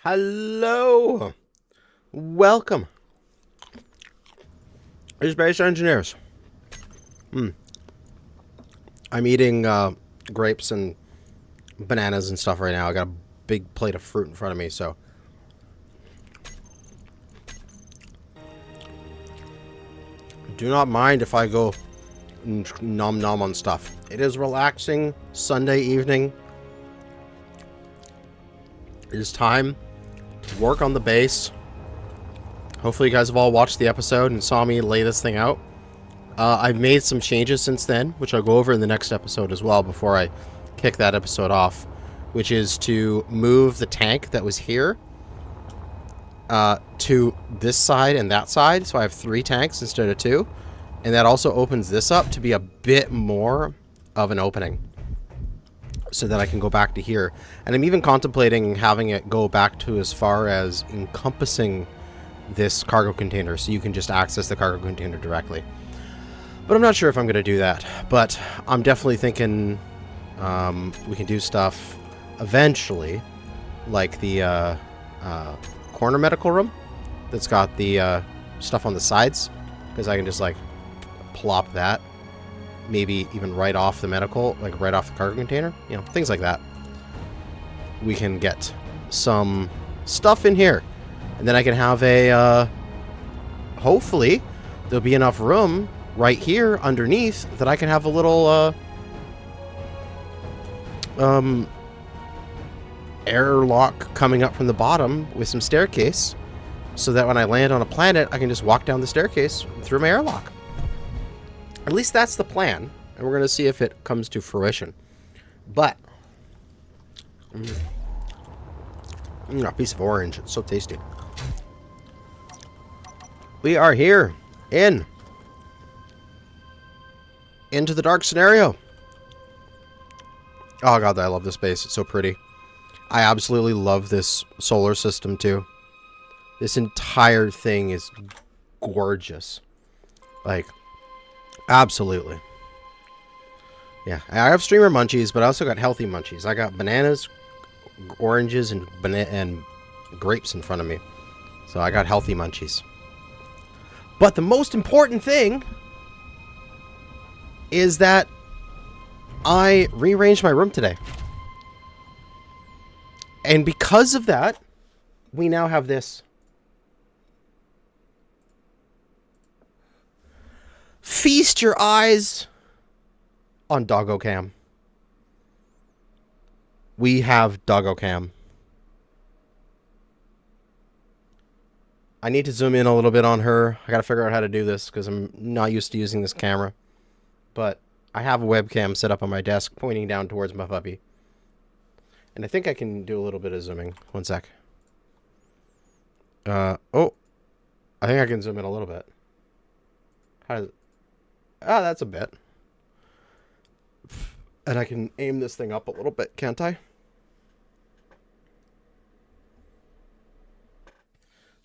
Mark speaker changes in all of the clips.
Speaker 1: Hello. Welcome. It's Base Engineers. I'm eating grapes and bananas and stuff right now. I got a big plate of fruit in front of me, so. Do not mind if I go nom nom on stuff. It is relaxing Sunday evening. It is time to work on the base. Hopefully you guys have all watched the episode and saw me lay this thing out. I've made some changes since then, which I'll go over in the next episode as well before I kick that episode off, which is to move the tank that was here to this side and that side. So I have 3 tanks instead of 2. And that also opens this up to be a bit more of an opening so that I can go back to here. And I'm even contemplating having it go back to as far as encompassing this cargo container so you can just access the cargo container directly. But I'm not sure if I'm going to do that. But I'm definitely thinking we can do stuff eventually, like the corner medical room that's got the stuff on the sides, because I can just like plop that, maybe even right off the medical, like right off the cargo container, you know, things like that. We can get some stuff in here, and then I can have a hopefully there'll be enough room right here underneath that I can have a little airlock coming up from the bottom with some staircase, so that when I land on a planet I can just walk down the staircase through my airlock. At least that's the plan, and we're going to see if it comes to fruition. But a piece of orange, it's so tasty. We are here into the dark scenario. Oh god, I love this base. It's so pretty. I absolutely love this solar system too. This entire thing is gorgeous. Like, absolutely. Yeah, I have streamer munchies, but I also got healthy munchies. I got bananas, oranges, and grapes in front of me. So I got healthy munchies. But the most important thing is that I rearranged my room today. And because of that, we now have this. Feast your eyes on Doggo Cam. We have Doggo Cam. I need to zoom in a little bit on her. I gotta figure out how to do this because I'm not used to using this camera. But I have a webcam set up on my desk pointing down towards my puppy. And I think I can do a little bit of zooming. One sec. Oh. I think I can zoom in a little bit. How does... Ah, that's a bit. And I can aim this thing up a little bit, can't I?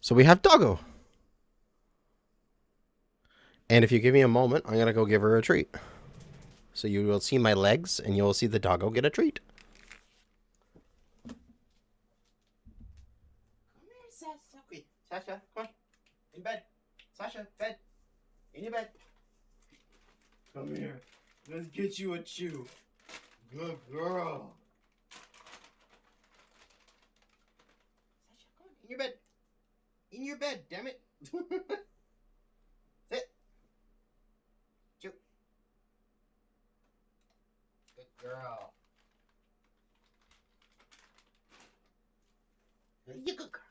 Speaker 1: So we have Doggo. And if you give me a moment, I'm going to go give her a treat. So you will see my legs, and you will see the Doggo get a treat. Come here, Sasha. Sasha, come on. In bed. Sasha, bed. In your bed. Come here. Let's get you a chew. Good girl. Sasha, come on. In your bed. In your bed, damn it. Sit. Chew. Good girl. You good girl.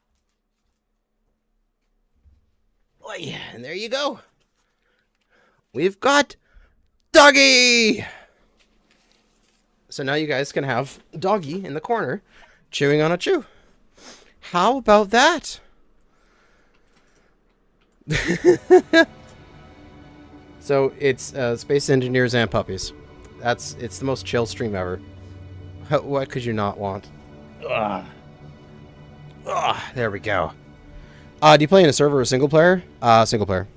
Speaker 1: Oh yeah, and there you go. We've got Doggy! So now you guys can have Doggy in the corner chewing on a chew. How about that? So it's Space Engineers and Puppies. It's the most chill stream ever. What could you not want? Ugh. Ugh, there we go. Do you play in a server or single player? Single player.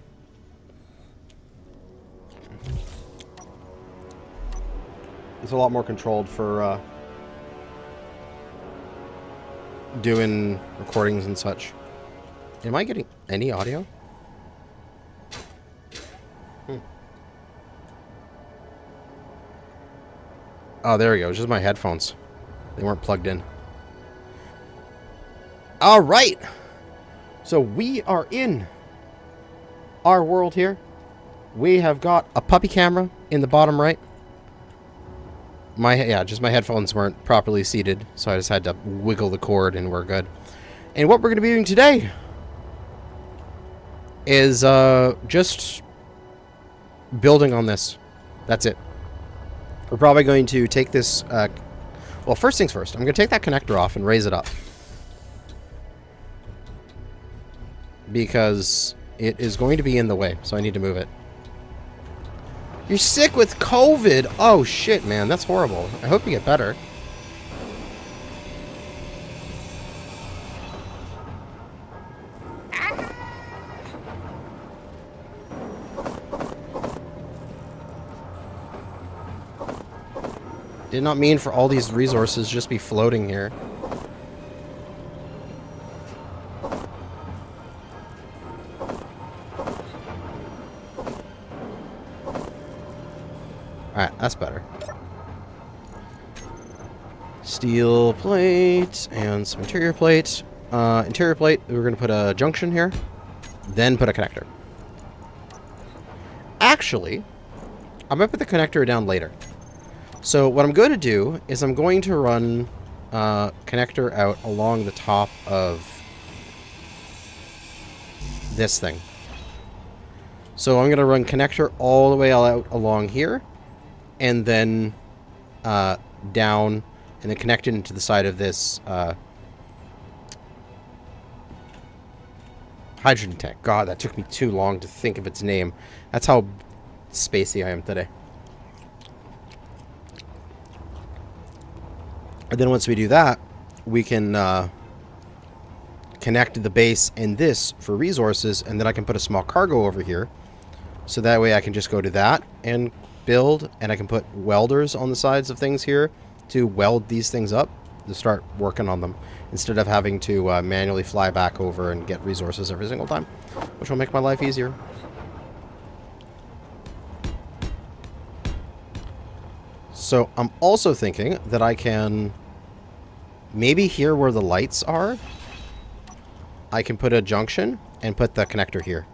Speaker 1: It's a lot more controlled for doing recordings and such. Am I getting any audio? Oh, there we go. It's just my headphones. They weren't plugged in. All right. So we are in our world here. We have got a puppy camera in the bottom right. Just my headphones weren't properly seated, so I just had to wiggle the cord and we're good. And what we're going to be doing today is just building on this. That's it. We're probably going to take this... well, first things first. I'm going to take that connector off and raise it up. Because it is going to be in the way, so I need to move it. You're sick with COVID? Oh, shit, man. That's horrible. I hope you get better. Did not mean for all these resources just be floating here. Alright, that's better. Steel plate and some interior plate. Interior plate, we're going to put a junction here, then put a connector. Actually, I'm going to put the connector down later. So what I'm going to do is I'm going to run connector out along the top of this thing. So I'm going to run connector all the way out along here, and then down, and then connect it into the side of this hydrogen tank. God, that took me too long to think of its name. That's how spacey I am today. And then once we do that, we can connect the base and this for resources, and then I can put a small cargo over here. So that way I can just go to that and build, and I can put welders on the sides of things here to weld these things up to start working on them, instead of having to manually fly back over and get resources every single time, which will make my life easier. So I'm also thinking that I can, maybe here where the lights are, I can put a junction and put the connector here.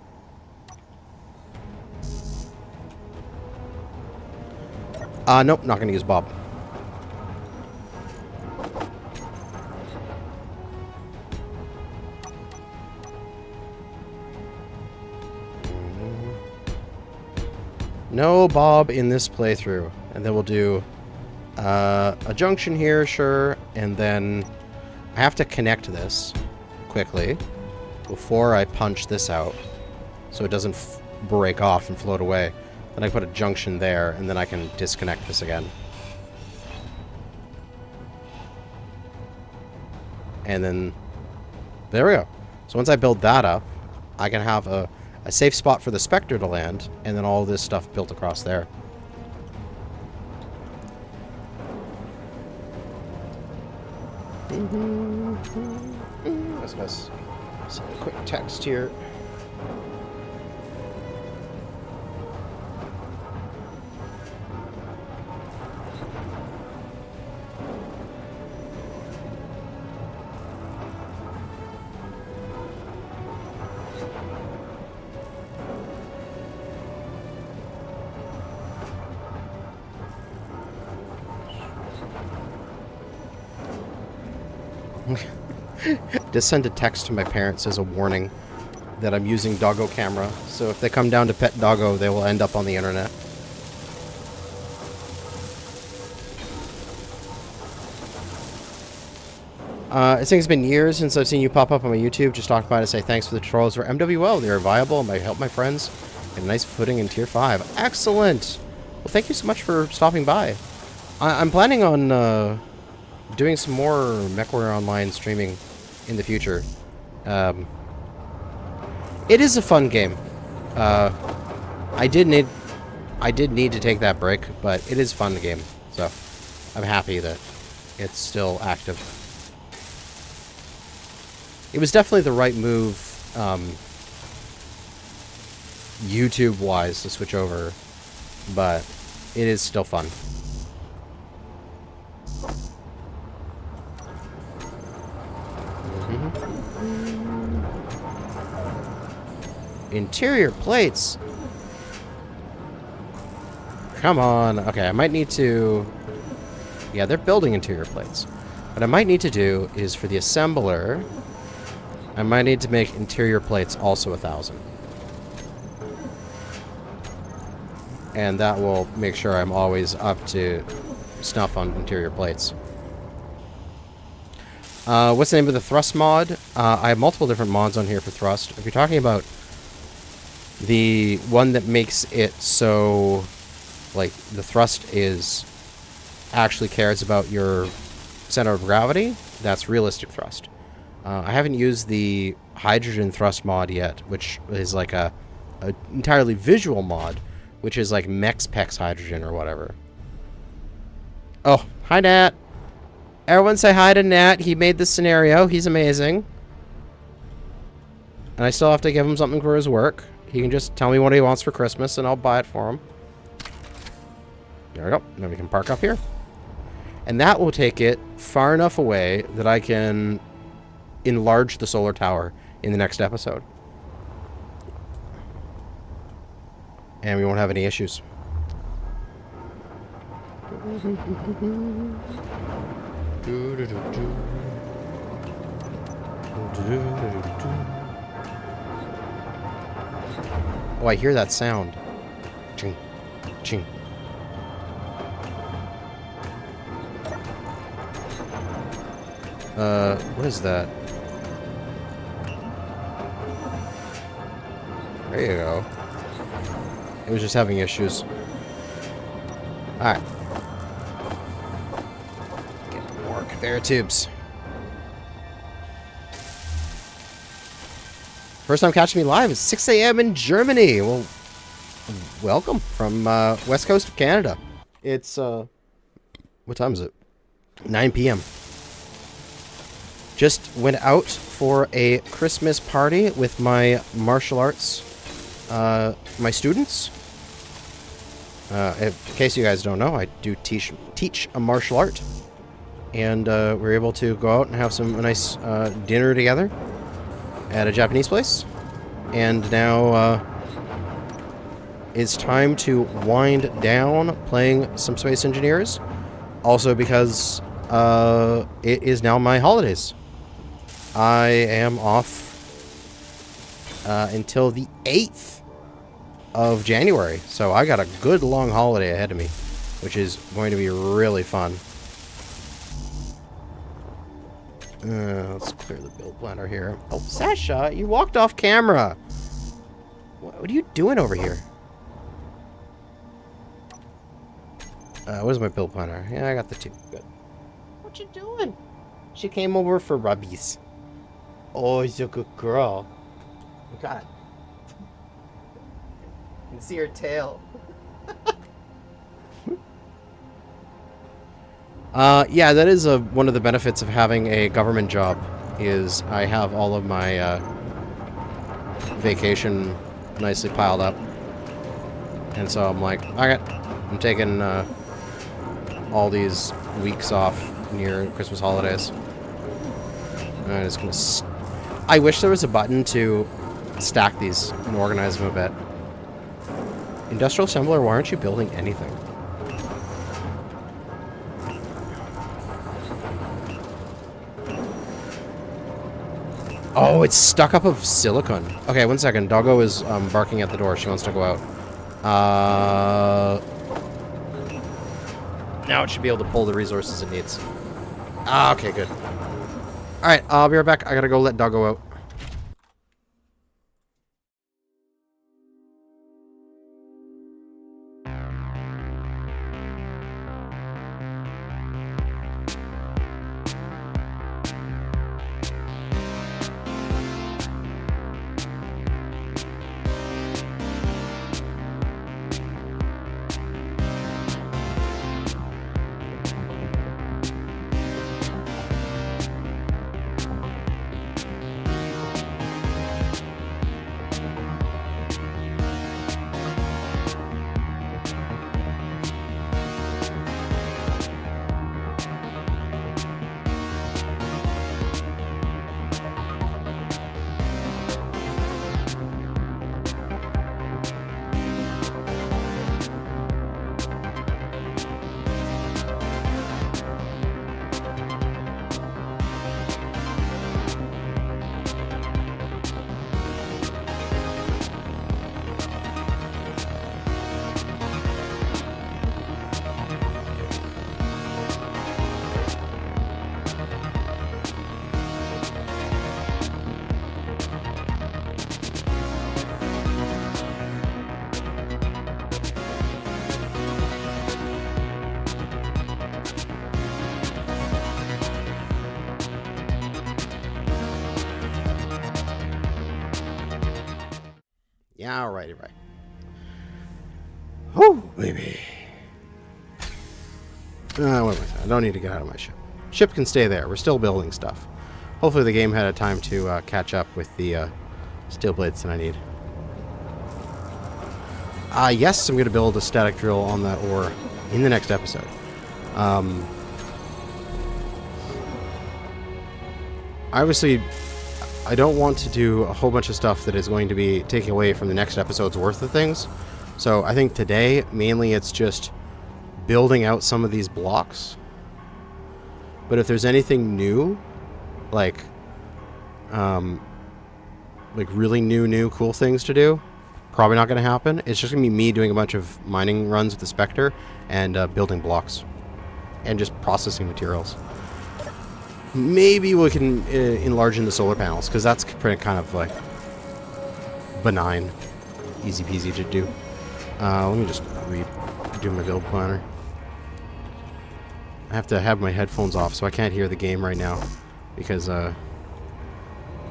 Speaker 1: Nope, not going to use Bob. No Bob in this playthrough. And then we'll do a junction here, sure. And then I have to connect this quickly before I punch this out so it doesn't break off and float away. Then I put a junction there, and then I can disconnect this again. And then there we go. So once I build that up, I can have a safe spot for the Spectre to land, and then all this stuff built across there. Let's send a quick text here. Just send a text to my parents as a warning that I'm using Doggo camera. So if they come down to pet Doggo, they will end up on the internet. I think it's been years since I've seen you pop up on my YouTube. Just stopped by to say thanks for the tutorials for MWL. They are viable and might help my friends get a nice footing in Tier 5. Excellent! Well, thank you so much for stopping by. I'm planning on doing some more MechWarrior Online streaming in the future. It is a fun game. I did need to take that break, but it is a fun game. So I'm happy that it's still active. It was definitely the right move, YouTube-wise, to switch over, but it is still fun. Interior plates. Come on. Okay, I might need to... Yeah, they're building interior plates. What I might need to do is for the assembler, I might need to make interior plates also 1,000. And that will make sure I'm always up to snuff on interior plates. What's the name of the thrust mod? I have multiple different mods on here for thrust. If you're talking about the one that makes it so, like, the thrust is actually cares about your center of gravity, that's realistic thrust. I haven't used the hydrogen thrust mod yet, which is like a entirely visual mod, which is like Mex-Pex hydrogen or whatever. Oh, hi Nat. Everyone say hi to Nat. He made this scenario. He's amazing. And I still have to give him something for his work. He can just tell me what he wants for Christmas and I'll buy it for him. There we go. Then we can park up here. And that will take it far enough away that I can enlarge the solar tower in the next episode. And we won't have any issues. Oh, I hear that sound. Ching, ching. What is that? There you go. It was just having issues. Alright. Get more conveyor tubes. First time catching me live, it's 6 a.m. in Germany. Well, welcome from west coast of Canada. It's, what time is it? 9 p.m. Just went out for a Christmas party with my martial arts, my students. In case you guys don't know, I do teach a martial art. And we're able to go out and have a nice dinner together at a Japanese place. And now it's time to wind down playing some Space Engineers. Also because it is now my holidays. I am off until the 8th of January. So I got a good long holiday ahead of me, which is going to be really fun. Let's clear the build planner here. Oh, Sasha, you walked off camera. What are you doing over here? Where's my build planner? Yeah, I got the 2. Good. What you doing? She came over for rubbies. Oh, she's a good girl. God. You can see her tail. Yeah, that is one of the benefits of having a government job, is I have all of my vacation nicely piled up. And so I'm like, alright, I'm taking all these weeks off near Christmas holidays. I'm just gonna... I wish there was a button to stack these and organize them a bit. Industrial assembler, why aren't you building anything? Oh, it's stuck up of silicon. Okay, 1 second. Doggo is barking at the door. She wants to go out. Now it should be able to pull the resources it needs. Ah, okay, good. Alright, I'll be right back. I gotta go let Doggo out. Alrighty, right. Whoo, baby. What am I saying? I don't need to get out of my ship. Ship can stay there. We're still building stuff. Hopefully the game had a time to catch up with the steel plates that I need. Yes, I'm going to build a static drill on that ore in the next episode. Obviously, I don't want to do a whole bunch of stuff that is going to be taking away from the next episode's worth of things. So I think today, mainly it's just building out some of these blocks. But if there's anything new, like really new cool things to do, probably not going to happen. It's just going to be me doing a bunch of mining runs with the Spectre and building blocks and just processing materials. Maybe we can enlarge in the solar panels, because that's pretty kind of like benign, easy peasy to do. Let me just redo my build planner. I have to have my headphones off, so I can't hear the game right now, because I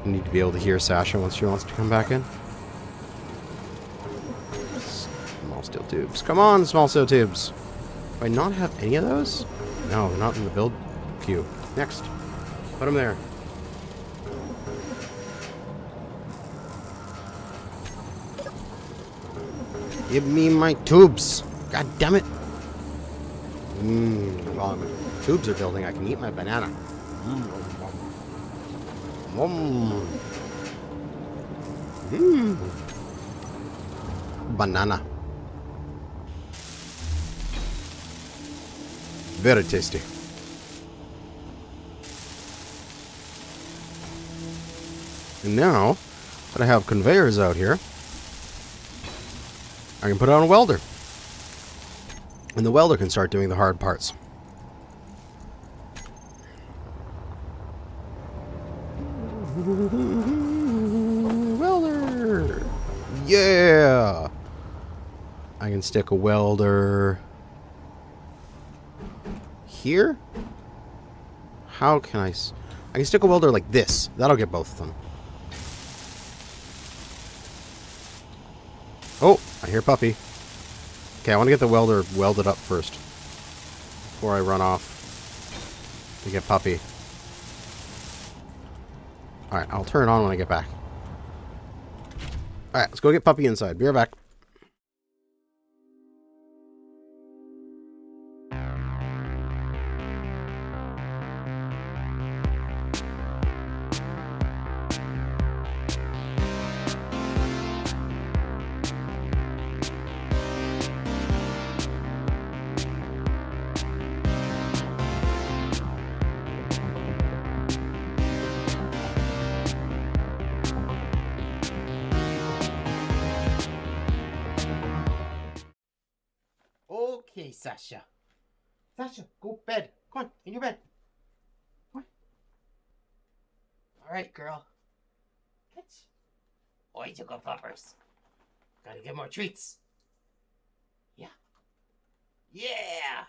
Speaker 1: need to be able to hear Sasha once she wants to come back in. Small steel tubes. Come on, small steel tubes. Do I not have any of those? No, they're not in the build queue. Next. Put them there. Give me my tubes. God damn it. While my tubes are building, I can eat my banana. Banana. Very tasty. And now that I have conveyors out here, I can put on a welder. And the welder can start doing the hard parts. Welder! Yeah! I can stick a welder here? How can I can stick a welder like this. That'll get both of them. Oh, I hear puppy. Okay, I want to get the welder welded up first before I run off to get puppy. Alright, I'll turn it on when I get back. Alright, let's go get puppy inside. Be right back. Okay, Sasha. Sasha, go bed. Come on, in your bed. Come on. All right, girl. Catch. Oh, you took off poppers. Gotta get more treats. Yeah. Yeah.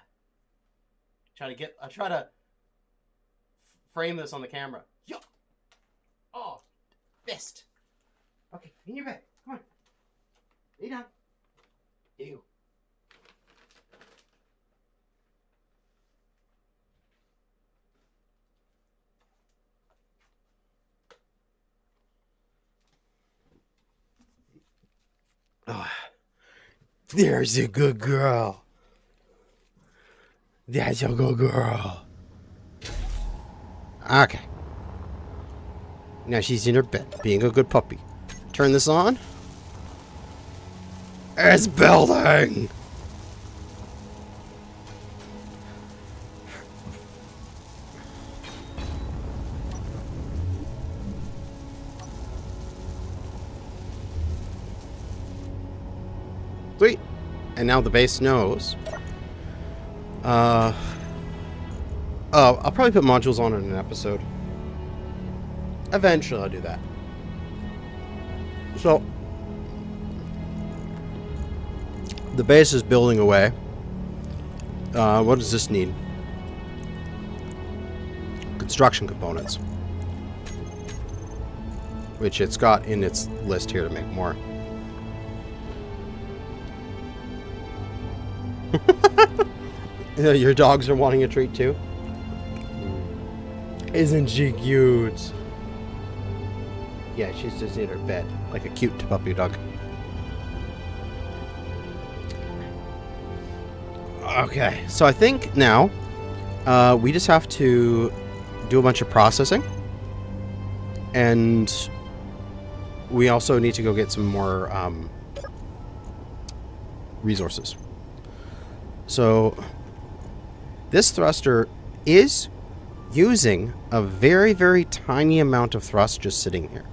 Speaker 1: I'll try to frame this on the camera. Yo. Oh, fist. Okay, in your bed. Come on. Lay down. Ew. Oh, there's a good girl. That's a good girl. Okay. Now she's in her bed, being a good puppy. Turn this on. It's building! Sweet. And now the base knows. I'll probably put modules on in an episode. Eventually I'll do that. So, the base is building away. What does this need? Construction components. Which it's got in its list here to make more. Your dogs are wanting a treat too? Isn't she cute? Yeah, she's just in her bed. Like a cute puppy dog. Okay, so I think now we just have to do a bunch of processing. And we also need to go get some more resources. So this thruster is using a very, very tiny amount of thrust just sitting here.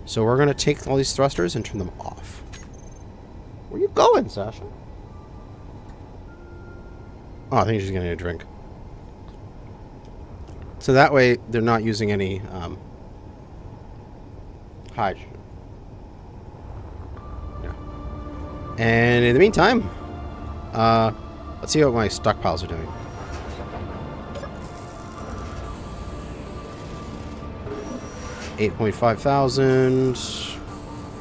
Speaker 1: So we're going to take all these thrusters and turn them off. Where you going, Sasha? Oh, I think she's getting a drink. So that way they're not using any hydrogen. Yeah. And in the meantime, let's see what my stockpiles are doing. $8.5 thousand,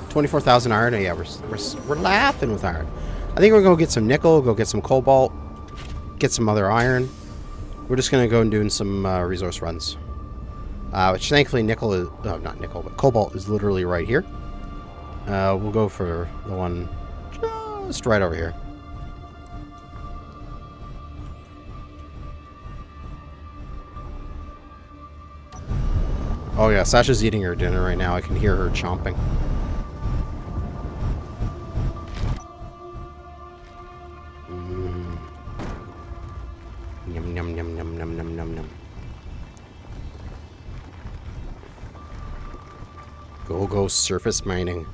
Speaker 1: 24,000 iron. Yeah, we're laughing with iron. I think we're gonna go get some nickel, go get some cobalt, get some other iron. We're just gonna go and do some resource runs, which thankfully nickel is not nickel, but cobalt is literally right here. We'll go for the one just right over here. Oh yeah, Sasha's eating her dinner right now. I can hear her chomping. Yum, yum, yum, yum, yum, yum, yum, yum. Go surface mining.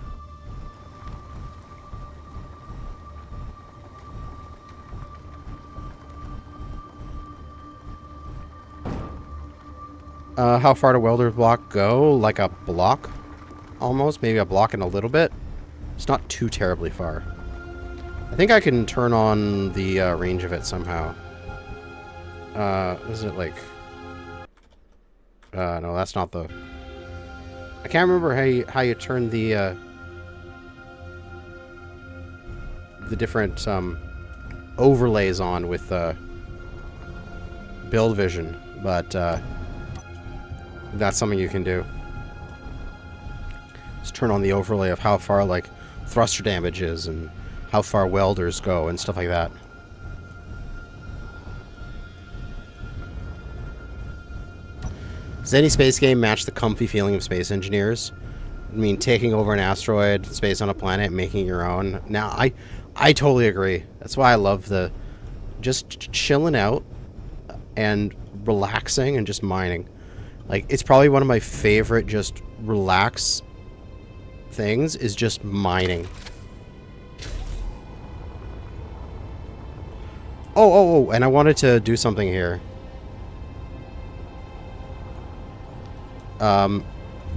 Speaker 1: How far to welder block go? Like a block? Almost. Maybe a block and a little bit. It's not too terribly far. I think I can turn on the range of it somehow. Is it like... no, that's not the... I can't remember how you turn the different overlays on with build vision, but that's something you can do. Just turn on the overlay of how far like thruster damage is and how far welders go and stuff like that. Does any space game match the comfy feeling of space engineers? I mean, taking over an asteroid, space on a planet, making it your own. Now, I totally agree. That's why I love the just chilling out and relaxing and just mining. Like, it's probably one of my favorite just relax things is just mining. Oh, and I wanted to do something here.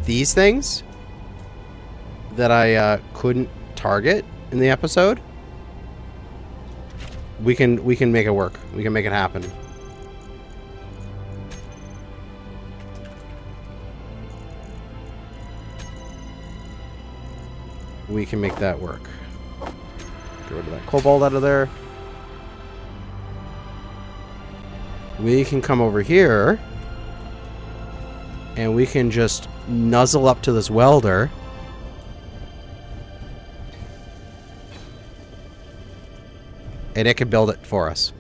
Speaker 1: These things that I couldn't target in the episode, we can make it work. We can make it happen. We can make that work. Get rid of that cobalt out of there. We can come over here and we can just nuzzle up to this welder. And it can build it for us.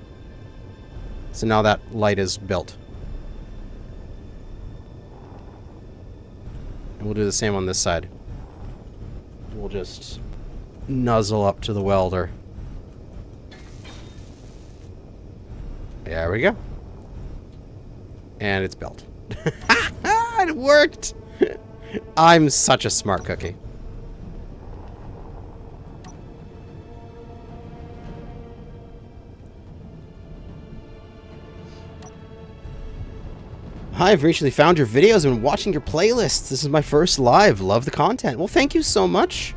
Speaker 1: So now that light is built. And we'll do the same on this side. We'll just nuzzle up to the welder. There we go. And it's built. It worked! I'm such a smart cookie. Hi, I've recently found your videos and been watching your playlists. This is my first live. Love the content. Well, thank you so much.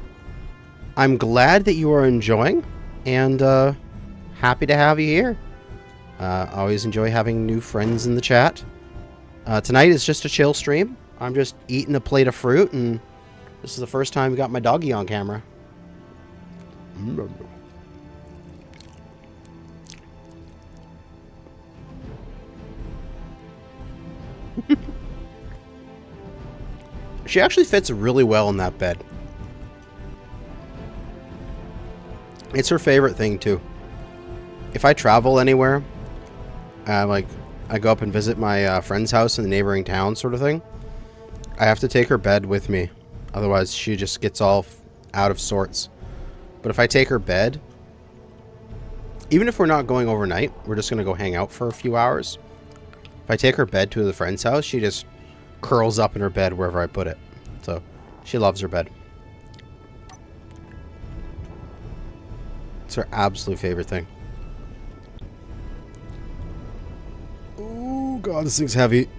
Speaker 1: I'm glad that you are enjoying, and happy to have you here. Always enjoy having new friends in the chat. Tonight is just a chill stream. I'm just eating a plate of fruit, and this is the first time we got my doggy on camera. She actually fits really well in that bed. It's her favorite thing too. If I travel anywhere, like I go up and visit my friend's house in the neighboring town sort of thing, I have to take her bed with me. Otherwise she just gets all out of sorts. But if I take her bed, even if we're not going overnight, we're just going to go hang out for a few hours. If I take her bed to the friend's house, she just curls up in her bed wherever I put it. So she loves her bed. It's her absolute favorite thing. Oh god, this thing's heavy.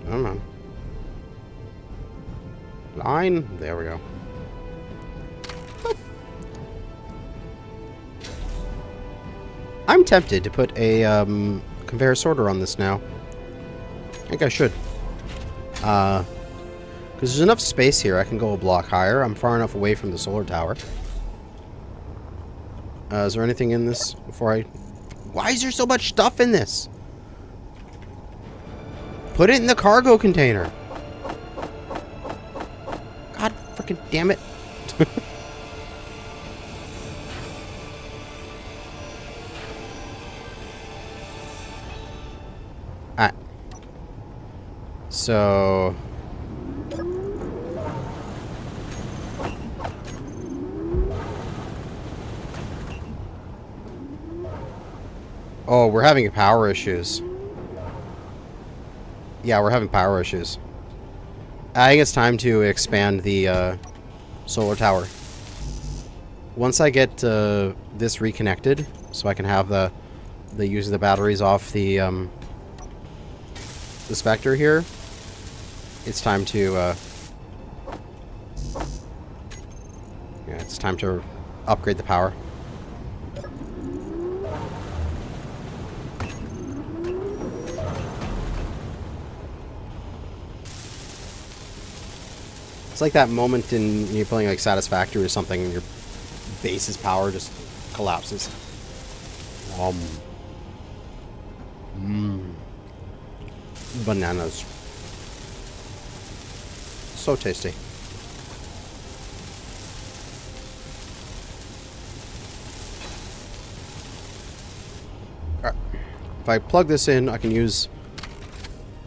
Speaker 1: Come on. Line. There we go. I'm tempted to put a conveyor sorter on this now. I think I should. Because there's enough space here, I can go a block higher. I'm far enough away from the solar tower. Is there anything in this before I... Why is there so much stuff in this? Put it in the cargo container. God freaking damn it. Alright. So... Oh, we're having power issues. Yeah, we're having power issues. I think it's time to expand the solar tower. Once I get this reconnected, so I can have the use of the batteries off the Spectre here, it's time to yeah, it's time to upgrade the power. It's like that moment in you're playing like Satisfactory or something, and your base's power just collapses. Bananas. So tasty. Alright. If I plug this in, I can use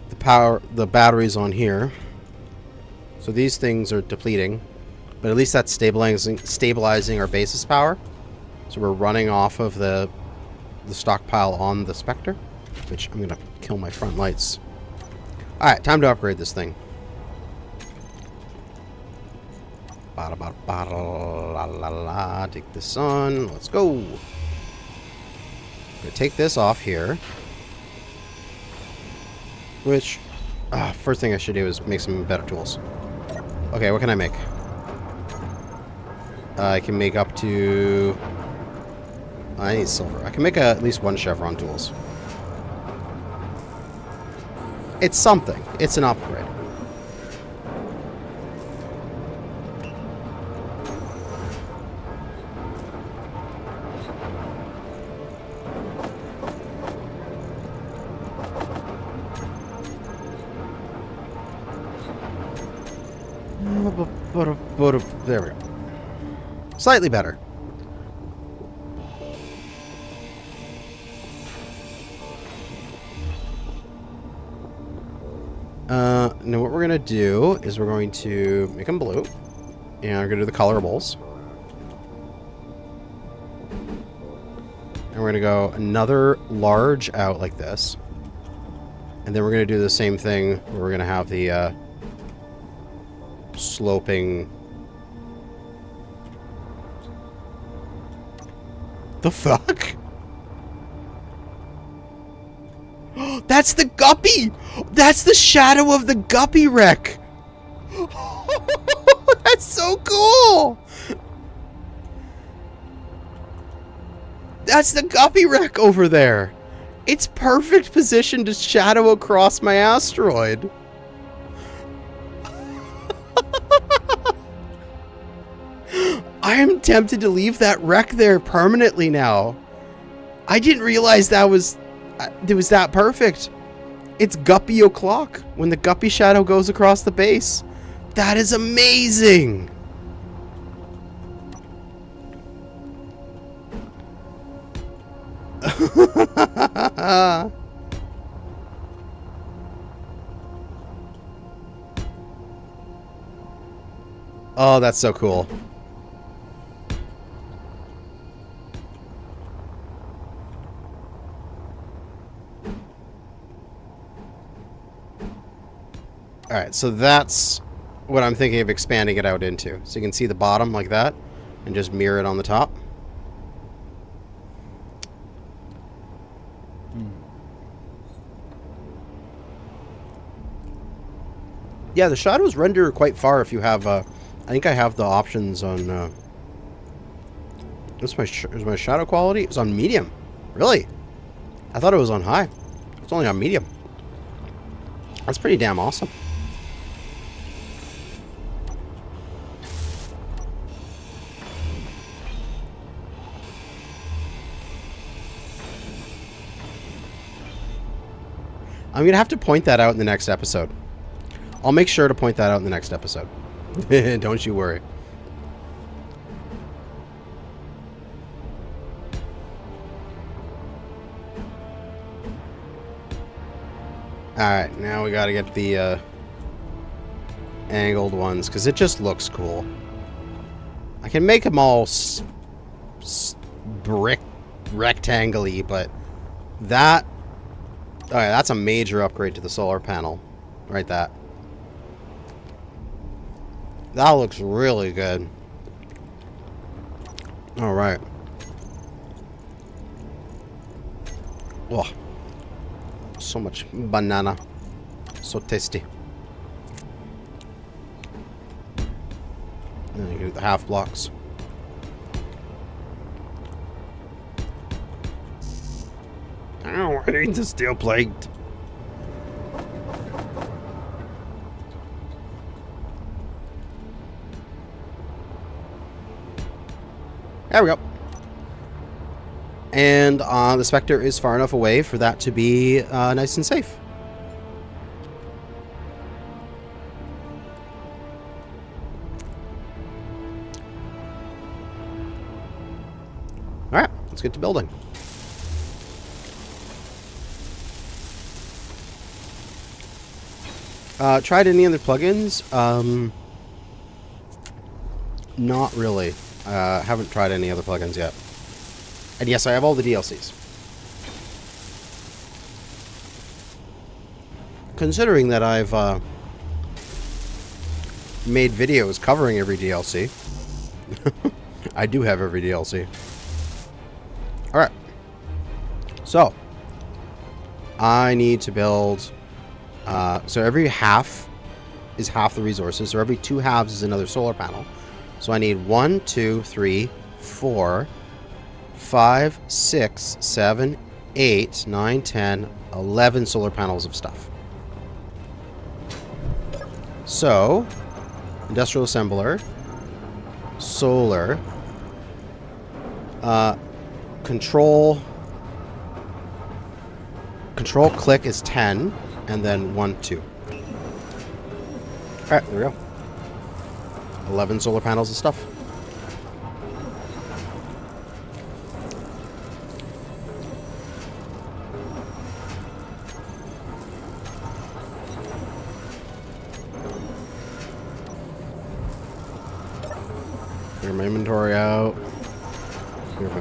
Speaker 1: the batteries on here. So these things are depleting, but at least that's stabilizing our basis power. So we're running off of the stockpile on the Spectre, which I'm gonna kill my front lights. All right, time to upgrade this thing. Take this on. Let's go. I'm gonna take this off here. Which, first thing I should do is make some better tools. Okay, what can I make? I can make up to... I need silver. I can make at least one chevron tools. It's something. It's an upgrade. There we go. Slightly better. Now what we're going to do is we're going to make them blue. And we're going to do the colorables. And we're going to go another large out like this. And then we're going to do the same thing where we're going to have the sloping... The fuck? That's the guppy! That's the shadow of the guppy wreck! That's so cool! That's the guppy wreck over there! It's perfect position to shadow across my asteroid. tempted to leave that wreck there permanently now. I didn't realize that was it was that perfect. It's Guppy o'clock when the Guppy shadow goes across the base. That is amazing. Oh, that's so cool. Alright, so that's what I'm thinking of expanding it out into. So you can see the bottom like that, and just mirror it on the top. Yeah, the shadows render quite far if you have, I think I have the options on, what's my shadow quality? It's on medium. Really? I thought it was on high. It's only on medium. That's pretty damn awesome. I'm going to have to point that out in the next episode. I'll make sure to point that out in the next episode. Don't you worry. Alright, now we got to get the angled ones, because it just looks cool. I can make them all brick rectangle-y, but that... Alright, that's a major upgrade to the solar panel. Right, that. That looks really good. Alright. Oh. So much banana. So tasty. Then you get the half blocks. Ow, I need the steel plate. There we go. And the Spectre is far enough away for that to be nice and safe. Alright, let's get to building. Tried any other plugins? Not really. Haven't tried any other plugins yet. And yes, I have all the DLCs. Considering that I've made videos covering every DLC, I do have every DLC. Alright. So, I need to build... so every half is half the resources, so every 2 halves is another solar panel. So I need 1, 2, 3, 4, 5, 6, 7, 8, 9, 10, 11 solar panels of stuff. So, industrial assembler, solar, control click is 10, and then 1, 2. Alright, there we go. 11 solar panels of stuff. Clear my inventory out. Clear my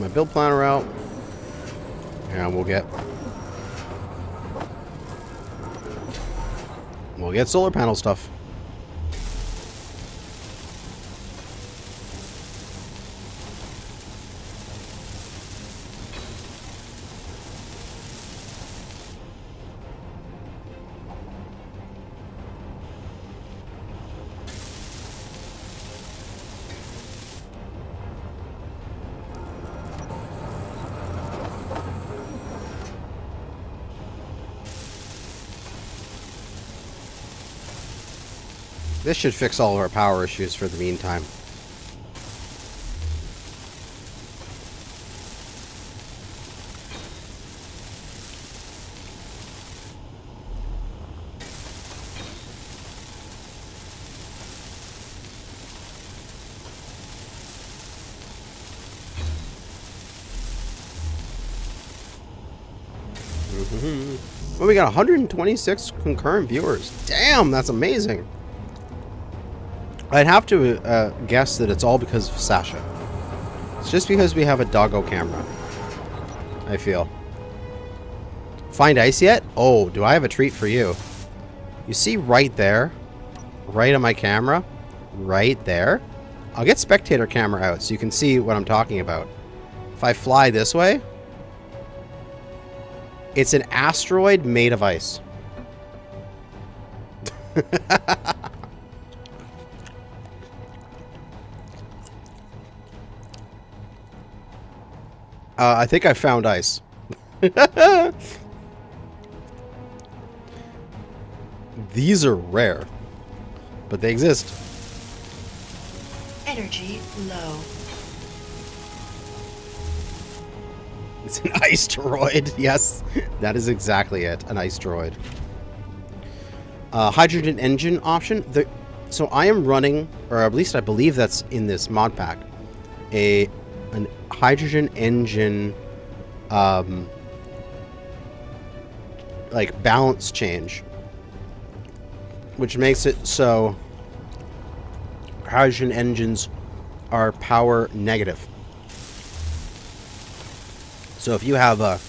Speaker 1: build planner out. And we'll get solar panel stuff. This should fix all of our power issues for the meantime. Well, we got 126 concurrent viewers. Damn, that's amazing. I'd have to guess that it's all because of Sasha. It's just because we have a Doggo camera, I feel. Find ice yet? Oh, do I have a treat for you? You see right there? Right on my camera? Right there? I'll get spectator camera out so you can see what I'm talking about. If I fly this way, it's an asteroid made of ice. I think I found ice. These are rare, but they exist.
Speaker 2: Energy low.
Speaker 1: It's an ice droid. Yes, that is exactly it. An ice droid. Hydrogen engine option. So I am running, or at least I believe that's in this mod pack, an hydrogen engine like balance change, which makes it so hydrogen engines are power negative. So if you have a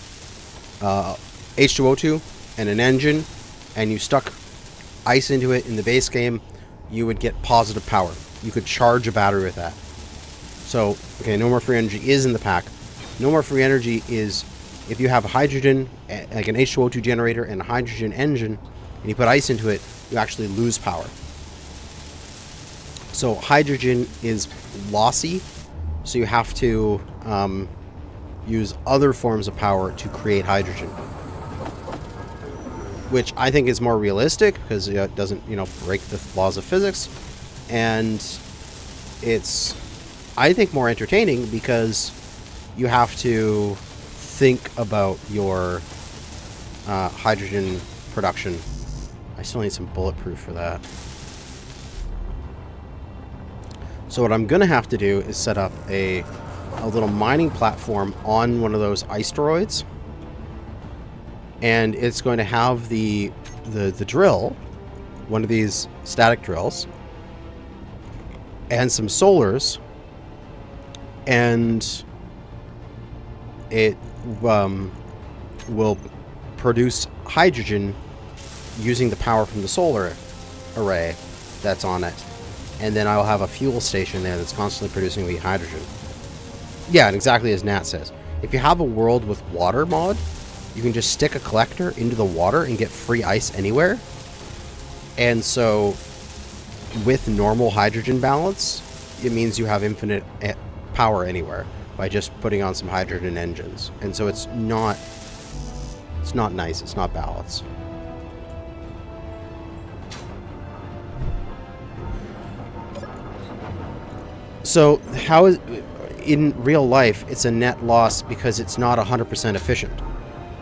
Speaker 1: H2O2 and an engine and you stuck ice into it in the base game, you would get positive power. You could charge a battery with that. So, okay, no more free energy is in the pack. No more free energy is if you have a hydrogen, like an H2O2 generator and a hydrogen engine, and you put ice into it, you actually lose power. So hydrogen is lossy, so you have to use other forms of power to create hydrogen, which I think is more realistic because it doesn't, break the laws of physics, and it's, I think, more entertaining because you have to think about your hydrogen production. I still need some bulletproof for that. So what I'm going to have to do is set up a little mining platform on one of those ice droids. And it's going to have the drill, one of these static drills, and some solars. And it will produce hydrogen using the power from the solar array that's on it. And then I'll have a fuel station there that's constantly producing the hydrogen. Yeah, and exactly as Nat says. If you have a world with water mod, you can just stick a collector into the water and get free ice anywhere. And so, with normal hydrogen balance, it means you have infinite power anywhere by just putting on some hydrogen engines. And so it's not nice, it's not balanced. So how is, in real life, it's a net loss because it's not 100% efficient.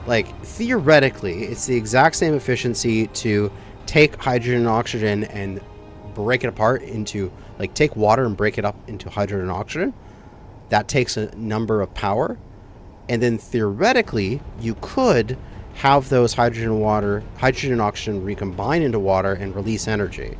Speaker 1: Like, theoretically, it's the exact same efficiency to take hydrogen and oxygen and break it apart into, like, take water and break it up into hydrogen and oxygen. That takes a number of power. And then theoretically, you could have those hydrogen and oxygen recombine into water and release energy,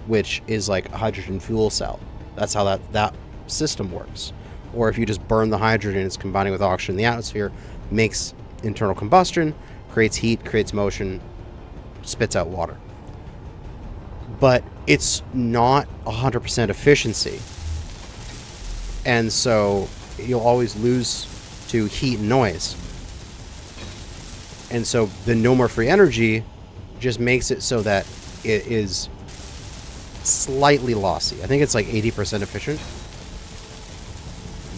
Speaker 1: which is like a hydrogen fuel cell. That's how that system works. Or if you just burn the hydrogen, it's combining with oxygen in the atmosphere, makes internal combustion, creates heat, creates motion, spits out water. But it's not 100% efficiency. And so you'll always lose to heat and noise. And so the no more free energy just makes it so that it is slightly lossy. I think it's like 80% efficient.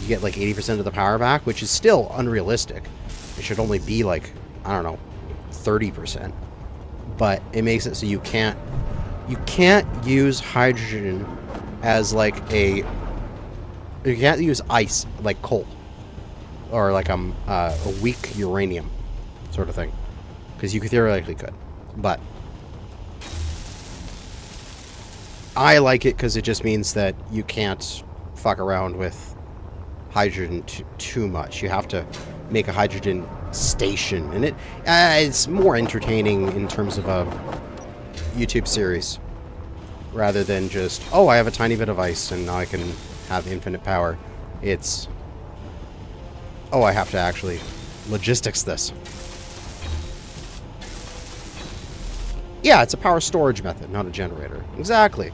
Speaker 1: You get like 80% of the power back, which is still unrealistic. It should only be like, I don't know, 30%. But it makes it so you can't use hydrogen as like you can't use ice like coal or like a weak uranium sort of thing, because you theoretically could, but I like it because it just means that you can't fuck around with hydrogen too much. You have to make a hydrogen station, and it's more entertaining in terms of a YouTube series rather than just, oh, I have a tiny bit of ice and now I can have infinite power. It's, oh, I have to actually logistics this. Yeah, it's a power storage method, not a generator. Exactly.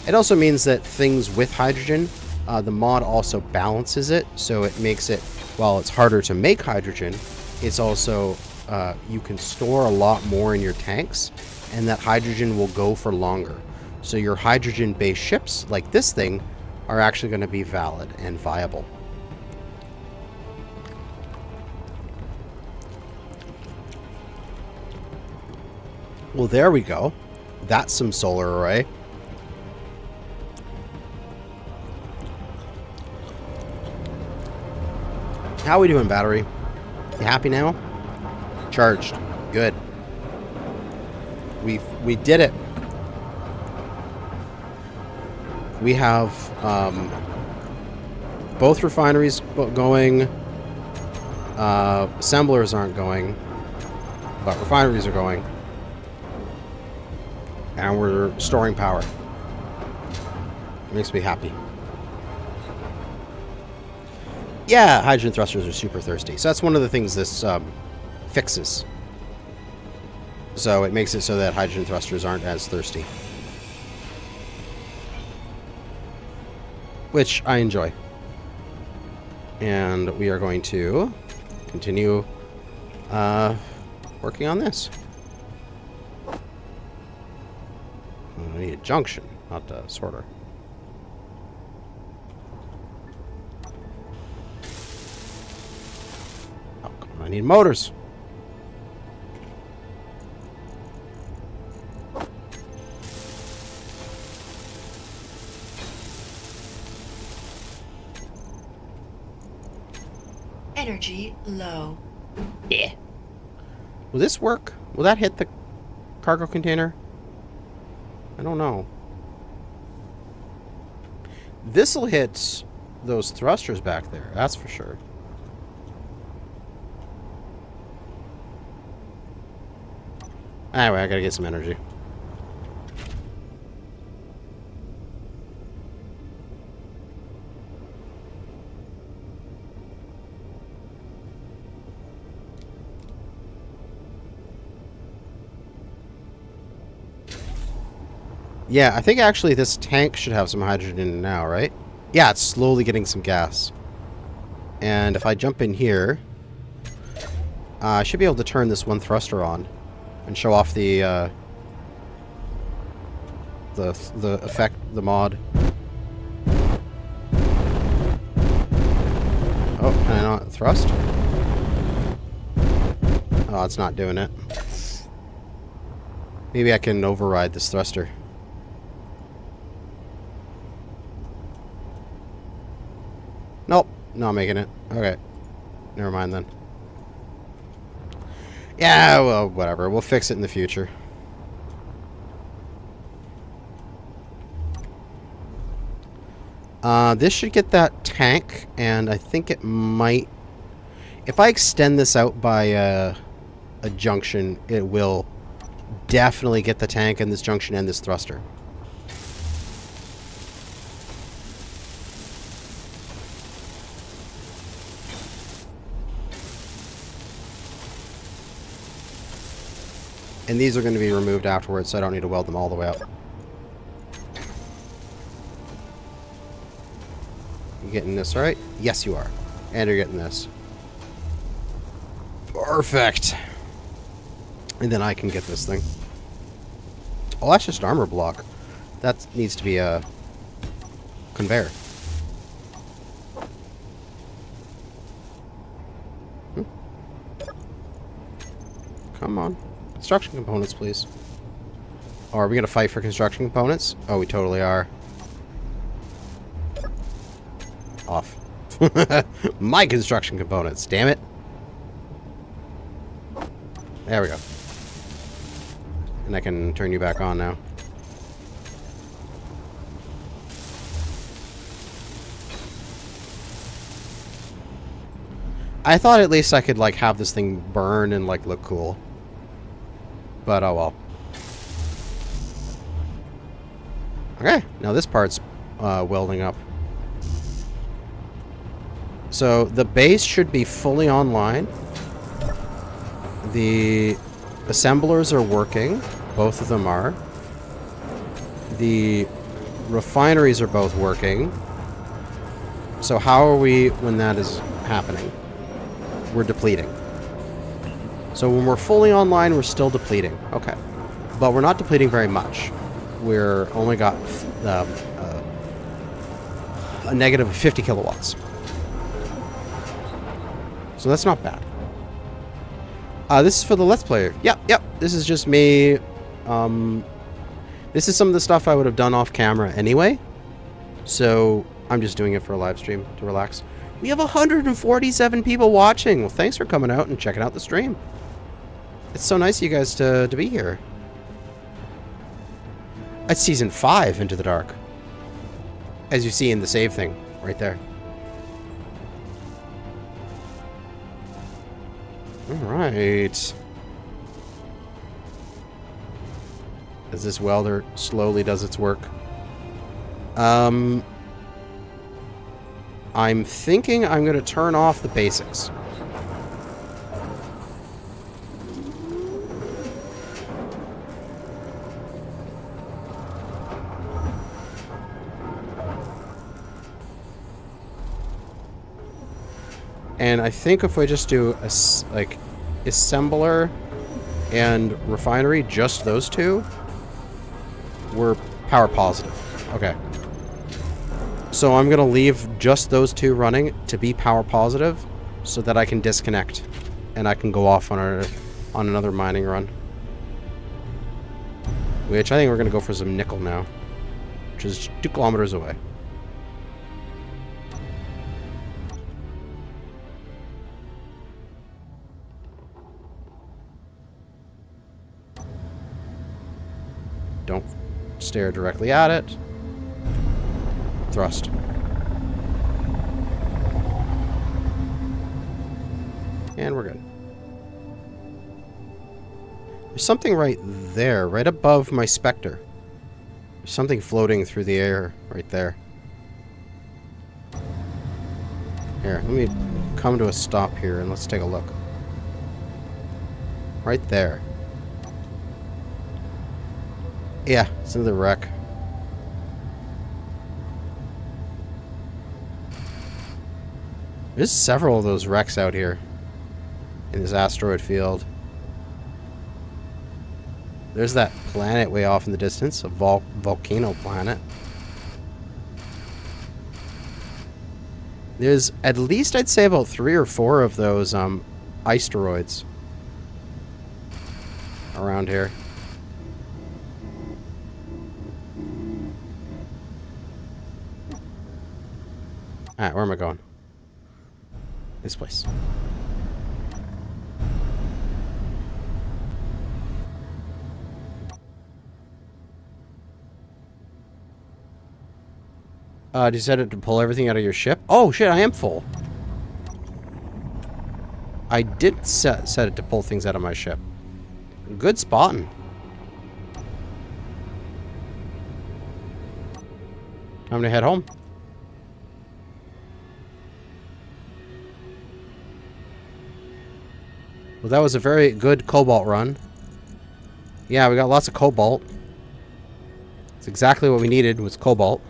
Speaker 1: It also means that things with hydrogen, the mod also balances it, so it makes it, while it's harder to make hydrogen, it's also, you can store a lot more in your tanks, and that hydrogen will go for longer. So your hydrogen-based ships, like this thing, are actually going to be valid and viable. Well, there we go. That's some solar array. How we doing, battery? You happy now? Charged. Good. We did it. We have both refineries going. Assemblers aren't going, but refineries are going. And we're storing power. It makes me happy. Yeah, hydrogen thrusters are super thirsty. So that's one of the things this fixes. So it makes it so that hydrogen thrusters aren't as thirsty. Which I enjoy. And we are going to continue working on this. I need a junction, not a sorter. Oh, come on, I need motors.
Speaker 2: Energy low.
Speaker 1: Yeah. Will this work? Will that hit the cargo container? I don't know. This'll hit those thrusters back there, that's for sure. Anyway, I gotta get some energy. Yeah, I think actually this tank should have some hydrogen in it now, right? Yeah, it's slowly getting some gas. And if I jump in here, I should be able to turn this one thruster on and show off the effect, the mod. Oh, can I not thrust? Oh, it's not doing it. Maybe I can override this thruster. Nope, not making it. Okay, never mind then. Yeah, well, whatever. We'll fix it in the future. This should get that tank, and I think it might... If I extend this out by a junction, it will definitely get the tank and this junction and this thruster. And these are going to be removed afterwards, so I don't need to weld them all the way up. You getting this right? Yes, you are. And you're getting this. Perfect. And then I can get this thing. Oh, that's just armor block. That needs to be a conveyor. Come on. Construction components, please. Oh, are we going to fight for construction components? Oh, we totally are. Off. My construction components, damn it. There we go. And I can turn you back on now. I thought at least I could, like, have this thing burn and, like, look cool. But, oh well. Okay, now this part's welding up. So, the base should be fully online. The assemblers are working. Both of them are. The refineries are both working. So how are we when that is happening? We're depleting. So when we're fully online, we're still depleting. Okay. But we're not depleting very much. We're only got a negative 50 kilowatts. So that's not bad. This is for the Let's Player. Yep. This is just me. This is some of the stuff I would have done off camera anyway. So I'm just doing it for a live stream to relax. We have 147 people watching. Well, thanks for coming out and checking out the stream. It's so nice of you guys to be here. It's Season 5, Into the Dark. As you see in the save thing, right there. Alright. As this welder slowly does its work. I'm thinking I'm going to turn off the basics. And I think if we just do a, like, assembler and refinery, just those two, we're power positive. Okay. So I'm going to leave just those two running to be power positive so that I can disconnect and I can go off on another mining run. Which I think we're going to go for some nickel now, which is 2 kilometers away. Don't stare directly at it. Thrust. And we're good. There's something right there, right above my Spectre. There's something floating through the air right there. Here, let me come to a stop here and let's take a look. Right there. Yeah, it's in the wreck. There's several of those wrecks out here in this asteroid field. There's that planet way off in the distance, a volcano planet. There's at least, I'd say, about 3 or 4 of those asteroids around here. Alright, where am I going? This place. Did you set it to pull everything out of your ship? Oh shit, I am full. I did set it to pull things out of my ship. Good spotting. Time to head home. Well, that was a very good Cobalt run. Yeah, we got lots of Cobalt. It's exactly what we needed was Cobalt.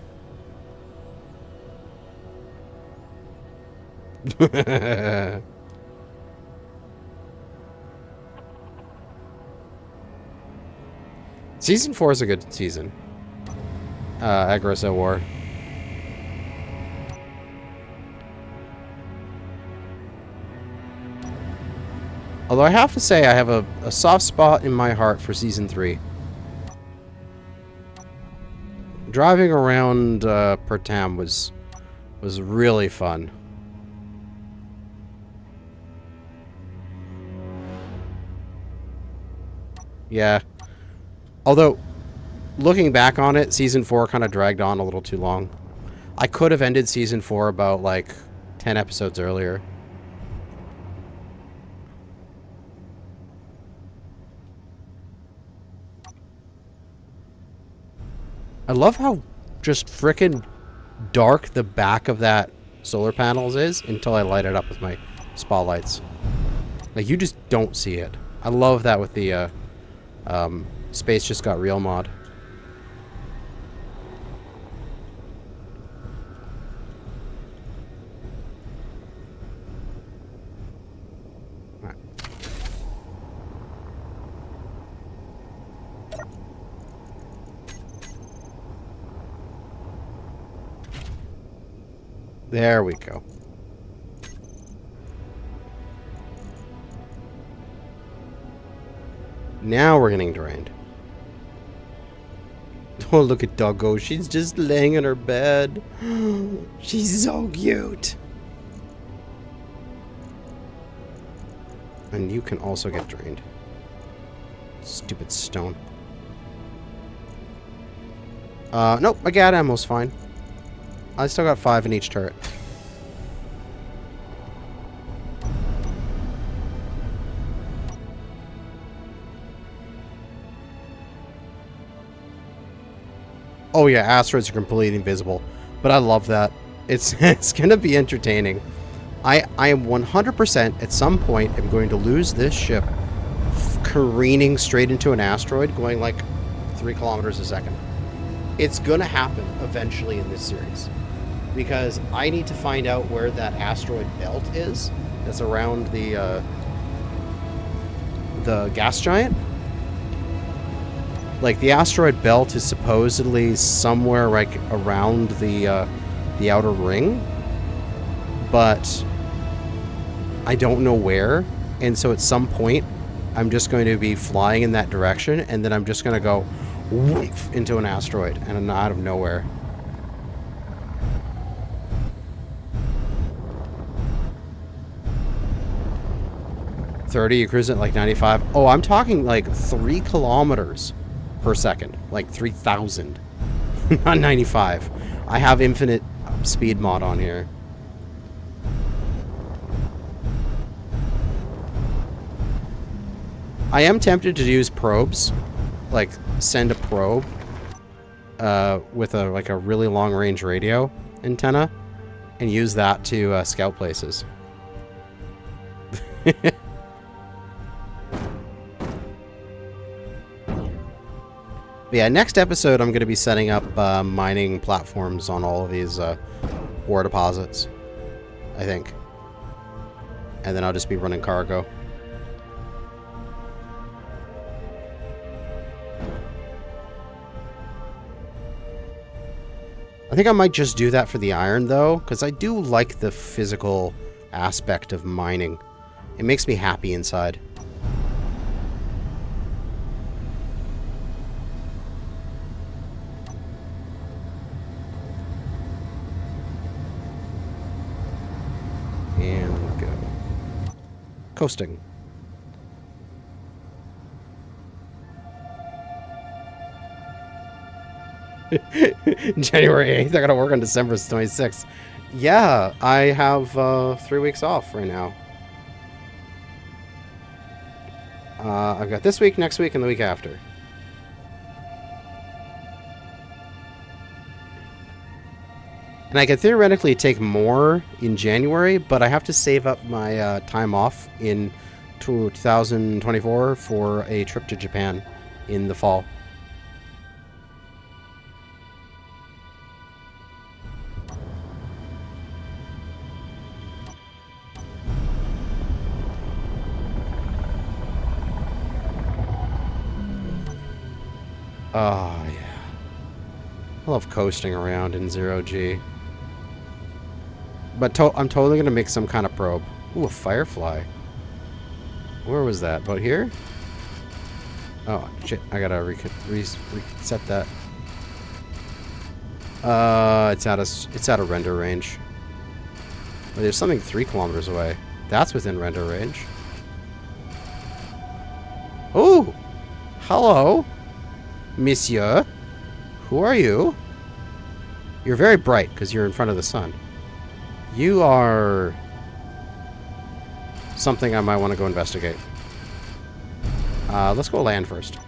Speaker 1: Season 4 is a good season. Aggressive War. Although I have to say, I have a soft spot in my heart for Season 3. Driving around Pertam was really fun. Yeah. Although, looking back on it, Season 4 kind of dragged on a little too long. I could have ended Season 4 about, like, 10 episodes earlier. I love how just frickin' dark the back of that solar panels is until I light it up with my spotlights. Like, you just don't see it. I love that with the Space Just Got Real mod. There we go. Now we're getting drained. Oh, look at Doggo. She's just laying in her bed. She's so cute. And you can also get drained. Stupid stone. Nope, my gat ammo's fine. I still got 5 in each turret. Oh yeah, asteroids are completely invisible, but I love that. It's gonna be entertaining. I am 100% at some point am going to lose this ship careening straight into an asteroid going like 3 kilometers a second. It's gonna happen eventually in this series. Because I need to find out where that asteroid belt is that's around the gas giant. Like, the asteroid belt is supposedly somewhere like around the outer ring, but I don't know where. And so at some point, I'm just going to be flying in that direction, and then I'm just going to go whoof into an asteroid, and out of nowhere. You're cruising at like 95. Oh, I'm talking like 3 kilometers per second, like 3,000, not 95. I have infinite speed mod on here. I am tempted to use probes, like send a probe with a really long range radio antenna, and use that to scout places. But yeah, next episode I'm going to be setting up mining platforms on all of these ore deposits, I think. And then I'll just be running cargo. I think I might just do that for the iron, though, because I do like the physical aspect of mining. It makes me happy inside. And go. Coasting. January 8th, I gotta work on December 26th. Yeah, I have 3 weeks off right now. I've got this week, next week, and the week after. And I could theoretically take more in January, but I have to save up my time off in 2024 for a trip to Japan in the fall. Oh, yeah. I love coasting around in 0G. But I'm totally going to make some kind of probe. Ooh, a firefly. Where was that? About here? Oh, shit. I got to reset that. It's out of render range. Well, there's something 3 kilometers away. That's within render range. Ooh! Hello! Monsieur, who are you? You're very bright because you're in front of the sun. You are something I might want to go investigate. Let's go land first.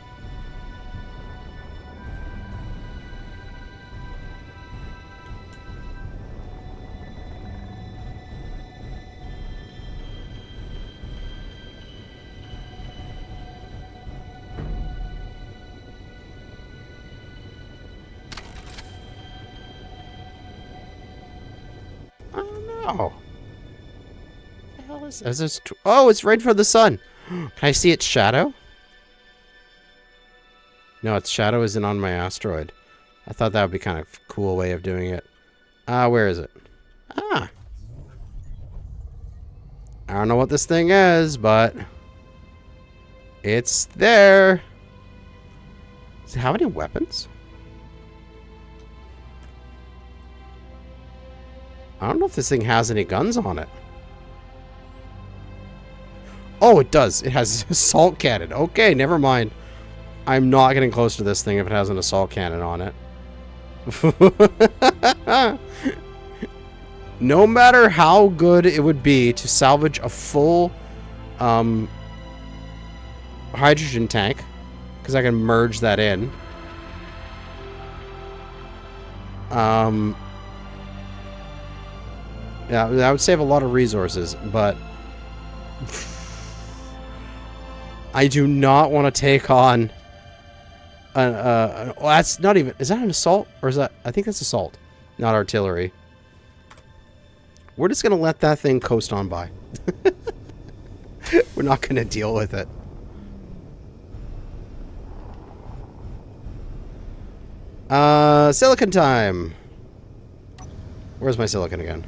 Speaker 1: Oh. What the hell is this? Oh, it's right for the sun. Can I see its shadow? No, its shadow isn't on my asteroid. I thought that would be kind of a cool way of doing it. Where is it? Ah. I don't know what this thing is, but it's there. Does it have any weapons? I don't know if this thing has any guns on it. Oh, it does. It has an assault cannon. Okay, never mind. I'm not getting close to this thing if it has an assault cannon on it. No matter how good it would be to salvage a full hydrogen tank, because I can merge that in. Yeah, that would save a lot of resources, but I do not want to take on well, that's not even, is that an assault? Or is that, I think that's assault, not artillery. We're just going to let that thing coast on by. We're not going to deal with it. Silicon time. Where's my silicon again?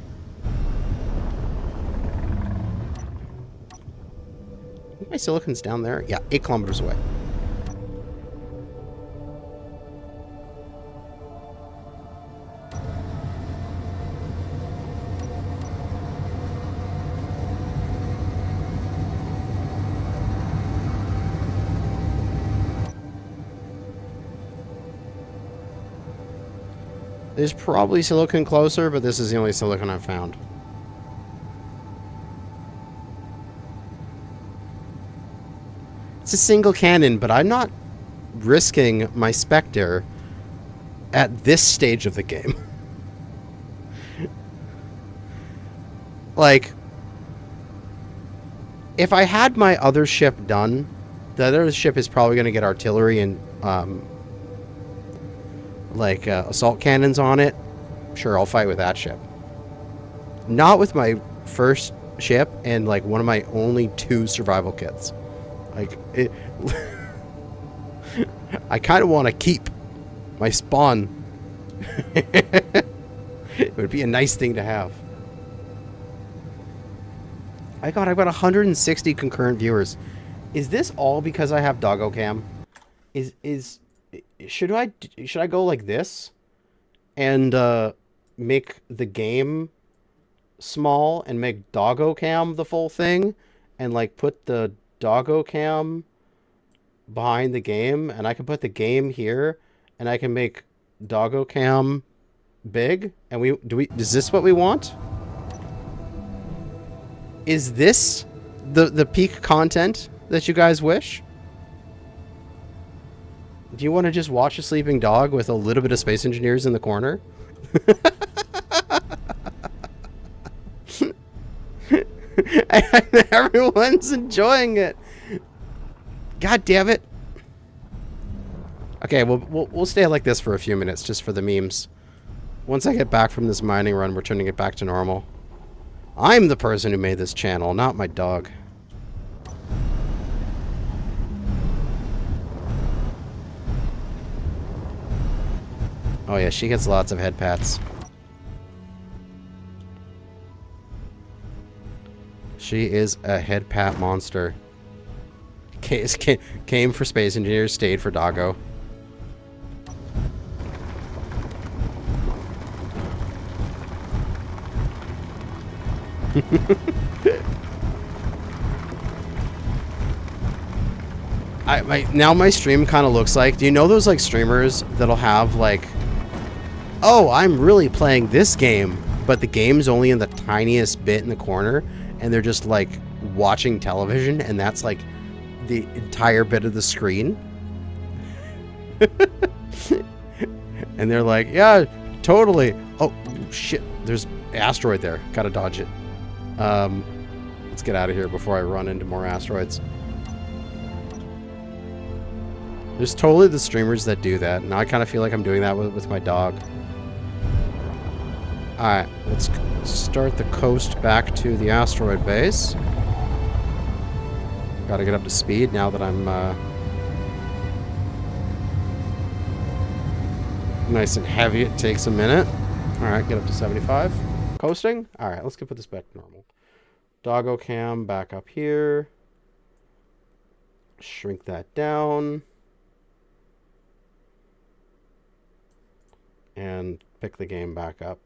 Speaker 1: I think my silicon's down there. Yeah, 8 kilometers away. There's probably silicon closer, but this is the only silicon I've found. It's a single cannon, but I'm not risking my Spectre at this stage of the game. Like, if I had my other ship done, the other ship is probably going to get artillery and assault cannons on it. Sure, I'll fight with that ship. Not with my first ship and like one of my only 2 survival kits. Like it I kind of want to keep my spawn. It would be a nice thing to have. I've got 160 concurrent viewers. Is this all because I have Doggo cam? Should I go like this and make the game small and make Doggo cam the full thing and like put the Doggo cam behind the game, and I can put the game here and I can make Doggo cam big, and is this what we want? Is this the peak content that you guys wish? Do you want to just watch a sleeping dog with a little bit of Space Engineers in the corner? And everyone's enjoying it. God damn it. Okay, we'll stay like this for a few minutes just for the memes. Once I get back from this mining run, we're turning it back to normal. I'm the person who made this channel, not my dog. Oh yeah, she gets lots of head pats. She is a head pat monster. Came for Space Engineers, stayed for Doggo. Now my stream kind of looks like, do you know those like streamers that'll have like, oh, I'm really playing this game, but the game's only in the tiniest bit in the corner, and they're just like watching television, and that's like the entire bit of the screen. And they're like, yeah, totally. Oh shit, there's an asteroid there, gotta dodge it. Let's get out of here before I run into more asteroids. There's totally the streamers that do that. Now I kind of feel like I'm doing that with my dog. Alright, let's go. start the coast back to the asteroid base. Gotta get up to speed now that I'm nice and heavy. It takes a minute. Alright, get up to 75. Coasting? Alright, let's go put this back to normal. Doggo cam back up here. Shrink that down. And pick the game back up.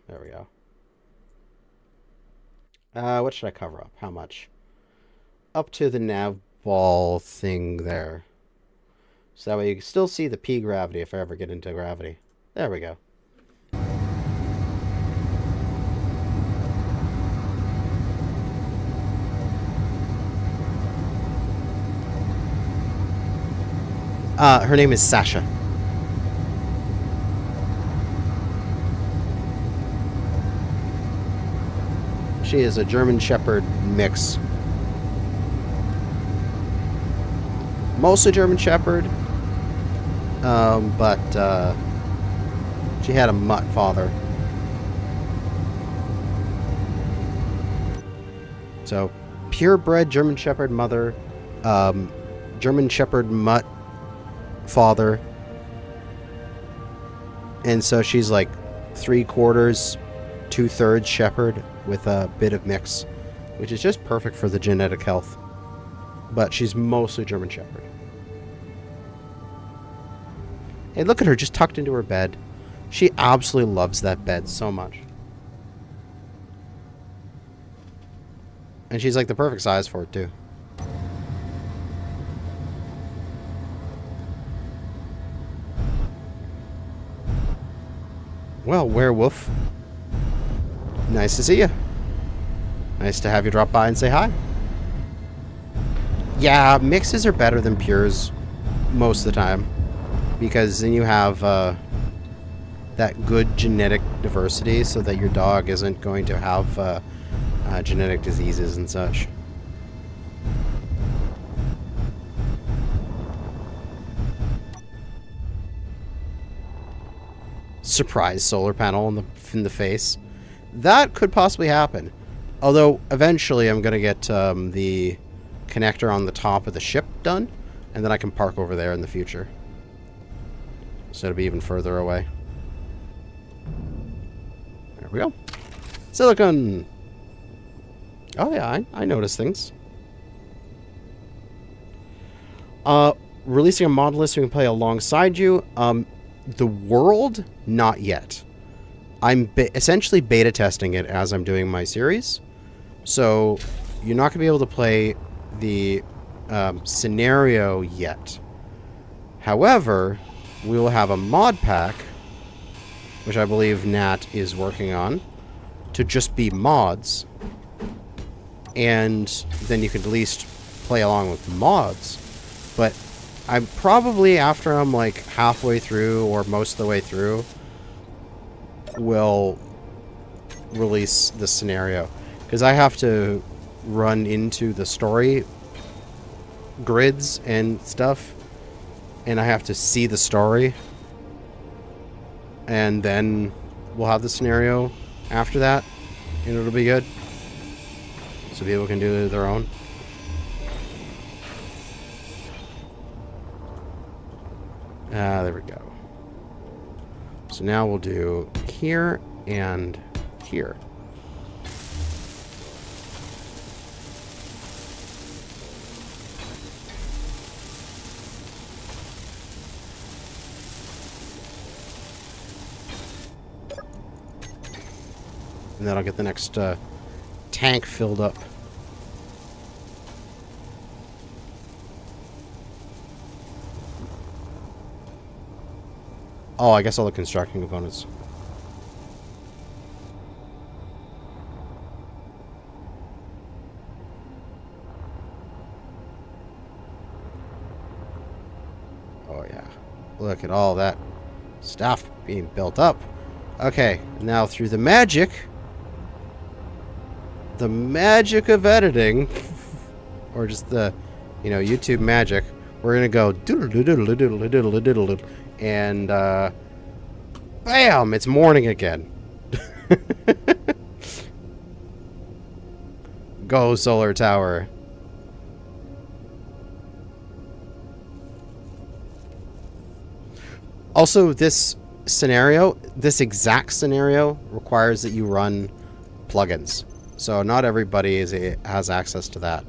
Speaker 1: There we go. What should I cover up? How much? Up to the nav ball thing there. So that way you can still see the P gravity if I ever get into gravity. There we go. Her name is Sasha. She is a German Shepherd mix. Mostly German Shepherd, but she had a mutt father. So, purebred German Shepherd mother, German Shepherd mutt father, and so she's like 3/4, 2/3 Shepherd with a bit of mix, which is just perfect for the genetic health. But she's mostly German Shepherd. Hey, look at her just tucked into her bed. She absolutely loves that bed so much. And she's like the perfect size for it too. Well, werewolf. Nice to see you. Nice to have you drop by and say hi. Yeah, mixes are better than pures most of the time, because then you have that good genetic diversity so that your dog isn't going to have genetic diseases and such. Surprise solar panel in the face. That could possibly happen. Although, eventually I'm going to get the connector on the top of the ship done, and then I can park over there in the future. So it'll be even further away. There we go. Silicon! Oh yeah, I notice things. Releasing a mod list so we can play alongside you. The world, not yet. I'm essentially beta testing it as I'm doing my series. So you're not going to be able to play the scenario yet. However, we will have a mod pack, which I believe Nat is working on, to just be mods. And then you could at least play along with the mods. But I'm probably, after I'm like halfway through or most of the way through, will release the scenario. Because I have to run into the story grids and stuff. And I have to see the story. And then we'll have the scenario after that. And it'll be good. So people can do their own. There we go. So now we'll do here and here. And then I'll get the next tank filled up. Oh, I guess all the construction components. Oh, yeah. Look at all that stuff being built up. Okay, now through the magic of editing, or just the, YouTube magic, we're going to go doodle-doodle-doodle-doodle-doodle-doodle, and, bam! It's morning again. Go, solar tower. Also, this exact scenario requires that you run plugins. So not everybody has access to that.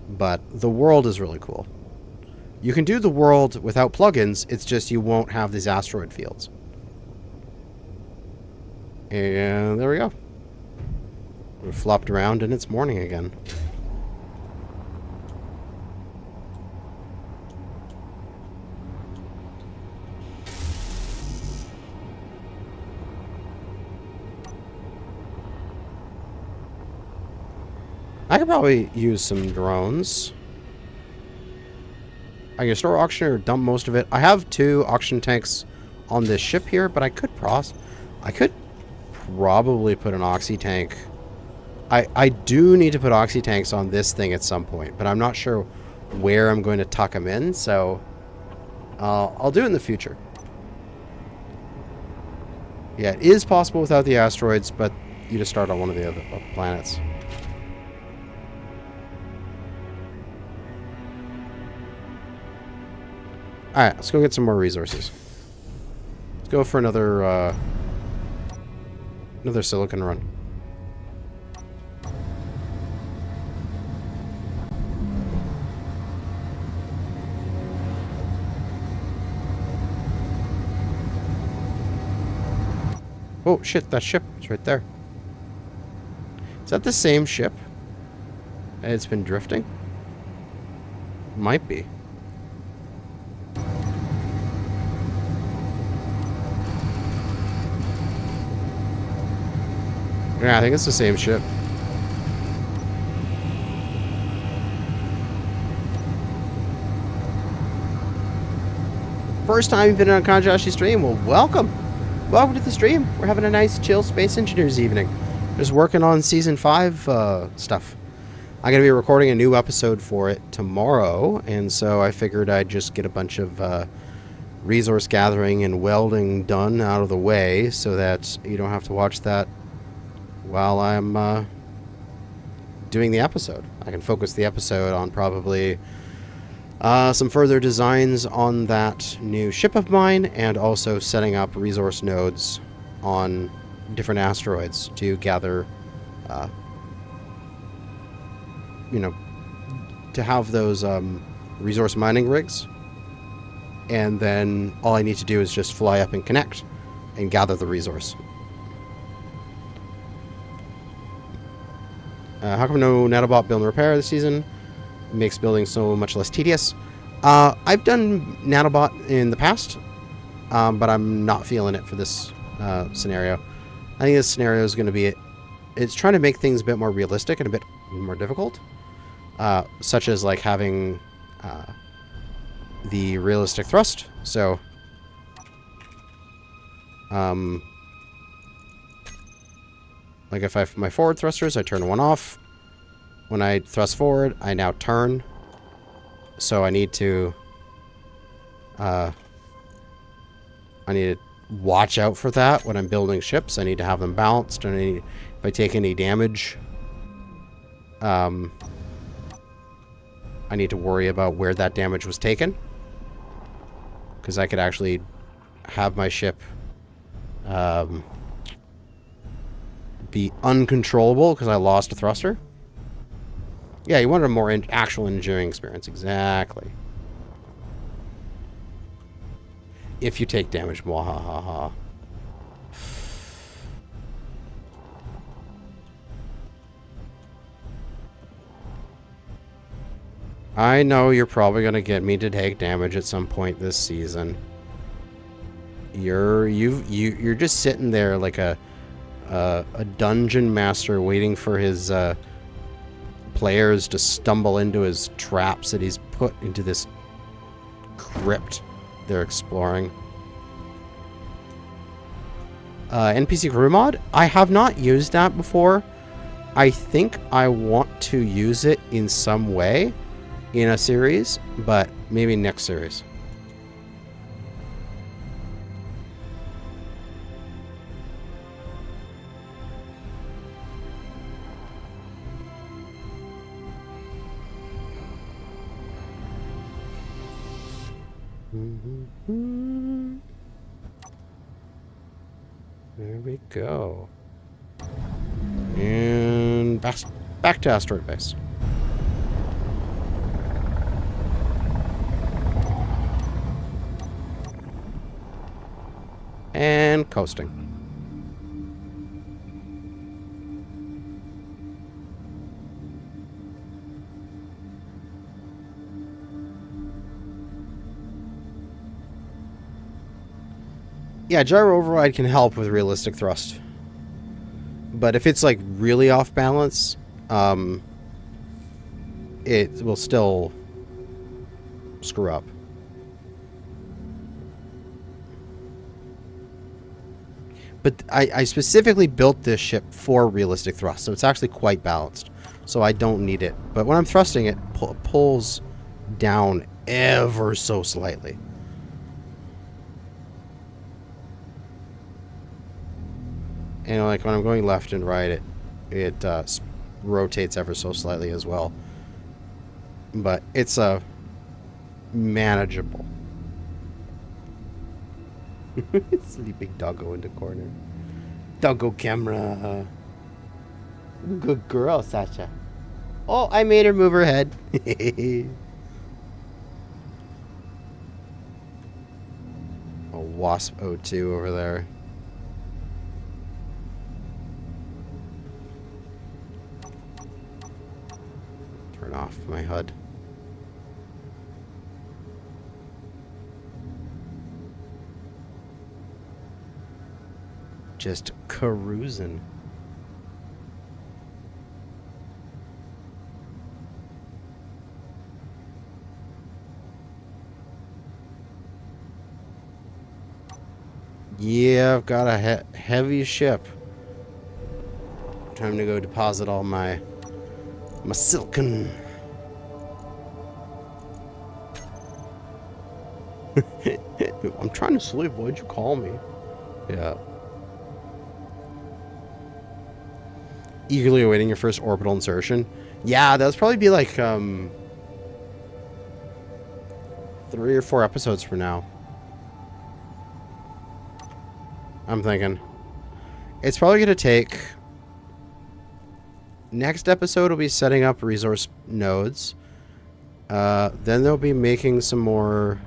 Speaker 1: But the world is really cool. You can do the world without plugins, it's just you won't have these asteroid fields. And there we go. We flopped around and it's morning again. I could probably use some drones. I can store auction or dump most of it. I have 2 auction tanks on this ship here, but I could probably put an oxy tank. I do need to put oxy tanks on this thing at some point, but I'm not sure where I'm going to tuck them in, so I'll do it in the future. Yeah, it is possible without the asteroids, but you just start on one of the other planets. Alright, let's go get some more resources. Let's go for another silicon run. Oh shit, that ship is right there. Is that the same ship? And it's been drifting? Might be. Yeah, I think it's the same ship. First time you've been on a Kanajashi stream? Well, welcome. Welcome to the stream. We're having a nice, chill Space Engineers evening. Just working on Season 5 stuff. I'm going to be recording a new episode for it tomorrow, and so I figured I'd just get a bunch of resource gathering and welding done out of the way so that you don't have to watch that while I'm doing the episode. I can focus the episode on probably some further designs on that new ship of mine, and also setting up resource nodes on different asteroids to gather, you know, to have those resource mining rigs. And then all I need to do is just fly up and connect and gather the resource. How come no nanobot build and repair this season? It makes building so much less tedious. I've done nanobot in the past, but I'm not feeling it for this scenario. I think this scenario is going to be... It's trying to make things a bit more realistic and a bit more difficult. Such as like having the realistic thrust. So... like if I have my forward thrusters, I turn one off. When I thrust forward, I now turn. So I need to watch out for that when I'm building ships. I need to have them balanced, and if I take any damage, I need to worry about where that damage was taken, because I could actually have my ship be uncontrollable because I lost a thruster. Yeah, you wanted a more actual engineering experience. Exactly. If you take damage, mwahaha. I know you're probably gonna get me to take damage at some point this season. You're just sitting there like a dungeon master waiting for his players to stumble into his traps that he's put into this crypt they're exploring. NPC crew mod? I have not used that before. I think I want to use it in some way in a series, but maybe next series. There we go. And back to asteroid base. And coasting. Yeah, gyro override can help with realistic thrust. But if it's like really off balance, it will still screw up. But I specifically built this ship for realistic thrust, so it's actually quite balanced. So I don't need it. But when I'm thrusting, it pulls down ever so slightly. And like when I'm going left and right, it rotates ever so slightly as well. But it's manageable. Sleeping Doggo in the corner. Doggo camera. Good girl, Sasha. Oh, I made her move her head. A Wasp 02 over there. Turn off my HUD. Just cruising. Yeah, I've got a heavy ship. Time to go deposit all my silicon. I'm trying to sleep. Why'd you call me? Yeah. Eagerly awaiting your first orbital insertion. Yeah, that'll probably be like 3 or 4 episodes from now. I'm thinking. It's probably going to take... Next episode will be setting up resource nodes. Then they'll be making some more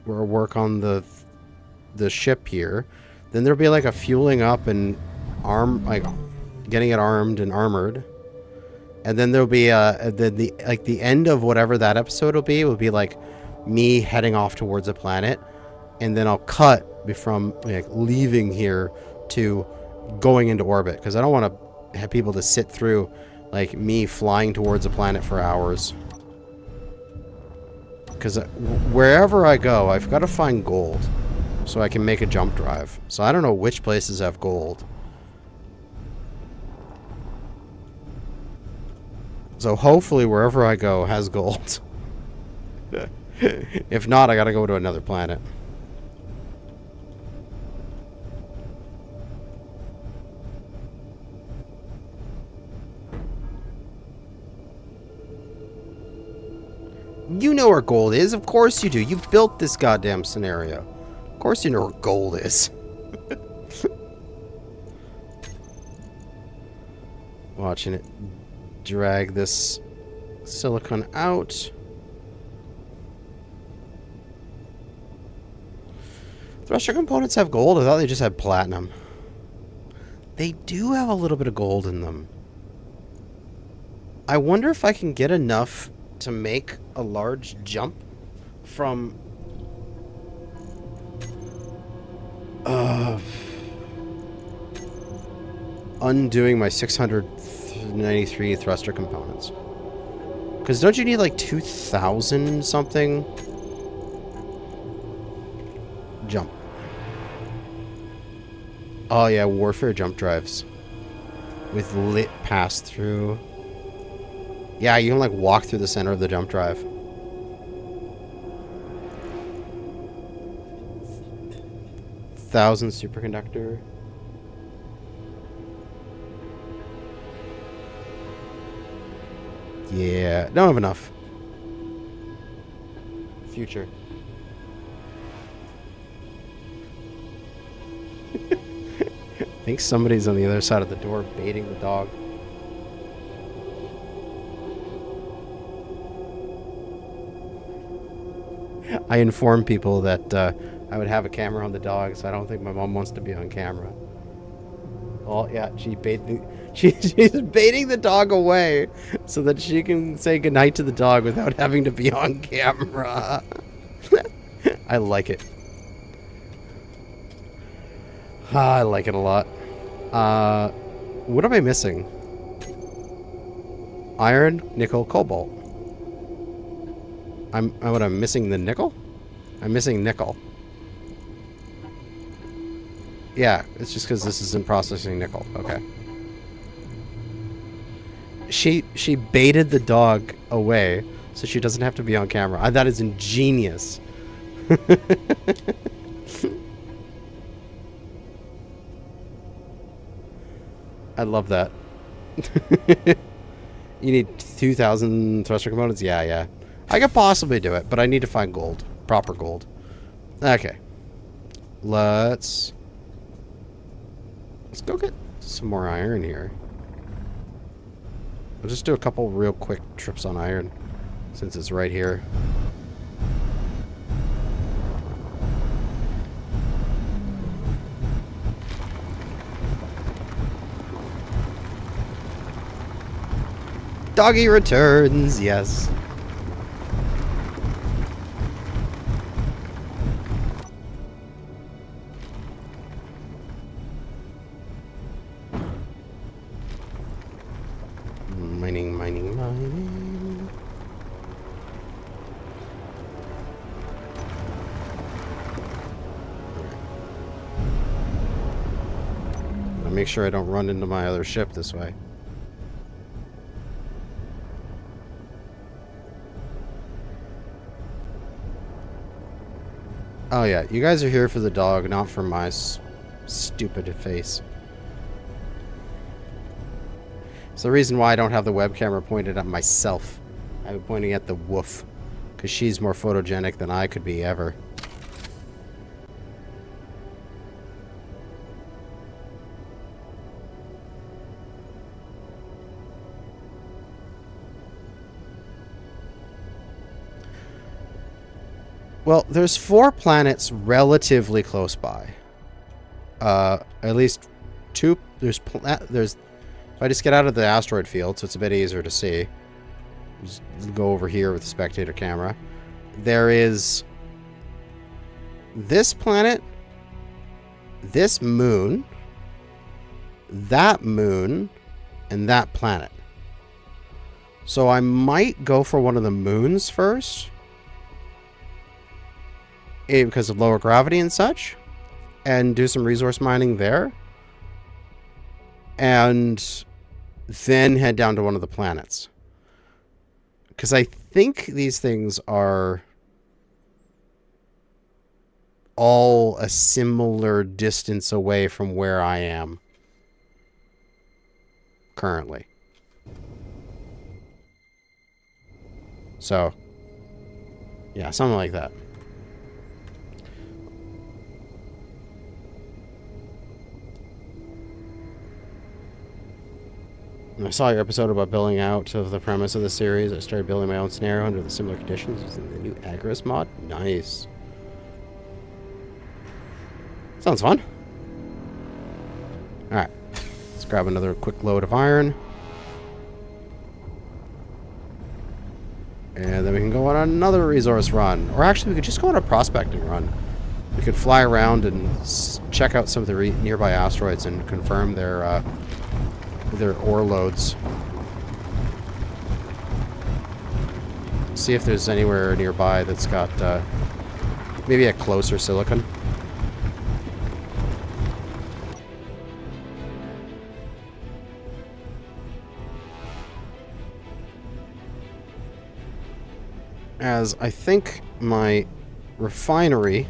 Speaker 1: work on the ship here. Then there'll be like a fueling up and getting it armed and armored. And then there'll be the end of whatever that episode will be like me heading off towards a planet, and then I'll cut from like leaving here to going into orbit, because I don't want to have people to sit through like me flying towards a planet for hours. Because wherever I go, I've got to find gold so I can make a jump drive. So I don't know which places have gold. So hopefully wherever I go has gold. If not, I gotta go to another planet. You know where gold is. Of course you do. You built this goddamn scenario. Of course you know where gold is. Watching it drag this silicon out. Thruster components have gold? I thought they just had platinum. They do have a little bit of gold in them. I wonder if I can get enough to make a large jump from undoing my 693 thruster components. Because don't you need like 2,000 something? Jump. Oh yeah, warfare jump drives. With lit pass-through. Yeah, you can like walk through the center of the jump drive. Thousand superconductor. Yeah, don't have enough. Future. I think somebody's on the other side of the door baiting the dog. I informed people that I would have a camera on the dog, so I don't think my mom wants to be on camera. Oh, yeah, she's baiting the dog away so that she can say goodnight to the dog without having to be on camera. I like it. I like it a lot. What am I missing? Iron, nickel, cobalt. I'm missing the nickel? I'm missing nickel. Yeah, it's just because this isn't processing nickel. Okay. She baited the dog away so she doesn't have to be on camera. That is ingenious. I love that. You need 2,000 thruster components? Yeah. I could possibly do it, but I need to find gold. Proper gold. Okay. Let's go get some more iron here. I'll just do a couple real quick trips on iron, since it's right here. Doggy returns, yes. Mining. I'll make sure I don't run into my other ship this way. Oh yeah, you guys are here for the dog, not for my stupid face. It's the reason why I don't have the web camera pointed at myself. I have it pointing at the woof, because she's more photogenic than I could be ever. Well, there's 4 planets relatively close by. At least 2. There's if I just get out of the asteroid field, so it's a bit easier to see. Just go over here with the spectator camera. There is this planet, this moon, and that planet. So I might go for one of the moons first, because of lower gravity and such, and do some resource mining there, and then head down to one of the planets. Because I think these things are all a similar distance away from where I am currently. So, yeah, something like that. I saw your episode about building out of the premise of the series. I started building my own scenario under the similar conditions using the new Agris mod. Nice. Sounds fun. Alright. Let's grab another quick load of iron. And then we can go on another resource run. Or actually, we could just go on a prospecting run. We could fly around and check out some of the nearby asteroids and confirm their ore loads. See if there's anywhere nearby that's got maybe a closer silicon. As I think my refinery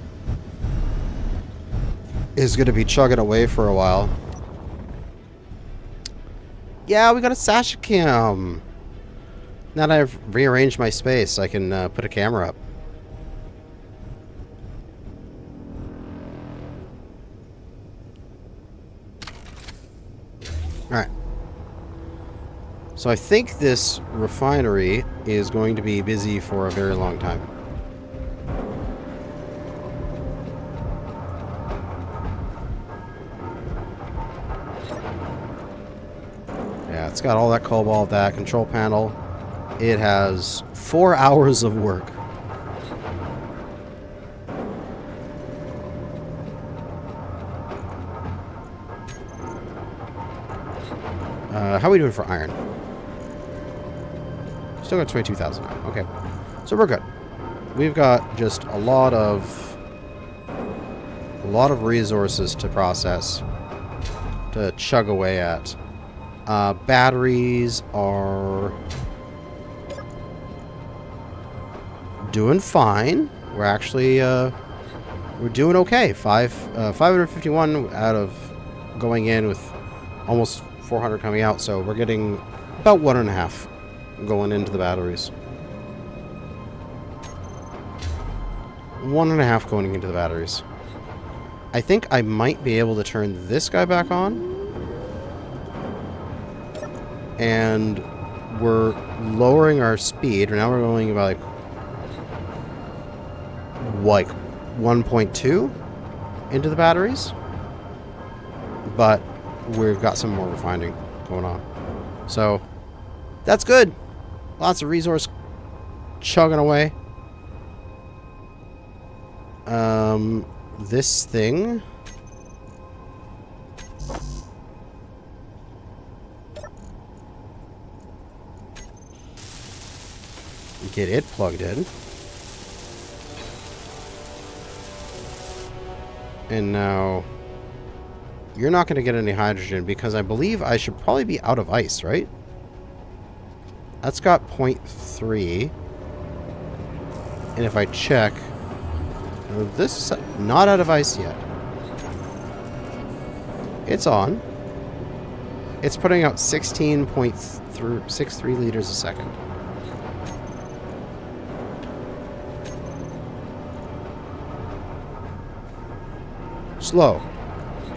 Speaker 1: is going to be chugging away for a while. Yeah, we got a Sasha cam. Now that I've rearranged my space, I can put a camera up. So I think this refinery is going to be busy for a very long time. Yeah, it's got all that cobalt, that control panel. It has 4 hours of work. How are we doing for iron? Still got 22,000 now. Okay. So we're good. We've got just a lot of resources to process, to chug away at. Batteries are doing fine. We're actually we're doing okay. 551 out of going in with almost 400 coming out, so we're getting about 1.5 going into the batteries. 1.5 going into the batteries. I think I might be able to turn this guy back on. And we're lowering our speed. Now we're going about like 1.2 into the batteries. But we've got some more refining going on. So that's good. Lots of resource chugging away. This thing. Get it plugged in. And now you're not going to get any hydrogen because I believe I should probably be out of ice, right? That's got 0.3. And if I check, this is not out of ice yet. It's on. It's putting out 16.63 liters a second. Slow.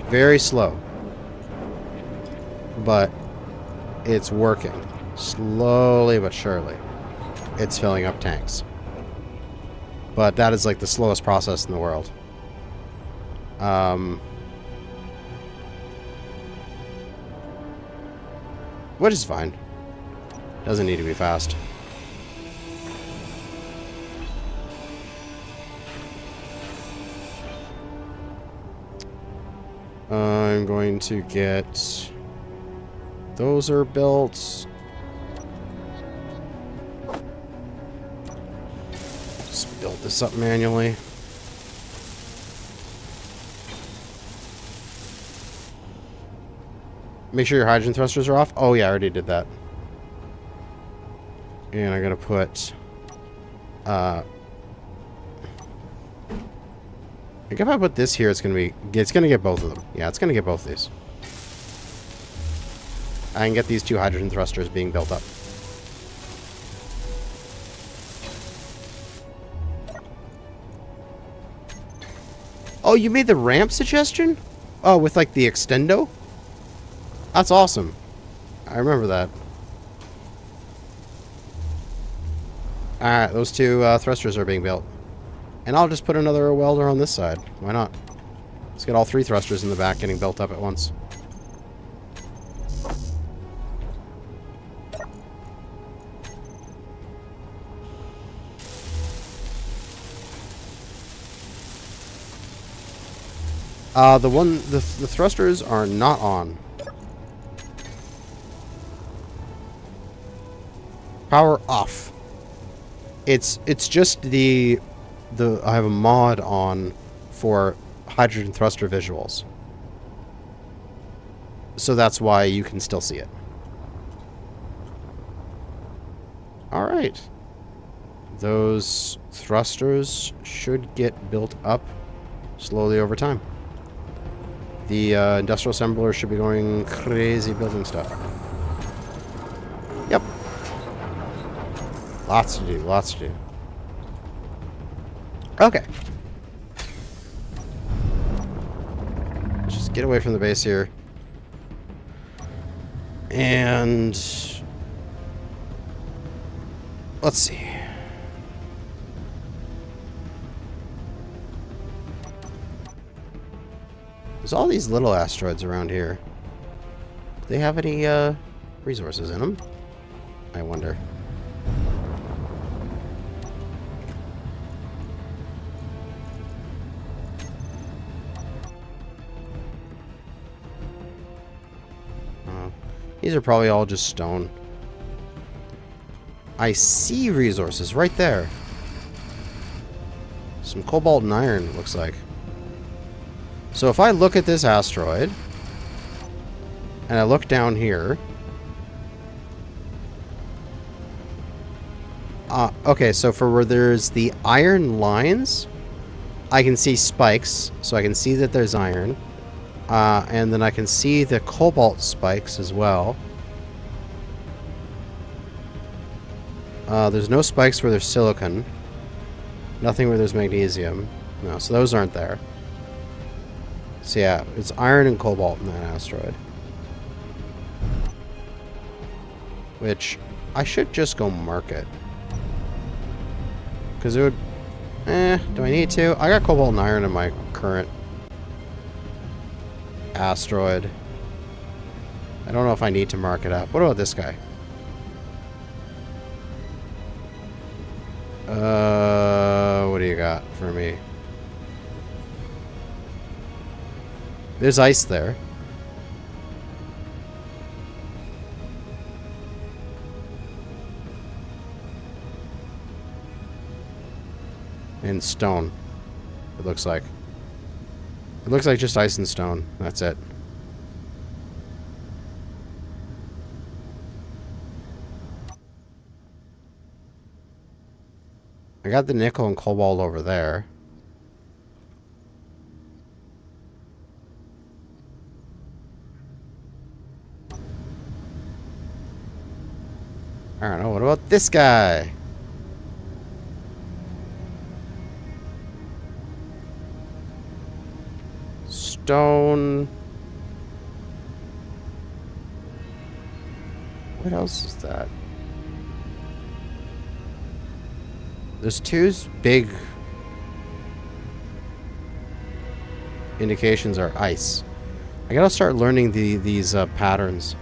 Speaker 1: Very slow. But it's working. Slowly but surely. It's filling up tanks. But that is like the slowest process in the world. Which is fine. Doesn't need to be fast. I'm going to get... Those are built. Just build this up manually. Make sure your hydrogen thrusters are off. Oh yeah, I already did that. And I'm gonna put... I think if I put this here, it's gonna get both of them. Yeah, it's gonna get both of these. I can get these 2 hydrogen thrusters being built up. Oh, you made the ramp suggestion? Oh, with like the extendo? That's awesome. I remember that. Alright, those 2 thrusters are being built. And I'll just put another welder on this side. Why not? Let's get all 3 thrusters in the back getting built up at once. The thrusters are not on. Power off. It's just I have a mod on for hydrogen thruster visuals. So that's why you can still see it. Alright. Those thrusters should get built up slowly over time. The industrial assembler should be going crazy building stuff. Yep. Lots to do, lots to do. Okay. Let's just get away from the base here. And Let's see. There's all these little asteroids around here. Do they have any resources in them? I wonder. These are probably all just stone. I see resources right there. Some cobalt and iron, looks like. So if I look at this asteroid, and I look down here... okay, so for where there's the iron lines, I can see spikes, so I can see that there's iron. And then I can see the cobalt spikes as well. There's no spikes where there's silicon. Nothing where there's magnesium. No, so those aren't there. So yeah, it's iron and cobalt in that asteroid. Which, I should just go mark it. Because it would... do I need to? I got cobalt and iron in my current asteroid. I don't know if I need to mark it up. What about this guy? What do you got for me? There's ice there. And stone, it looks like. It looks like just ice and stone. That's it. I got the nickel and cobalt over there. I don't know. What about this guy? Stone. What else is that? There's two big indications are ice. I gotta start learning these patterns.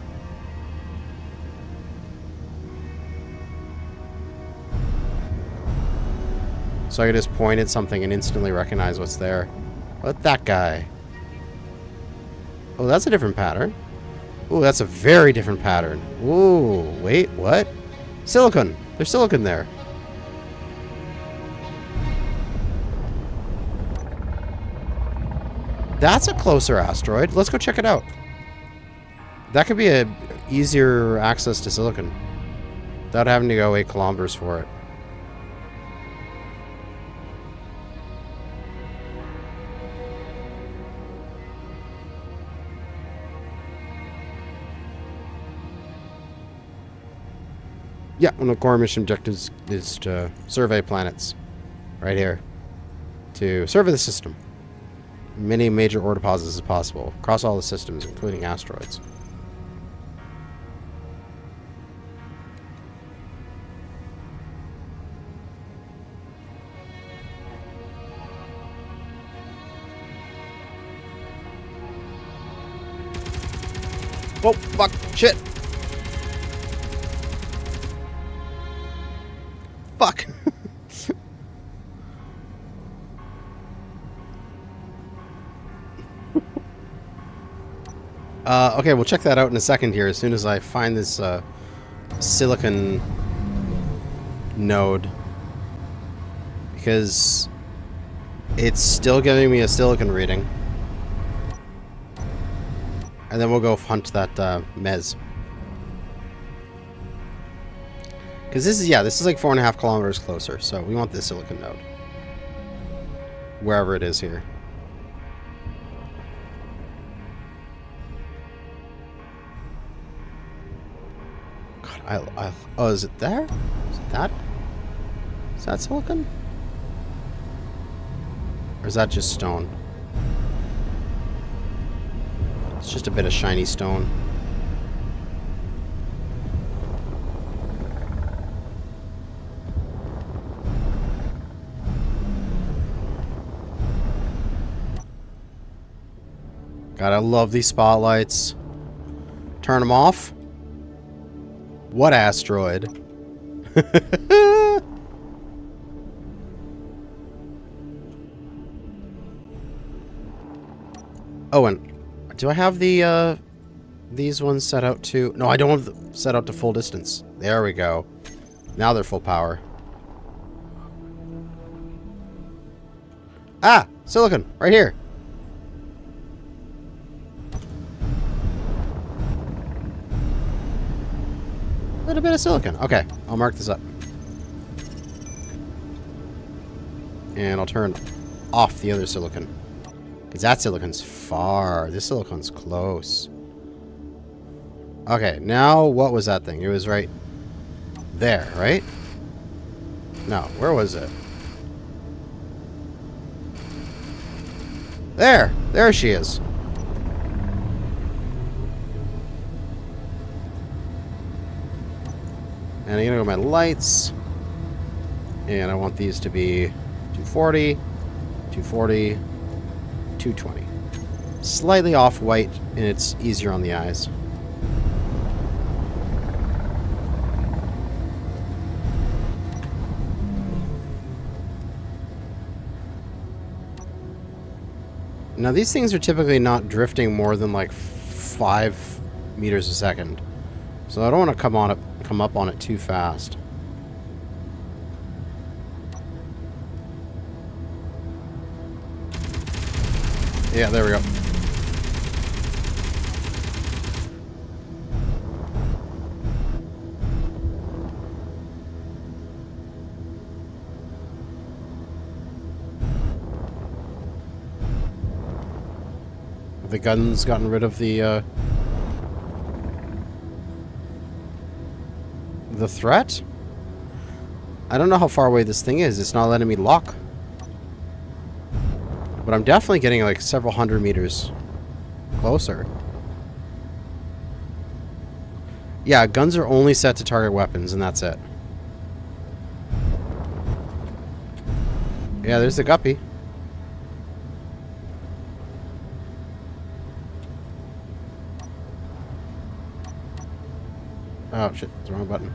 Speaker 1: So I can just point at something and instantly recognize what's there. What that guy? Oh, that's a different pattern. Oh, that's a very different pattern. Ooh, wait, what? Silicon. There's silicon there. That's a closer asteroid. Let's go check it out. That could be a easier access to silicon without having to go 8 kilometers for it. Yeah, one of the core mission objectives is to survey planets. Right here. To survey the system. Many major ore deposits as possible. Across all the systems, including asteroids. Oh, fuck. Shit. Fuck. Okay, we'll check that out in a second here as soon as I find this silicon node. Because it's still giving me a silicon reading. And then we'll go hunt that mez. Because this is, yeah, this is like 4.5 kilometers closer. So we want this silicon node. Wherever it is here. God, oh, is it there? Is it that? Is that silicon? Or is that just stone? It's just a bit of shiny stone. I God, I love these spotlights. Turn them off. What asteroid? Oh, and do I have the these ones set out to... No, I don't have them set out to full distance. There we go. Now they're full power. Ah! Silicon! Right here! A little bit of silicon. Okay, I'll mark this up. And I'll turn off the other silicon. Because that silicon's far. This silicon's close. Okay, now what was that thing? It was right there, right? No, where was it? There! There she is. And I'm gonna go my lights. And I want these to be 240, 240, 220. Slightly off-white, and it's easier on the eyes. Now these things are typically not drifting more than like 5 meters a second. So I don't want to come up on it too fast. Yeah, there we go. Have the guns gotten rid of the threat? I don't know how far away this thing is. It's not letting me lock. But I'm definitely getting like several hundred meters closer. Yeah, guns are only set to target weapons, and that's it. Yeah, there's the guppy. Oh shit, it's the wrong button.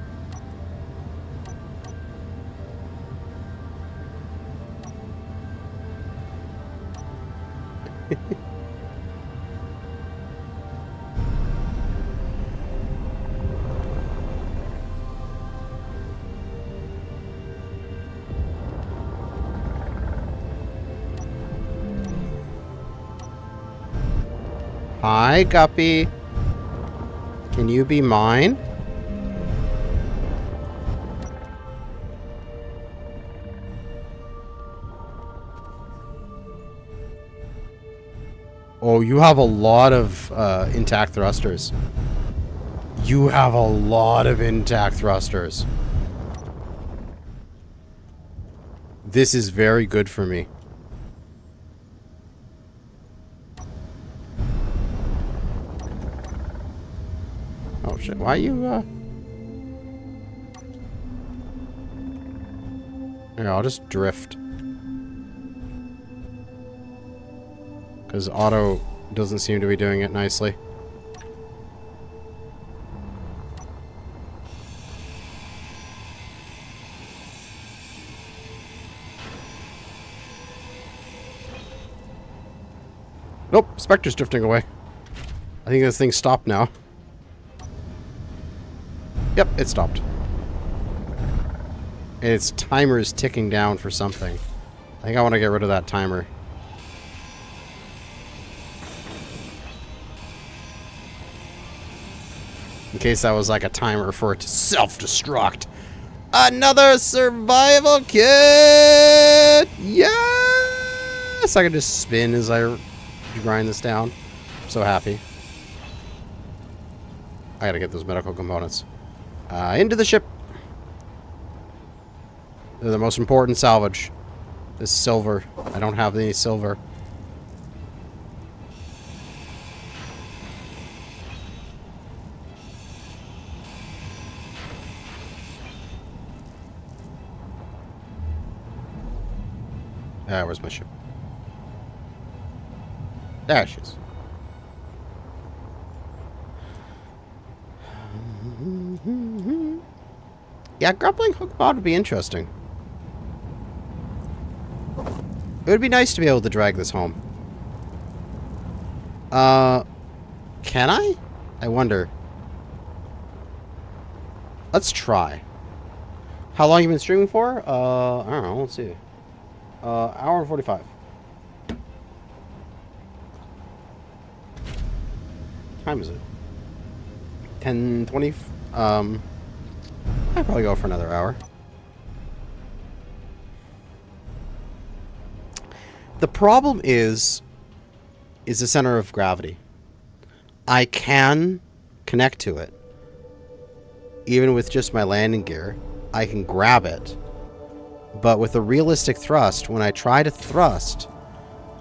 Speaker 1: Hi, Guppy. Can you be mine? Oh, you have a lot of intact thrusters. You have a lot of intact thrusters. This is very good for me. Oh shit, why you Here, I'll just drift. Because auto doesn't seem to be doing it nicely. Nope, Spectre's drifting away. I think this thing stopped now. Yep, it stopped. And its timer is ticking down for something. I think I want to get rid of that timer. In case that was like a timer for it to self-destruct. Another survival kit! Yes! I can just spin as I grind this down. I'm so happy. I gotta get those medical components. Into the ship. They're the most important salvage. This silver. I don't have any silver. Where's my ship? There she is. Yeah, grappling hook mod would be interesting. It would be nice to be able to drag this home. Can I? I wonder. Let's try. How long you been streaming for? I don't know. Let's see. Hour and 45. Time is it? 10:20. I'd probably go for another hour. The problem is the center of gravity. I can connect to it. Even with just my landing gear, I can grab it. But with a realistic thrust, when I try to thrust,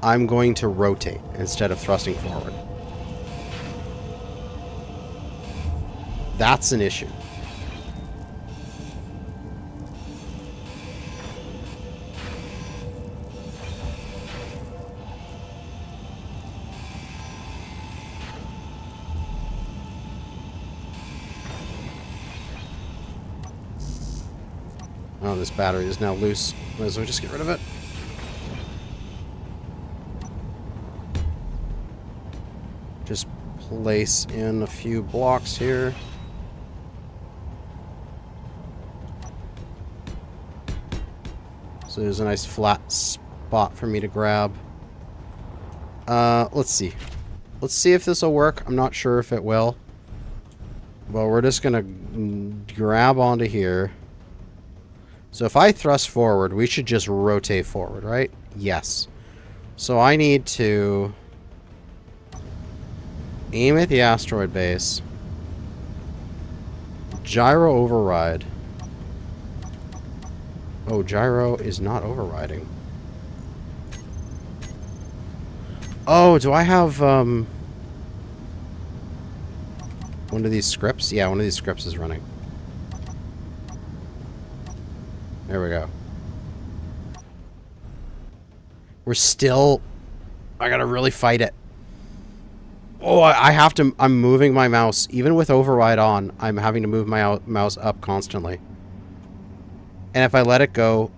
Speaker 1: I'm going to rotate instead of thrusting forward. That's an issue. Oh, this battery is now loose. Might as well just get rid of it. Just place in a few blocks here. So there's a nice flat spot for me to grab. Let's see. Let's see if this will work. I'm not sure if it will. Well, we're just gonna grab onto here. So if I thrust forward, we should just rotate forward, right? Yes. So I need to aim at the asteroid base. Gyro override. Oh, gyro is not overriding. Oh, do I have one of these scripts? Yeah, one of these scripts is running. There we go. We're still... I gotta really fight it. Oh, I have to... I'm moving my mouse. Even with override on, I'm having to move my mouse up constantly. And if I let it go...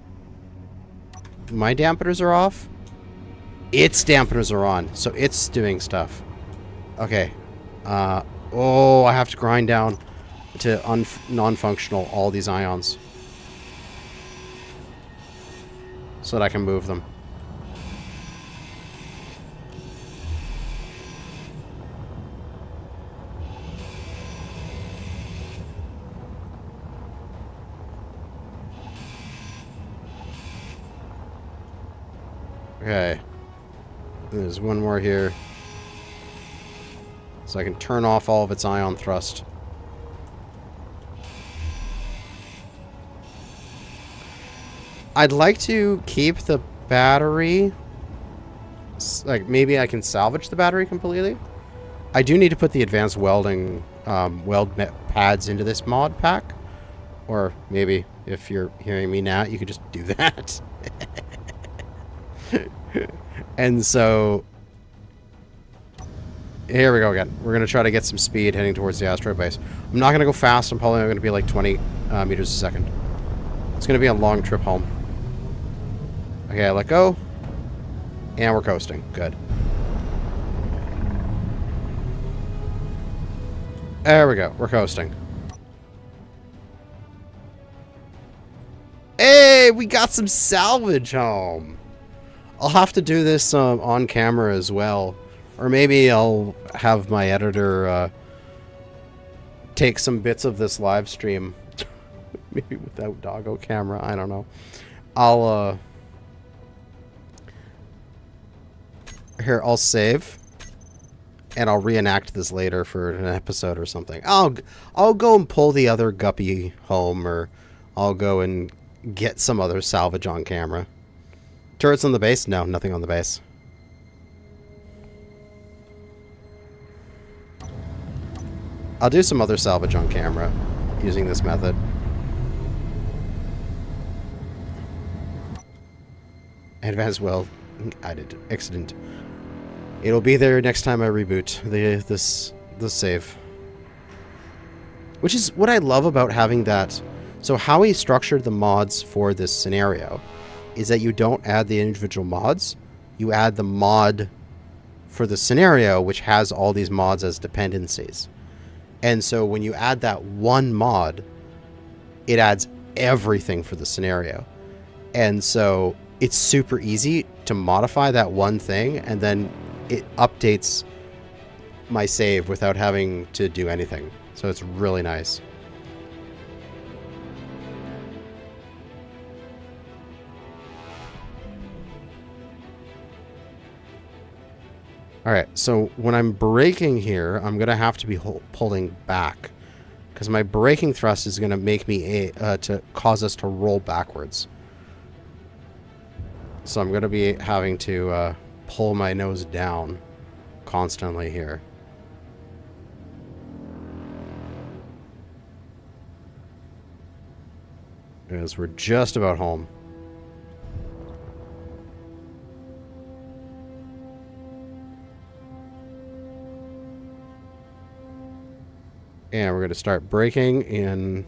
Speaker 1: My dampeners are off. Its dampeners are on. So it's doing stuff. Okay. Oh, I have to grind down to non-functional all these ions. So that I can move them. Okay. There's one more here. So I can turn off all of its ion thrust. I'd like to keep the battery. Like, maybe I can salvage the battery completely. I do need to put the advanced welding weld pads into this mod pack. Or maybe, if you're hearing me now, you could just do that. And so... Here we go again. We're going to try to get some speed heading towards the asteroid base. I'm not going to go fast. I'm probably going to be like 20 meters a second. It's going to be a long trip home. Okay, I let go. And we're coasting. Good. There we go. We're coasting. Hey, we got some salvage home. I'll have to do this on camera as well. Or maybe I'll have my editor take some bits of this live stream. Maybe without Doggo camera. I don't know. I'll... Here, I'll save. And I'll reenact this later for an episode or something. I'll go and pull the other guppy home. Or I'll go and get some other salvage on camera. Turrets on the base? No, nothing on the base. I'll do some other salvage on camera using this method. Advanced weld. I did. Accident. It'll be there next time I reboot the save. Which is what I love about having that. So how he structured the mods for this scenario is that you don't add the individual mods. You add the mod for the scenario, which has all these mods as dependencies. And so when you add that one mod, it adds everything for the scenario. And so it's super easy to modify that one thing, and then it updates my save without having to do anything. So it's really nice. All right, so when I'm braking here, I'm going to have to be pulling back because my braking thrust is going to make me to cause us to roll backwards. So I'm going to be having to pull my nose down constantly here. Because we're just about home. And we're going to start braking in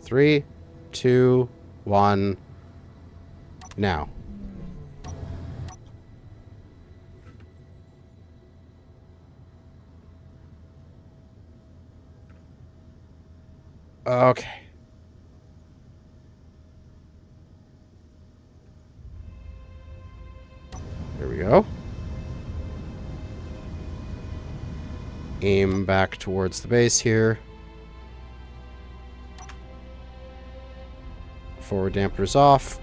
Speaker 1: 3, 2, 1, now. Okay. There we go. Aim back towards the base here. Forward dampers off.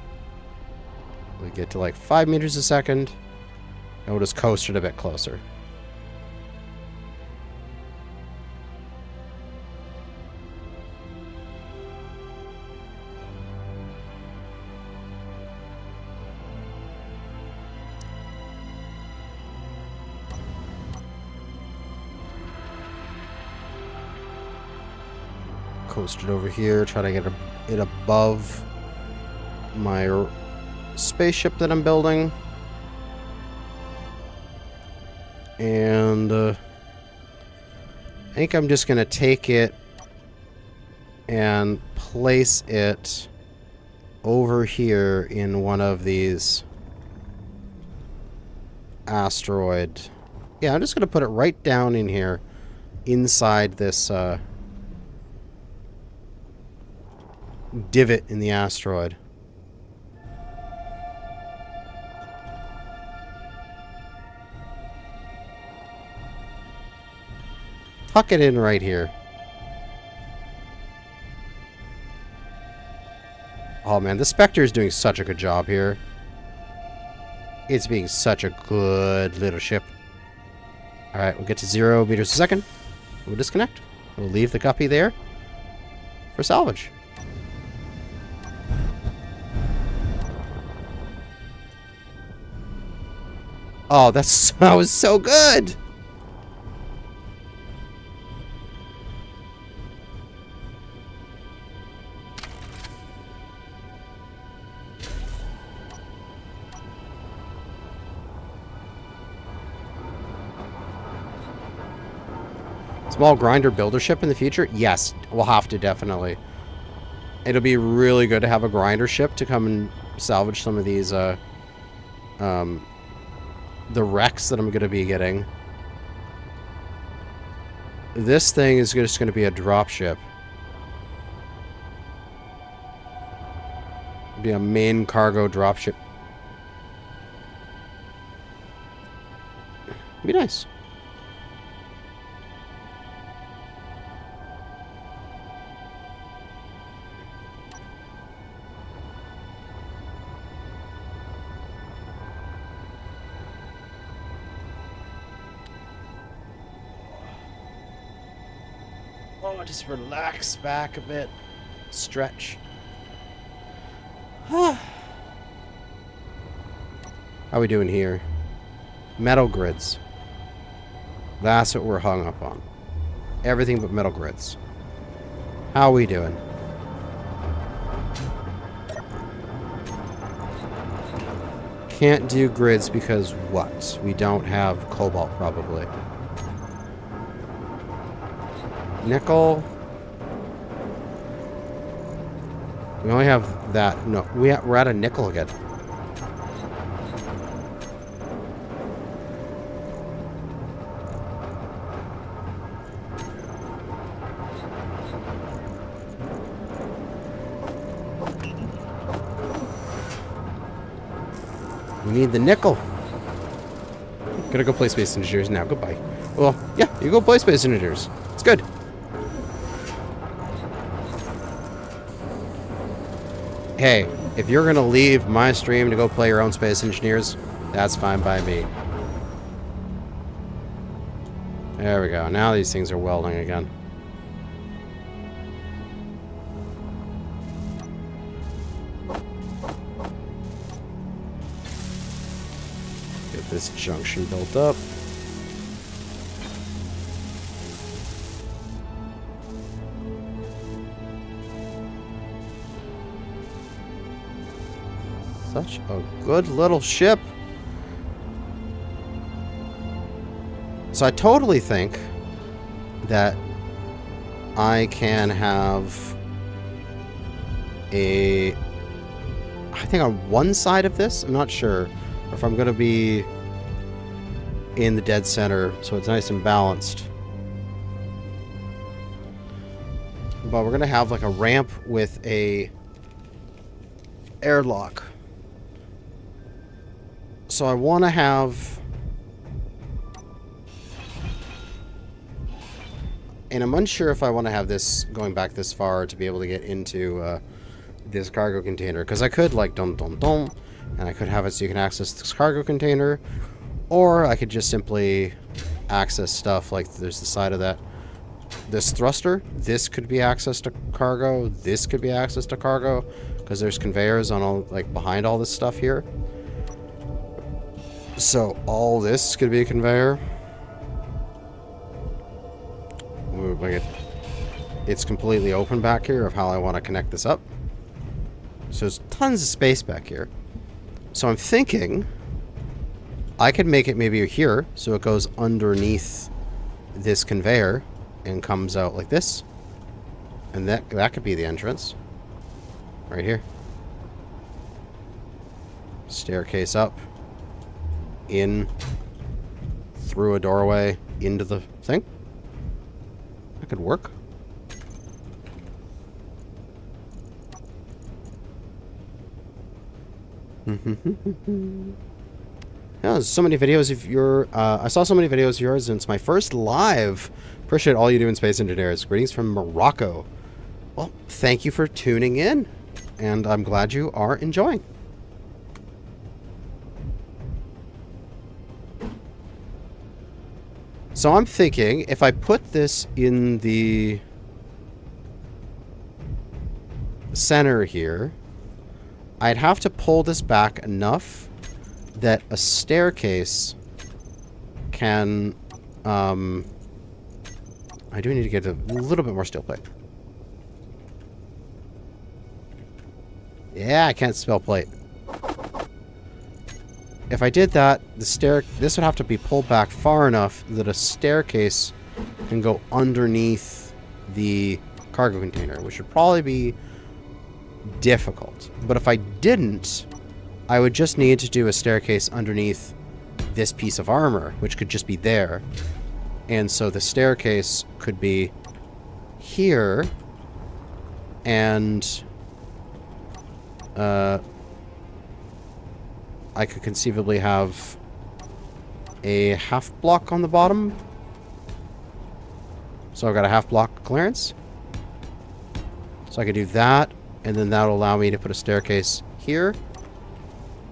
Speaker 1: We get to like 5 meters a second. And we'll just coast it a bit closer. Coast it over here, try to get it above my spaceship that I'm building. And I think I'm just going to take it and place it over here in one of these asteroid. Yeah, I'm just going to put it right down in here inside this divot in the asteroid. Tuck it in right here. Oh man, the Spectre is doing such a good job here. It's being such a good little ship. Alright, we'll get to 0 meters a second. We'll disconnect. We'll leave the guppy there for salvage. Oh, that was so good! Small grinder builder ship in the future? Yes, we'll have to definitely. It'll be really good to have a grinder ship to come and salvage some of these the wrecks that I'm going to be getting. This thing is just going to be a drop ship. Be a main cargo drop ship. Be nice. Oh, just relax back a bit. Stretch. How are we doing here? Metal grids. That's what we're hung up on. Everything but metal grids. How are we doing? Can't do grids because what? We don't have cobalt, probably. Nickel. We only have that. No, we're at a nickel again. We need the nickel. Gotta go play Space Engineers now. Goodbye. Well, yeah, you go play Space Engineers. It's good. Hey, if you're gonna leave my stream to go play your own Space Engineers, that's fine by me. There we go. Now these things are welding again. Get this junction built up. Such a good little ship. So I totally think that I can have I think on one side of this, I'm not sure if I'm going to be in the dead center, so it's nice and balanced. But we're going to have like a ramp with a airlock. So I want to have... And I'm unsure if I want to have this going back this far to be able to get into this cargo container. Because I could, like, and I could have it so you can access this cargo container. Or I could just simply access stuff like there's the side of that. This thruster, this could be access to cargo. This could be access to cargo. Because there's conveyors on all, like, behind all this stuff here. So all this could be a conveyor. It's completely open back here of how I want to connect this up. So there's tons of space back here. So I'm thinking I could make it maybe here so it goes underneath this conveyor and comes out like this. And that could be the entrance. Right here. Staircase up. In. Through a doorway. Into the thing. That could work. Yeah, there's so many videos of your... I saw so many videos of yours, and it's my first live. Appreciate all you do in Space Engineers. Greetings from Morocco. Well, thank you for tuning in, and I'm glad you are enjoying. So I'm thinking, if I put this in the center here, I'd have to pull this back enough that a staircase can... I do need to get a little bit more steel plate. Yeah, I can't spell plate. If I did that, this would have to be pulled back far enough that a staircase can go underneath the cargo container, which would probably be difficult. But if I didn't, I would just need to do a staircase underneath this piece of armor, which could just be there. And so the staircase could be here, and I could conceivably have a half block on the bottom. So I've got a half block clearance. So I could do that, and then that'll allow me to put a staircase here.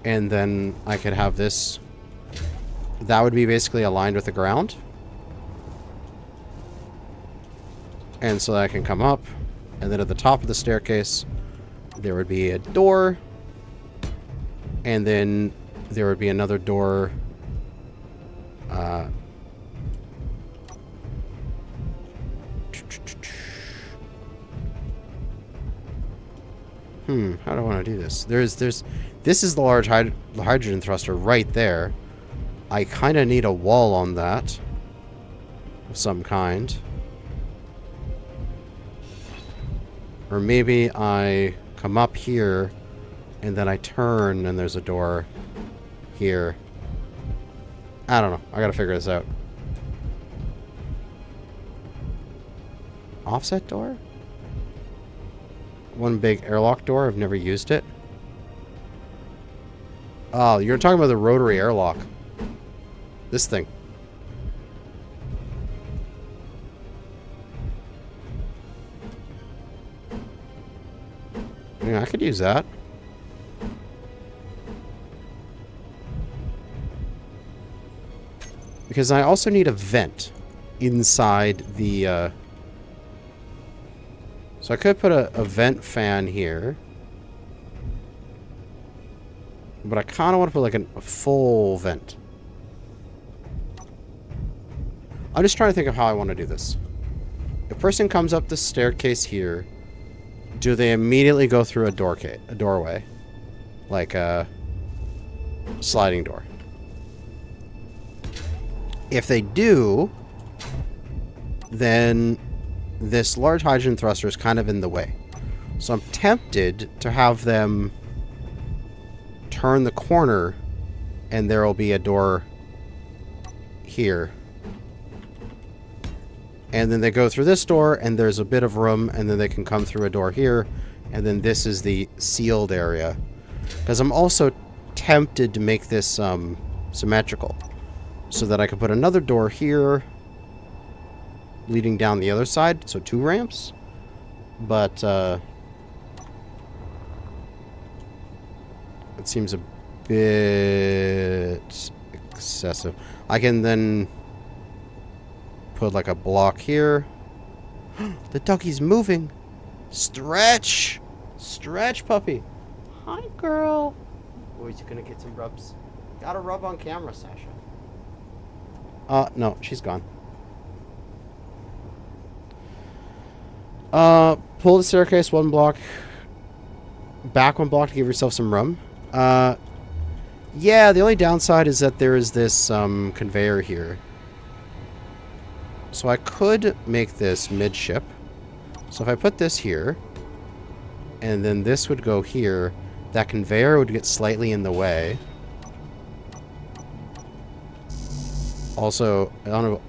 Speaker 1: And then I could have this. That would be basically aligned with the ground. And so that I can come up. And then at the top of the staircase, there would be a door. And then there would be another door. How do I want to do this? This is the large hydrogen thruster right there. I kind of need a wall on that of some kind. Or maybe I come up here, and then I turn, and there's a door here. I don't know. I gotta figure this out. Offset door? One big airlock door. I've never used it. Oh, you're talking about the rotary airlock. This thing. Yeah, I could use that. Because I also need a vent inside the... So I could put a vent fan here. But I kind of want to put like a full vent. I'm just trying to think of how I want to do this. If a person comes up the staircase here, do they immediately go through a doorway? Like a sliding door. If they do, then this large hydrogen thruster is kind of in the way. So I'm tempted to have them turn the corner and there will be a door here. And then they go through this door and there's a bit of room and then they can come through a door here and then this is the sealed area. Because I'm also tempted to make this symmetrical so that I could put another door here leading down the other side, so 2 ramps. But it seems a bit excessive. I can then put like a block here. The duckie's moving. Stretch! Stretch, puppy. Hi, girl. Oh, is you gonna get some rubs? Gotta rub on camera, Sasha. No, she's gone. Pull the staircase 1 block. Back 1 block to give yourself some room. Yeah, the only downside is that there is this conveyor here. So I could make this midship. So if I put this here, and then this would go here, that conveyor would get slightly in the way. Also,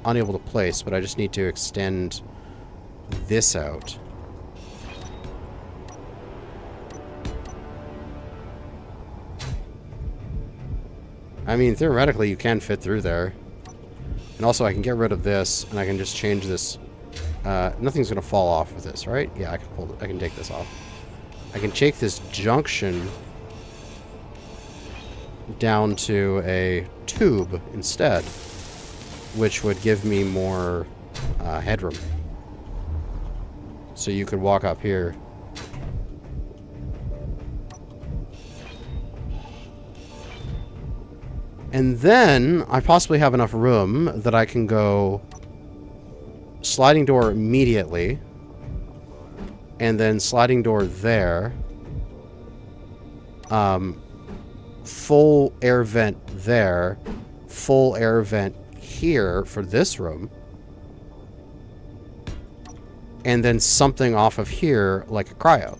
Speaker 1: unable to place, but I just need to extend this out. I mean, theoretically, you can fit through there. And also, I can get rid of this, and I can just change this. Nothing's going to fall off with this, right? Yeah, I can take this off. I can take this junction down to a tube instead, which would give me more headroom. So you could walk up here. And then I possibly have enough room that I can go sliding door immediately. And then sliding door there. Full air vent there. Full air vent here for this room. And then something off of here like a cryo.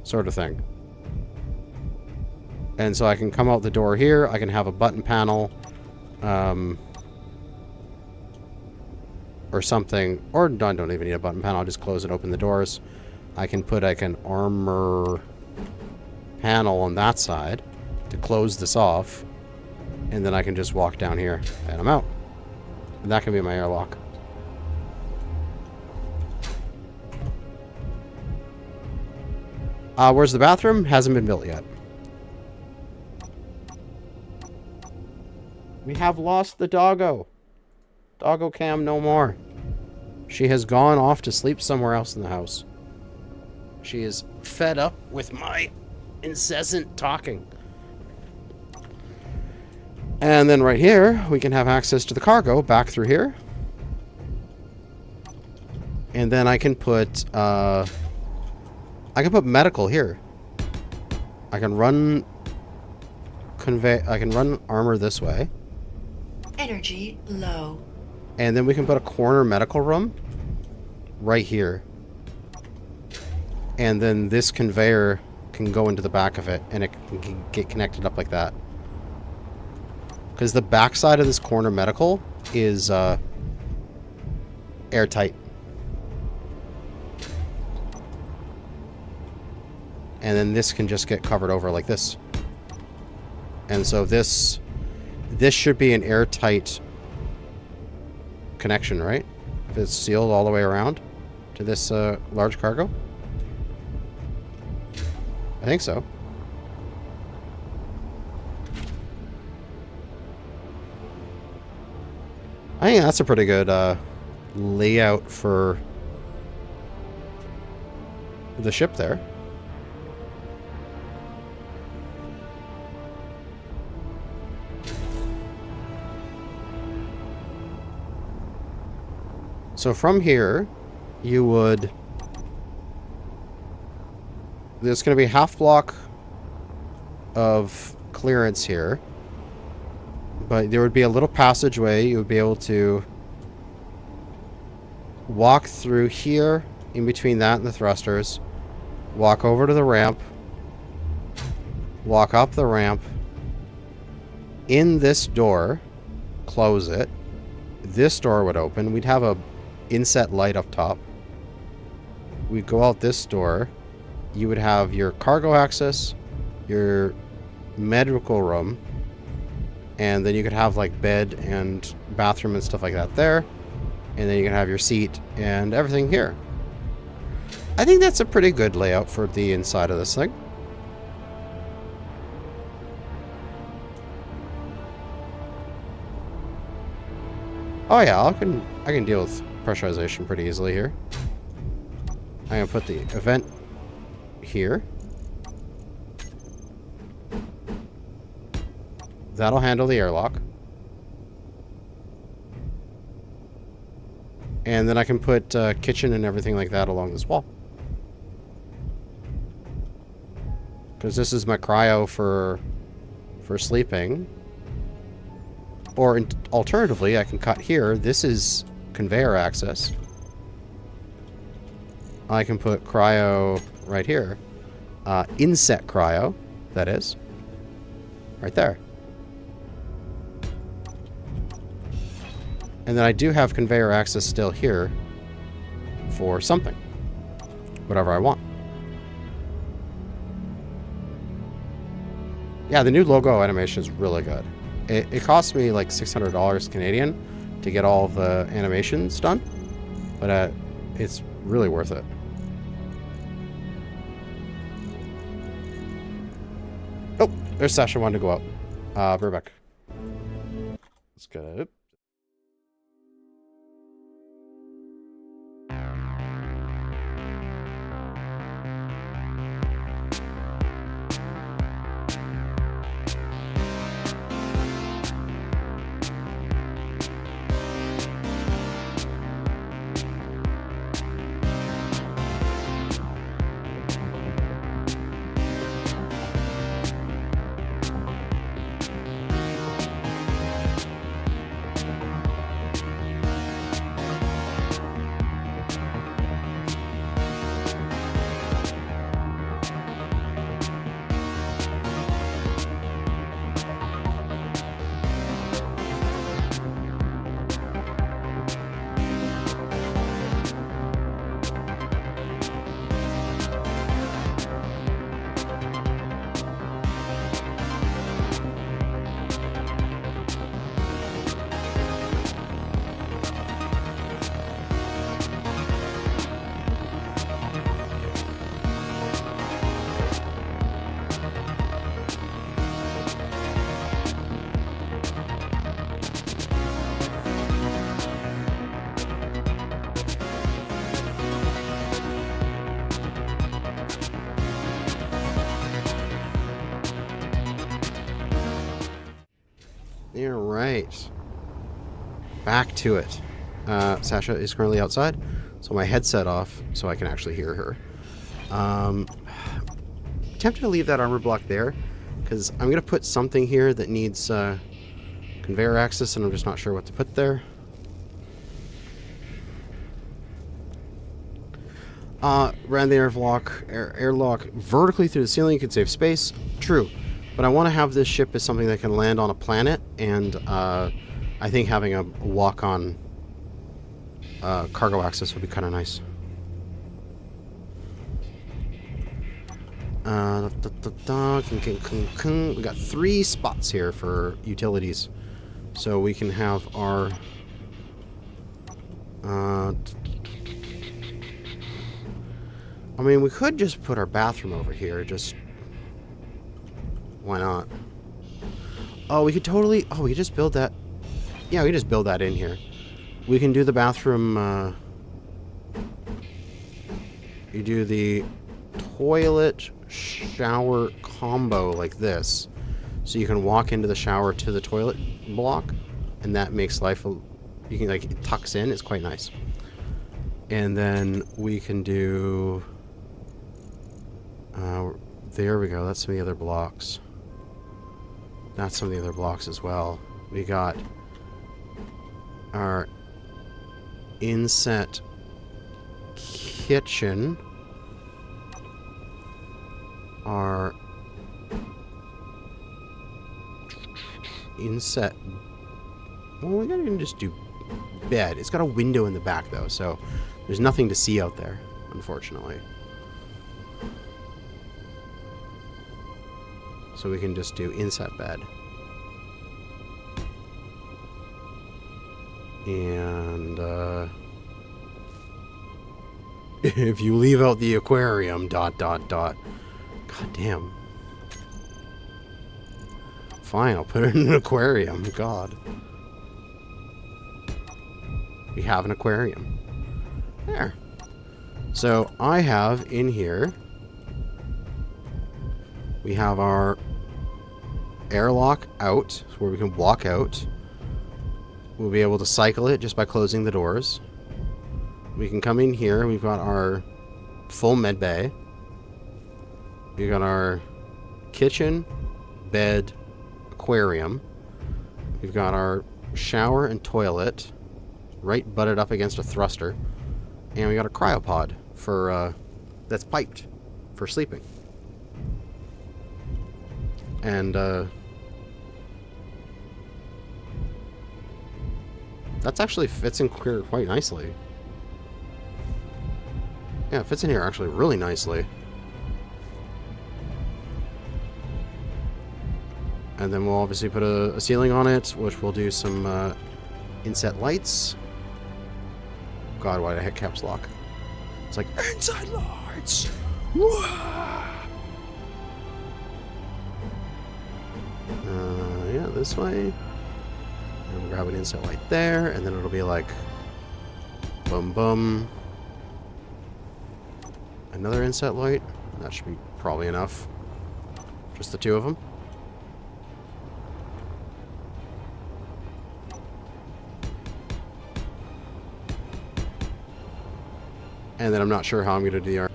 Speaker 1: Sort of thing. And so I can come out the door here. I can have a button panel. Or something. Or I don't even need a button panel. I'll just close and open the doors. I can put like an armor panel on that side to close this off. And then I can just walk down here. And I'm out. And that can be my airlock. Where's the bathroom? Hasn't been built yet. We have lost the doggo. Doggo cam no more. She has gone off to sleep somewhere else in the house. She is fed up with my incessant talking. And then right here, we can have access to the cargo back through here. And then I can put medical here. I can run armor this way.
Speaker 2: Energy low.
Speaker 1: And then we can put a corner medical room. right here. And then this conveyor can go into the back of it, and it can get connected up like that. Because the backside of this corner medical is airtight. And then this can just get covered over like this. And so this should be an airtight connection, right? If it's sealed all the way around to this large cargo. I think so. I think that's a pretty good layout for the ship there. So from here, you would... There's going to be a half block of clearance here. But there would be a little passageway. You would be able to walk through here, in between that and the thrusters. Walk over to the ramp. Walk up the ramp. In this door. Close it. This door would open. We'd have a inset light up top. We'd go out this door. You would have your cargo access, your medical room, and then you could have like bed and bathroom and stuff like that there. And then you can have your seat and everything here. I think that's a pretty good layout for the inside of this thing. Oh yeah, I can deal with pressurization pretty easily here. I'm gonna put the event here. That'll handle the airlock. And then I can put kitchen and everything like that along this wall. Because this is my cryo for sleeping. Or alternatively, I can cut here. This is conveyor access. I can put cryo right here. Inset cryo, that is. Right there. And then I do have conveyor access still here for something. Whatever I want. Yeah, the new logo animation is really good. It cost me like $600 Canadian to get all the animations done. But it's really worth it. Oh, there's Sasha wanted to go up. Burbeck. Let's get it. Alright. Back to it. Sasha is currently outside, so my headset off so I can actually hear her. Tempted to leave that armor block there, because I'm going to put something here that needs conveyor access, and I'm just not sure what to put there. Ran the airlock vertically through the ceiling. You can save space. True. But I want to have this ship as something that can land on a planet, and I think having a walk-on cargo access would be kind of nice. We got 3 spots here for utilities. So we can have our... I mean, we could just put our bathroom over here. Just... Why not? Oh, we could totally... Oh, we could just build that... Yeah, we could just build that in here. We can do the bathroom... You do the toilet shower combo like this. So you can walk into the shower to the toilet block. And that makes life... You can, like, it tucks in. It's quite nice. And then we can do... there we go. That's some of the other blocks. That's some of the other blocks as well. We got our inset kitchen. Our inset... Well, we gotta just do bed. It's got a window in the back, though, so there's nothing to see out there, unfortunately. So we can just do inset bed. And, if you leave out the aquarium, ... God damn. Fine, I'll put it in an aquarium. God. We have an aquarium. There. So, I have in here... We have our airlock out, where we can walk out. We'll be able to cycle it just by closing the doors. We can come in here. We've got our full med bay. We've got our kitchen, bed, aquarium. We've got our shower and toilet right butted up against a thruster. And we got a cryopod for that's piped for sleeping. And that's actually fits in here quite nicely. Yeah, it fits in here actually really nicely. And then we'll obviously put a ceiling on it, which we'll do some inset lights. God, why did I hit caps lock? It's like, inset lights! Yeah, this way. And we'll grab an inset light there, and then it'll be like, boom, boom. Another inset light. That should be probably enough. Just the 2 of them. And then I'm not sure how I'm going to do the art.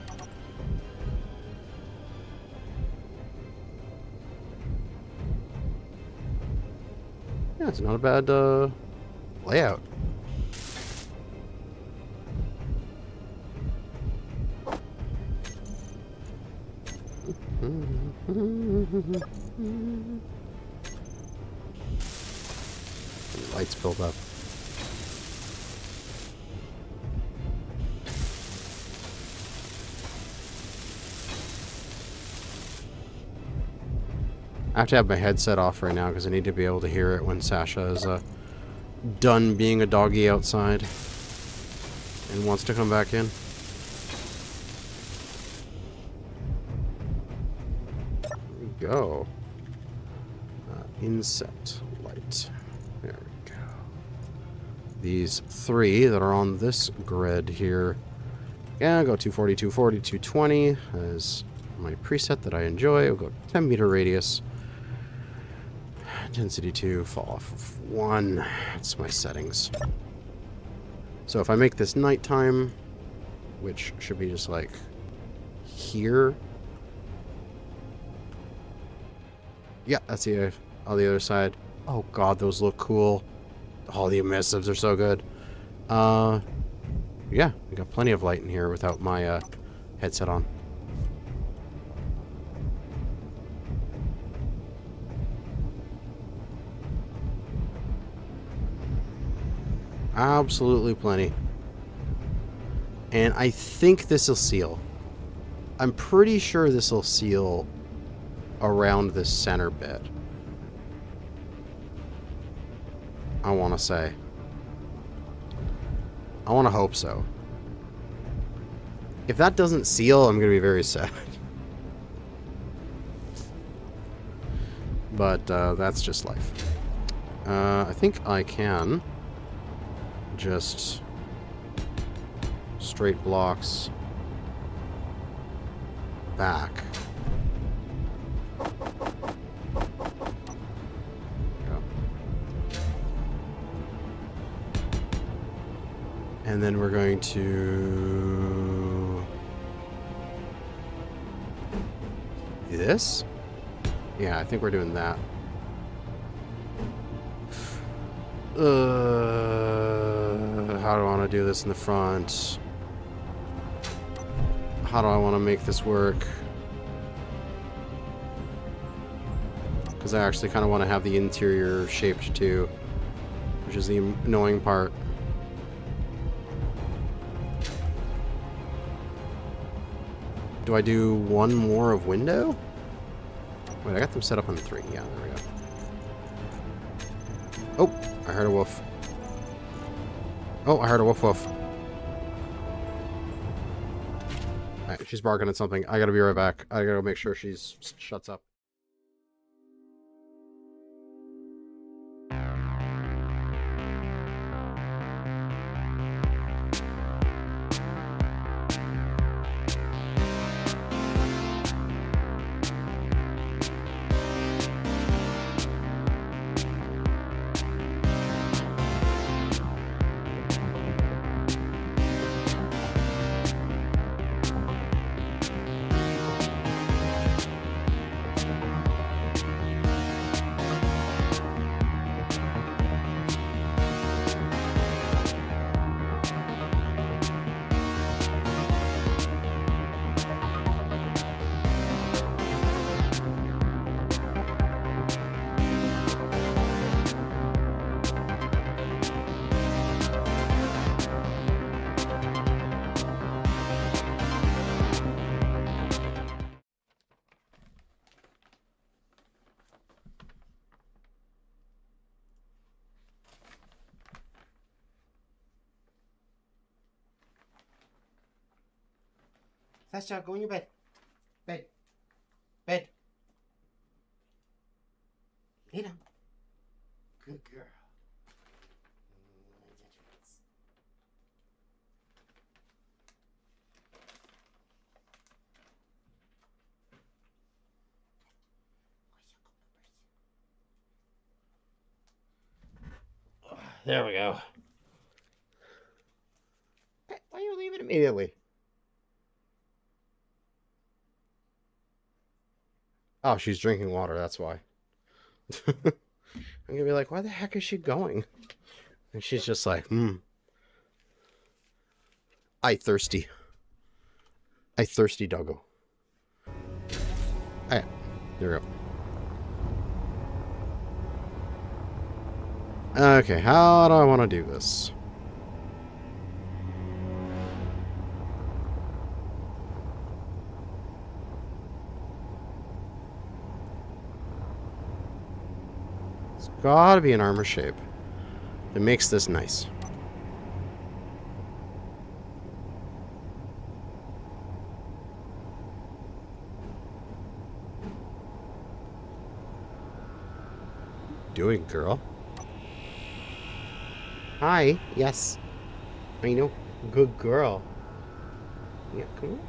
Speaker 1: Yeah, it's not a bad layout. Lights build up. I have to have my headset off right now because I need to be able to hear it when Sasha is done being a doggy outside and wants to come back in. There we go. Inset light. There we go. These 3 that are on this grid here. Yeah, I'll go 240, 240, 220 as my preset that I enjoy. I'll go 10 meter radius. Intensity 2, fall off of 1. That's my settings. So if I make this nighttime, which should be just like here. Yeah, that's the on the other side. Oh god, those look cool. Oh, the emissives are so good. Yeah, we got plenty of light in here without my headset on. Absolutely plenty. And I think this will seal. I'm pretty sure this will seal around this center bit. I want to say. I want to hope so. If that doesn't seal, I'm going to be very sad. But that's just life. I think I can just straight blocks back. Go. And then we're going to do this. Yeah, I think we're doing that. How do I want to do this in the front? How do I want to make this work? Because I actually kind of want to have the interior shaped too, which is the annoying part. Do I do one more of window? Wait, I got them set up on 3. Yeah, there we go. Oh, I heard a wolf. Oh, I heard a woof woof. Alright, she's barking at something. I gotta be right back. I gotta make sure she's shuts up. Sasha, go in your bed. Bed. Bed. Lay down. Good girl. There we go. Why you leave it immediately? Oh, she's drinking water, that's why. I'm gonna be like, why the heck is she going? And she's just like, I thirsty. I thirsty doggo. Alright, there we go. Okay, how do I want to do this? It's gotta be an armor shape that makes this nice. Doing, girl? Hi. Yes. I know. Good girl. Yeah, come on.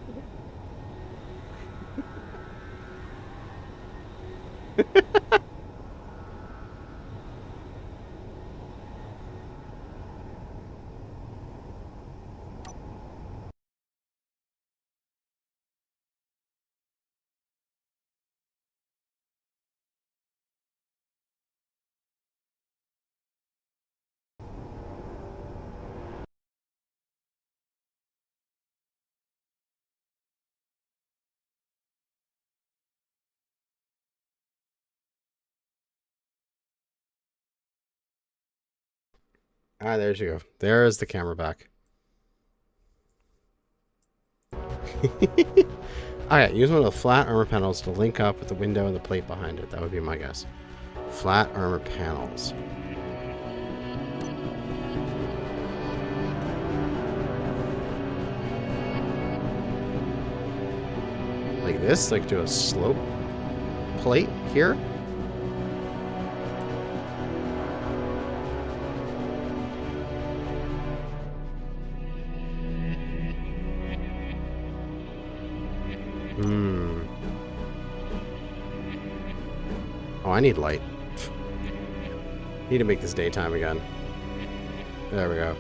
Speaker 1: Ah, there you go. There's the camera back. Alright, use one of the flat armor panels to link up with the window and the plate behind it. That would be my guess. Flat armor panels. Like this? Like do a slope plate here? Oh, I need light. Need to make this daytime again. There we go.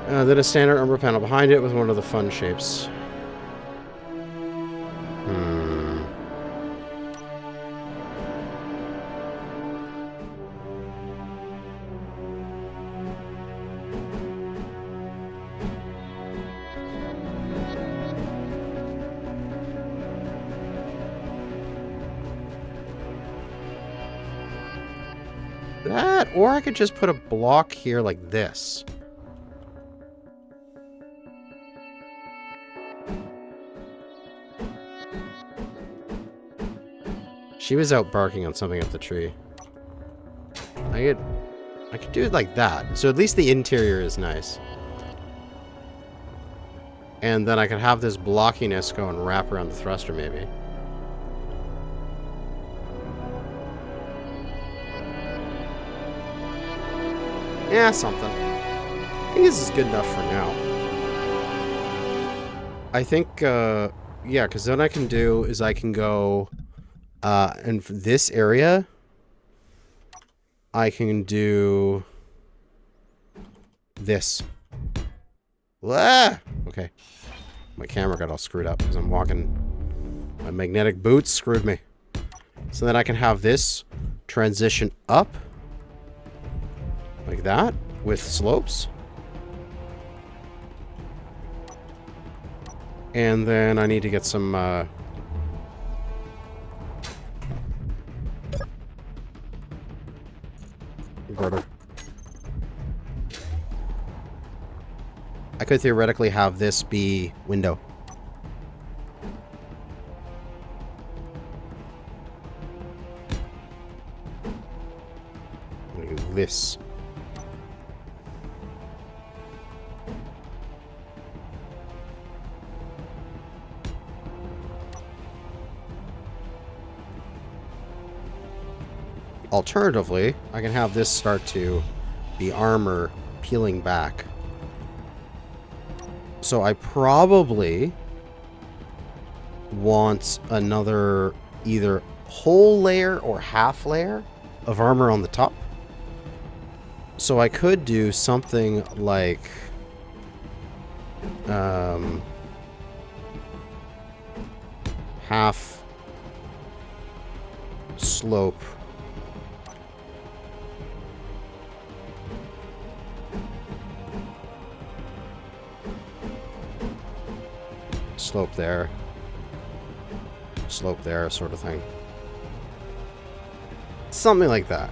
Speaker 1: Then a standard armor panel behind it with one of the fun shapes. That, or I could just put a block here like this. She was out barking on something up the tree. I could do it like that. So at least the interior is nice. And then I could have this blockiness go and wrap around the thruster maybe. Yeah, something. I think this is good enough for now. I think, yeah, because then I can do is I can go, and for this area, I can do this. Ah! Okay. My camera got all screwed up because I'm walking. My magnetic boots screwed me. So then I can have this transition up. Like that, with slopes. And then I need to get some, border. I could theoretically have this be window. I'm gonna do this. Alternatively, I can have this start to be armor peeling back. So I probably want another either whole layer or half layer of armor on the top. So I could do something like half slope slope there, sort of thing. Something like that.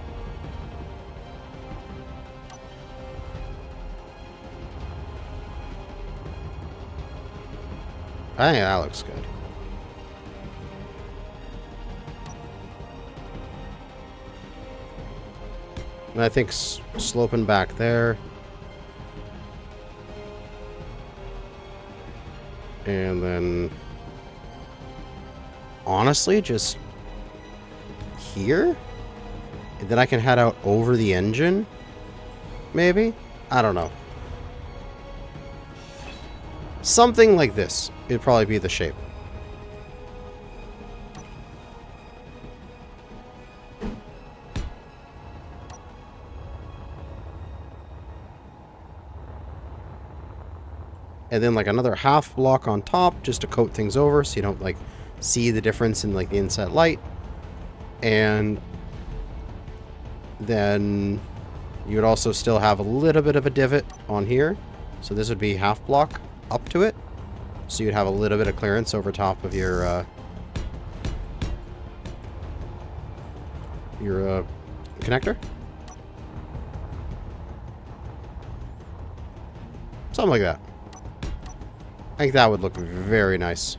Speaker 1: I think that looks good. And I think sloping back there. And then, honestly, just here? And then I can head out over the engine? Maybe? I don't know. Something like this. It'd probably be the shape. And then like another half block on top just to coat things over so you don't like see the difference in like the inset light. And then you would also still have a little bit of a divot on here. So this would be half block up to it. So you'd have a little bit of clearance over top of your your connector. Something like that. I think that would look very nice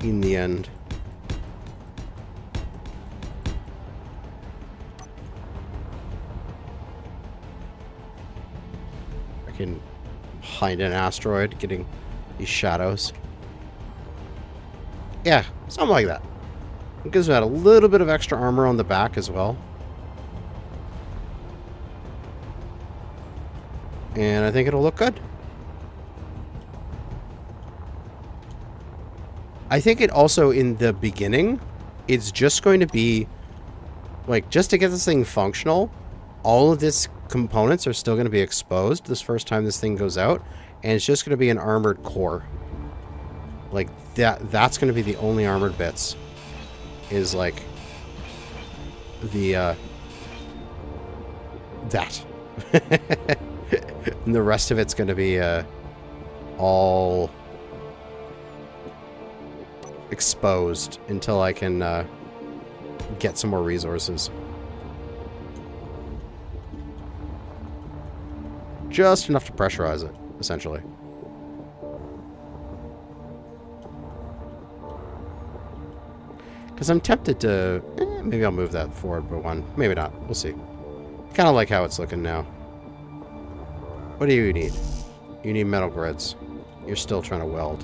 Speaker 1: in the end. I can hide an asteroid getting these shadows. Yeah, something like that. It gives that a little bit of extra armor on the back as well. And I think it'll look good. I think it also, in the beginning, it's just going to be, like, just to get this thing functional, all of these components are still going to be exposed this first time this thing goes out, and it's just going to be an armored core. Like, that's going to be the only armored bits. Is, like, the, that. And the rest of it's going to be, all exposed until I can get some more resources. Just enough to pressurize it, essentially. Because I'm tempted to... maybe I'll move that forward by one. Maybe not. We'll see. Kind of like how it's looking now. What do you need? You need metal grids. You're still trying to weld.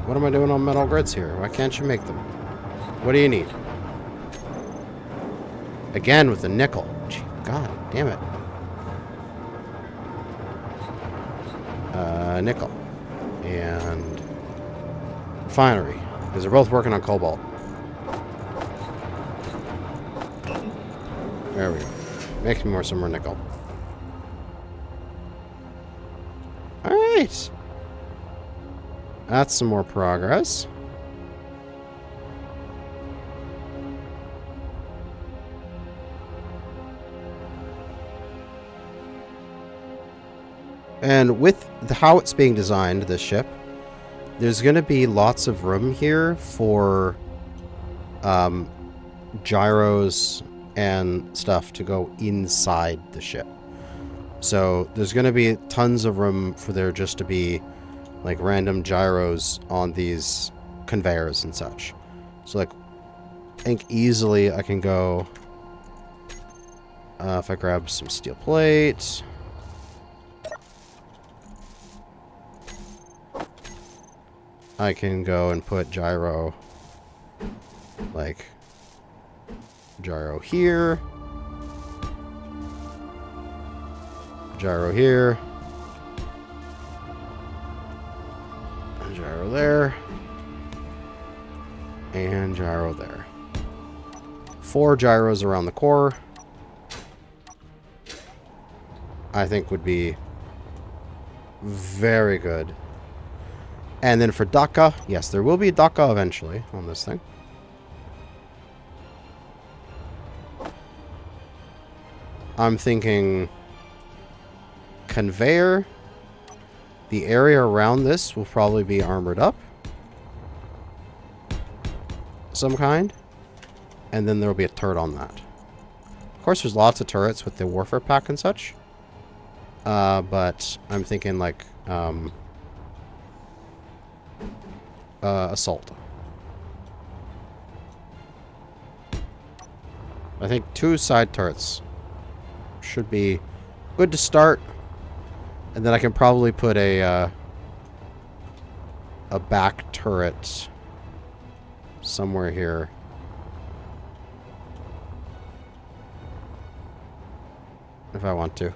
Speaker 1: What am I doing on metal grids here? Why can't you make them? What do you need? Again with the nickel. Gee, God damn it. Nickel. And refinery. Because they're both working on cobalt. There we go. Makes me some more nickel. Alright. That's some more progress. And with how it's being designed, this ship, there's going to be lots of room here for gyros and stuff to go inside the ship. So there's going to be tons of room for there just to be like random gyros on these conveyors and such. So like, I think easily I can go, if I grab some steel plate, I can go and put gyro, like, gyro here, gyro here, gyro there, and gyro there. 4 gyros around the core, I think would be very good. And then for Doggo, yes, there will be a Doggo eventually on this thing. I'm thinking conveyor. The area around this will probably be armored up. Some kind. And then there will be a turret on that. Of course, there's lots of turrets with the warfare pack and such. But I'm thinking like assault. I think 2 side turrets should be good to start, and then I can probably put a back turret somewhere here. If I want to.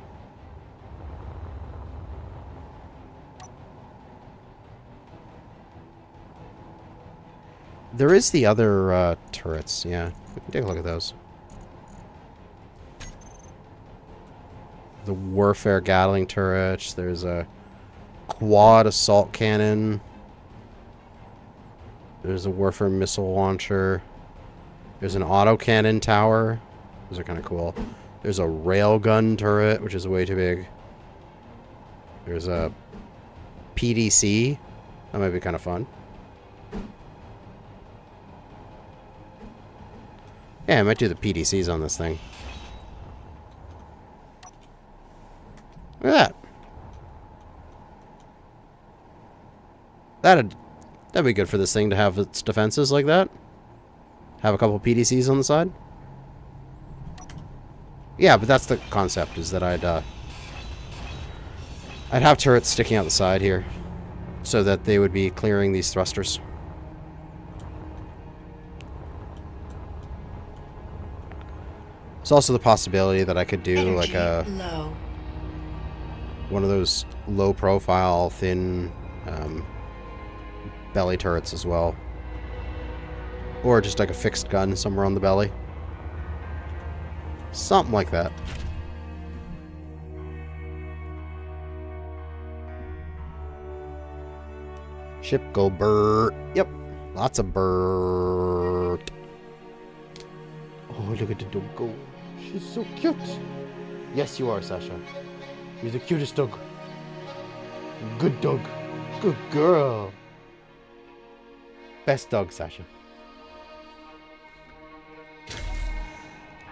Speaker 1: There is the other turrets, yeah. We can take a look at those. The warfare Gatling turrets. There's a quad assault cannon. There's a warfare missile launcher. There's an autocannon tower. Those are kind of cool. There's a railgun turret, which is way too big. There's a PDC. That might be kind of fun. Yeah, I might do the PDCs on this thing. Look at that. That'd be good for this thing to have its defenses like that. Have a couple PDCs on the side. Yeah, but that's the concept, is that I'd have turrets sticking out the side here, so that they would be clearing these thrusters. There's also the possibility that I could do
Speaker 2: Energy
Speaker 1: like
Speaker 2: low.
Speaker 1: one of those low-profile, thin belly turrets as well. Or just like a fixed gun somewhere on the belly. Something like that. Ship go bird. Yep. Lots of bird. Oh, look at the Doggo. She's so cute. Yes, you are, Sasha. You're the cutest dog. Good dog. Good girl. Best dog, Sasha.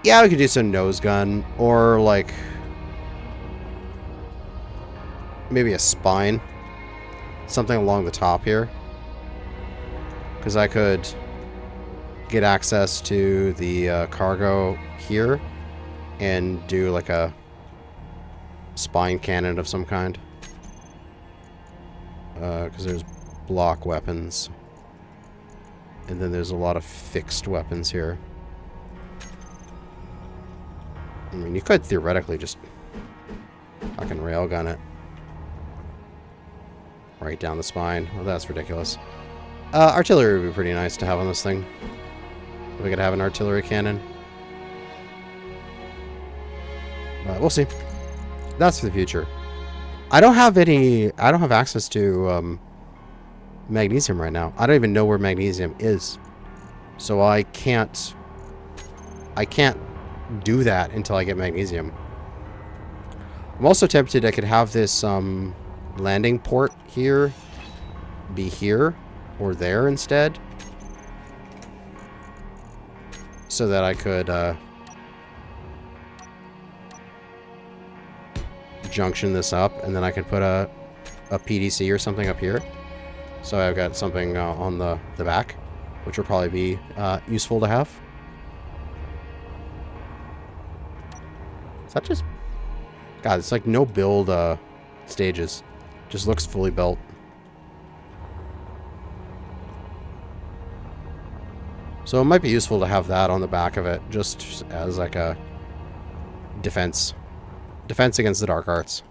Speaker 1: Yeah, we could do some nose gun, or like maybe a spine. Something along the top here. Because I could get access to the cargo here and do like a spine cannon of some kind. Because there's block weapons. And then there's a lot of fixed weapons here. I mean, you could theoretically just fucking railgun it. Right down the spine. Well, that's ridiculous. Artillery would be pretty nice to have on this thing. We could have an artillery cannon. But we'll see. That's for the future. I don't have access to magnesium right now. I don't even know where magnesium is. So I can't do that until I get magnesium. I'm also tempted I could have this landing port here be here or there instead, so that I could junction this up, and then I could put a PDC or something up here. So I've got something on the back, which will probably be useful to have. Is that just... God, it's like no build stages. Just looks fully built. So it might be useful to have that on the back of it, just as like a defense. Defense against the dark arts.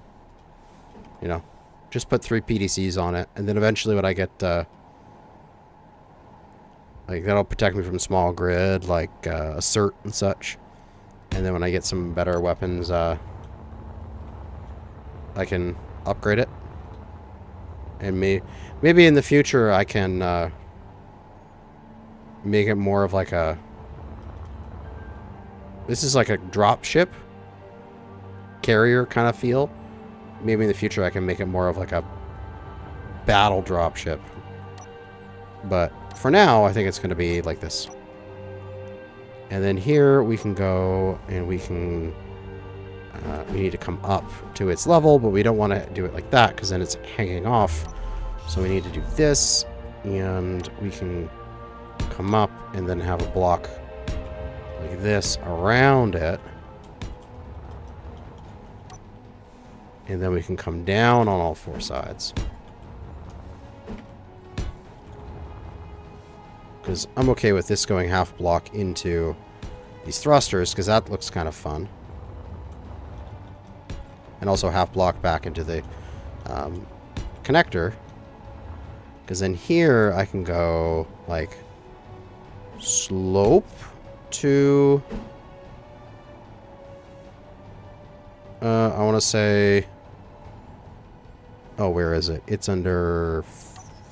Speaker 1: You know, just put 3 PDCs on it, and then eventually when I get, like, that'll protect me from small grid, like assert and such. And then when I get some better weapons, I can upgrade it. And maybe in the future I can make it more of like a... This is like a drop ship carrier kind of feel. Maybe in the future I can make it more of like a battle drop ship. But for now, I think it's going to be like this. And then here we can go and we can... we need to come up to its level, but we don't want to do it like that because then it's hanging off. So we need to do this, and we can come up and then have a block like this around it. And then we can come down on all 4 sides. Because I'm okay with this going half block into these thrusters, because that looks kind of fun. And also half block back into the connector. Because then here I can go like slope to... I want to say... Oh, where is it? It's under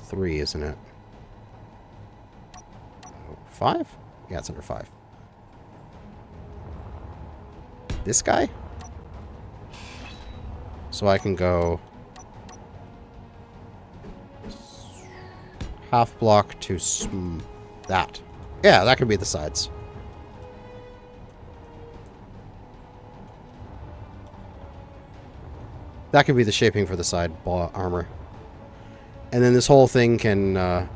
Speaker 1: 3, isn't it? 5? Yeah, it's under 5. This guy? So I can go half block to that. Yeah, that could be the sides. That could be the shaping for the side armor. And then this whole thing can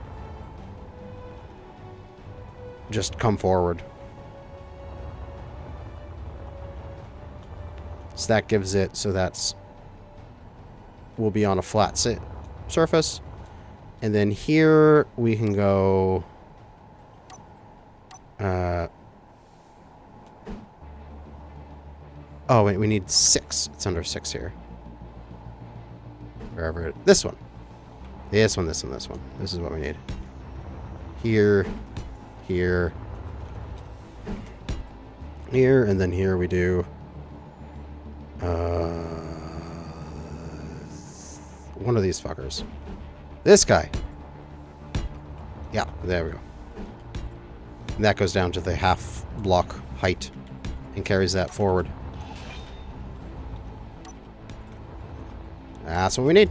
Speaker 1: just come forward. So that gives it, so that's, will be on a flat surface. And then here we can go, oh wait, we need 6. It's under 6 here. Wherever this one. This one, this one, this one. This is what we need. Here, here, here, and then here we do one of these fuckers. This guy. Yeah, there we go. And that goes down to the half block height and carries that forward. That's what we need.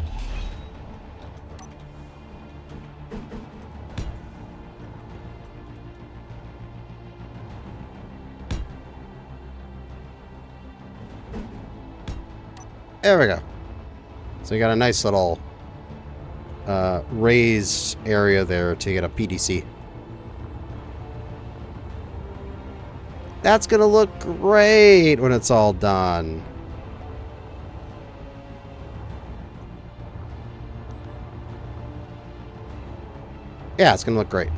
Speaker 1: There we go. So you got a nice little raised area there to get a PDC. That's gonna look great when it's all done. Yeah, it's gonna look great.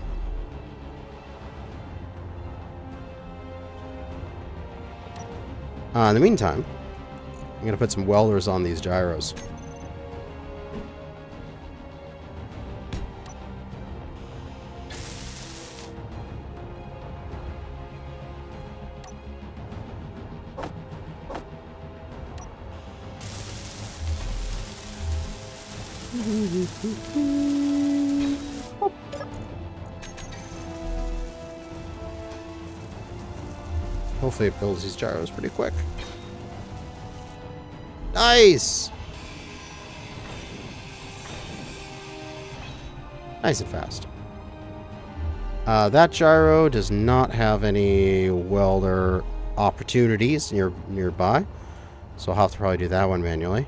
Speaker 1: In the meantime, I'm going to put some welders on these gyros. Hopefully it builds these gyros pretty quick. Nice! Nice and fast. That gyro does not have any welder opportunities nearby, so I'll have to probably do that one manually.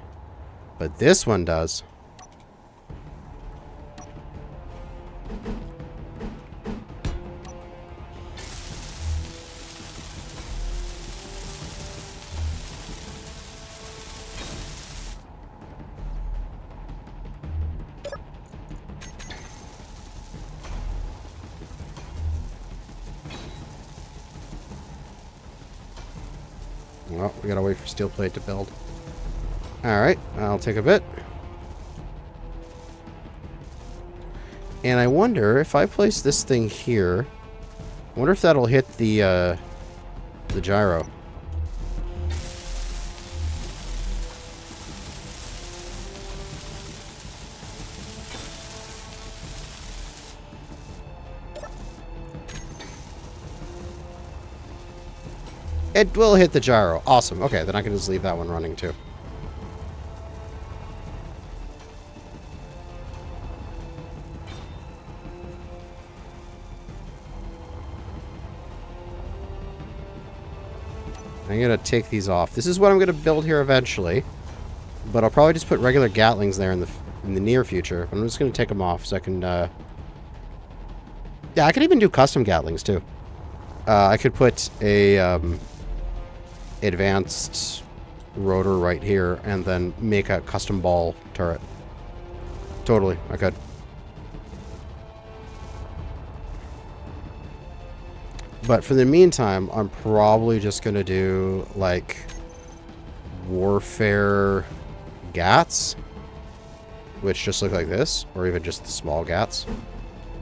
Speaker 1: But this one does. Well, we gotta wait for steel plate to build. Alright, I'll take a bit. And I wonder if I place this thing here, I wonder if that'll hit the gyro. It will hit the gyro. Awesome. Okay, then I can just leave that one running too. I'm going to take these off. This is what I'm going to build here eventually. But I'll probably just put regular Gatlings there in the near future. But I'm just going to take them off so I can... yeah, I could even do custom Gatlings too. I could put a... advanced rotor right here and then make a custom ball turret. Totally, I could. But for the meantime, I'm probably just gonna do like warfare gats, which just look like this, or even just the small gats,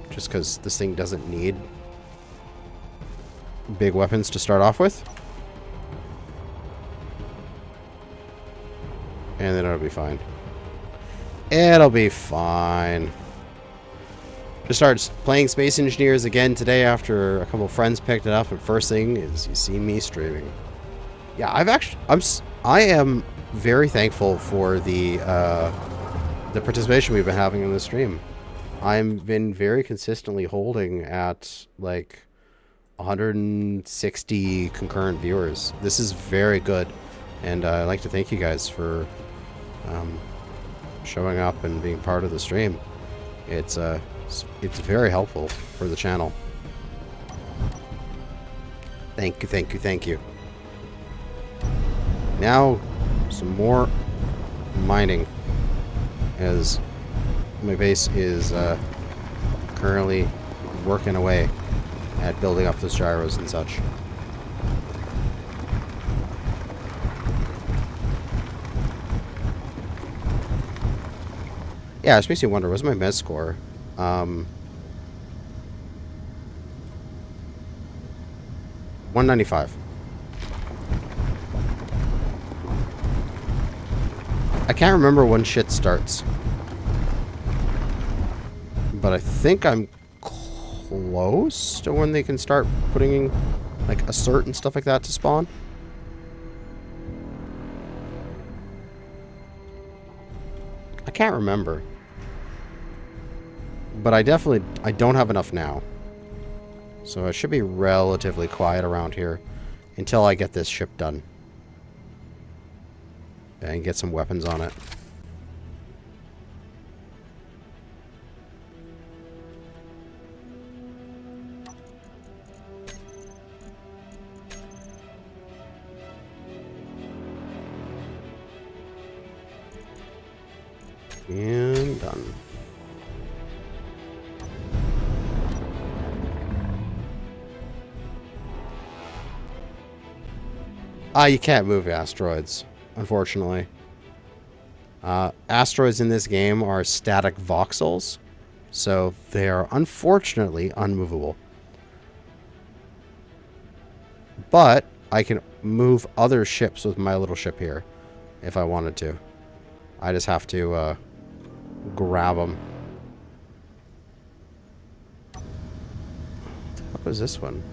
Speaker 1: just because this thing doesn't need big weapons to start off with. And then it'll be fine. It'll be fine. Just started playing Space Engineers again today after a couple of friends picked it up, and first thing is you see me streaming. Yeah, I am very thankful for the participation we've been having in the stream. I've been very consistently holding at like 160 concurrent viewers. This is very good, and I'd like to thank you guys for showing up and being part of the stream. It's very helpful for the channel. Thank you, thank you, thank you. Now, some more mining, as my base is currently working away at building up those gyros and such. Yeah, it makes me wonder, what's my med score? 195. I can't remember when shit starts. But I think I'm close to when they can start putting in, like, assert and stuff like that to spawn. I can't remember. But I don't have enough now. So it should be relatively quiet around here until I get this ship done. And get some weapons on it. And done. You can't move asteroids, unfortunately. Asteroids in this game are static voxels, so they are unfortunately unmovable. But I can move other ships with my little ship here, if I wanted to. I just have to grab them. What was this one?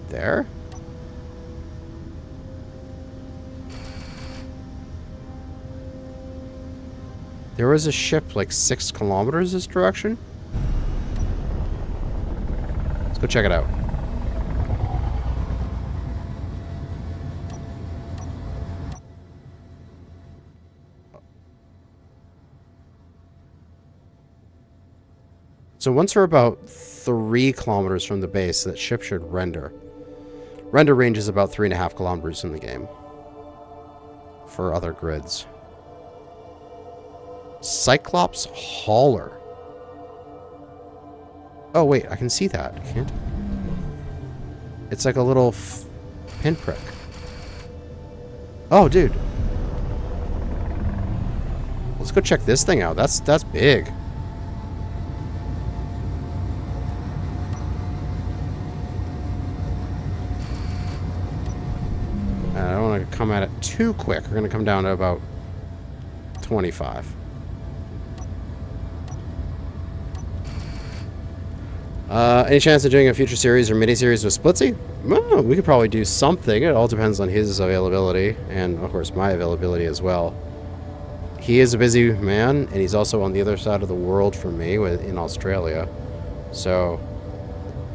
Speaker 1: There? There was a ship like 6 kilometers this direction. Let's go check it out. So once we're about 3 kilometers from the base, that ship should render. Render range is about 3.5 kilometers in the game. For other grids. Cyclops Hauler. Oh, wait, I can see that, can't I? It's like a little pinprick. Oh, dude. Let's go check this thing out. That's big. I don't want to come at it too quick. We're going to come down to about 25. Any chance of doing a future series or mini-series with Splitsy? Well, we could probably do something. It all depends on his availability, and of course my availability as well. He is a busy man, and he's also on the other side of the world from me in Australia. So,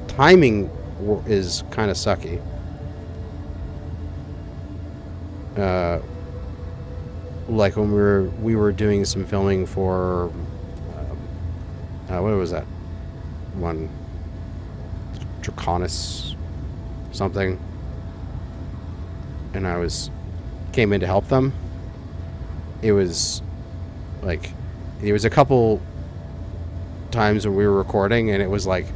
Speaker 1: timing is kind of sucky. Like when we were doing some filming for what was that one, Draconis something, and I came in to help them. It was like, there was a couple times when we were recording, and it was like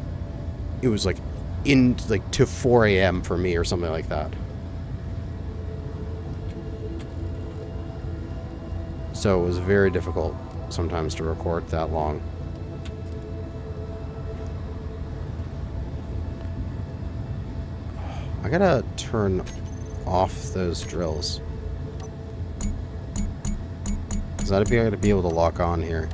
Speaker 1: in like to 4 a.m. for me or something like that. So it was very difficult sometimes to record that long. I gotta turn off those drills, because I'd be able to lock on here.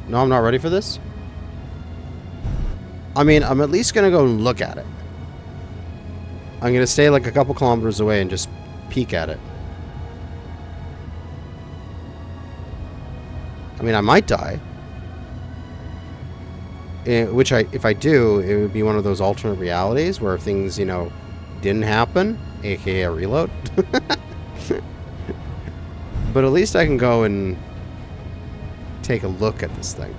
Speaker 1: No, I'm not ready for this. I mean, I'm at least gonna go and look at it. I'm gonna stay like a couple kilometers away and just peek at it. I mean, I might die. Which if I do, it would be one of those alternate realities where things, you know, didn't happen, aka a reload. But at least I can go and take a look at this thing.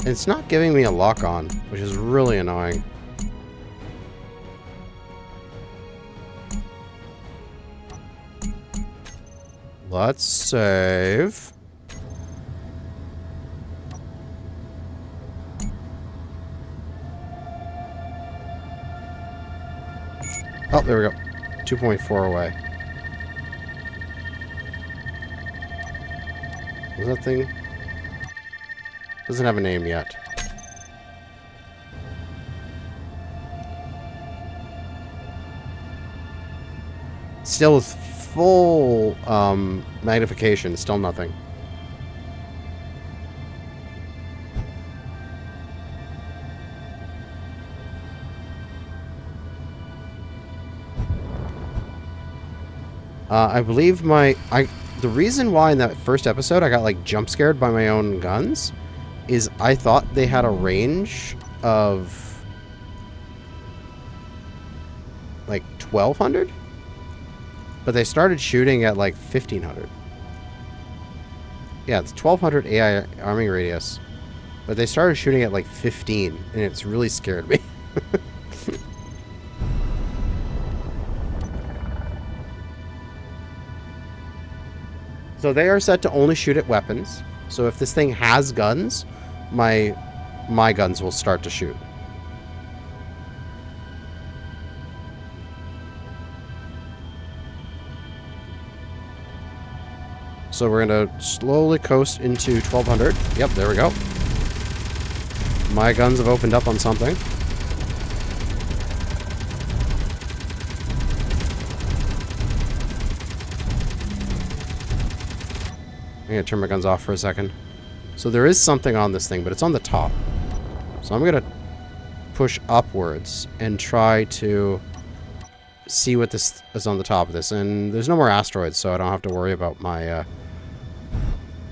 Speaker 1: It's not giving me a lock on, which is really annoying. Let's save. Oh, there we go. 2.4 away. What's that thing? Doesn't have a name yet. Still with full magnification, still nothing. I believe the reason why in that first episode I got like jump scared by my own guns is I thought they had a range of like 1200, but they started shooting at like 1500. Yeah, it's 1200 AI arming radius, but they started shooting at like 15, and it's really scared me. So they are set to only shoot at weapons. So if this thing has guns, my guns will start to shoot. So we're going to slowly coast into 1200. Yep, there we go. My guns have opened up on something. I'm going to turn my guns off for a second. So there is something on this thing, but it's on the top. So I'm going to push upwards and try to see what this is on the top of this. And there's no more asteroids, so I don't have to worry about my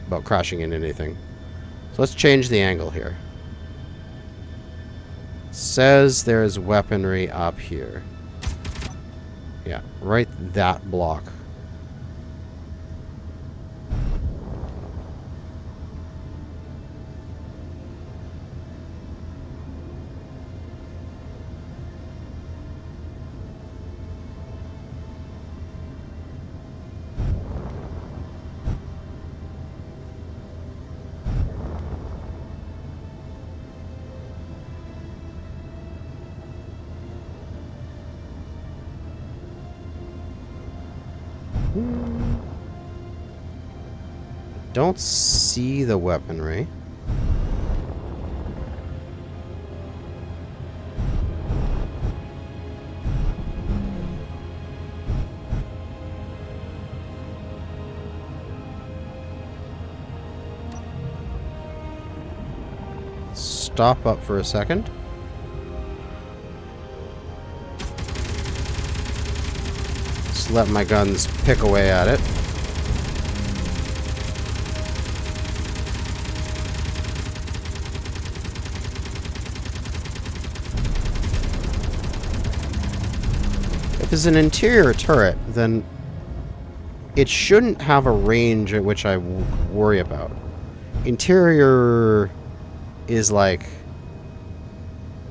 Speaker 1: about crashing into anything. So let's change the angle here. It says there's weaponry up here. Yeah, right that block. Don't see the weaponry. Stop up for a second. Just let my guns pick away at it. If it's an interior turret, then it shouldn't have a range at which I worry about. Interior is like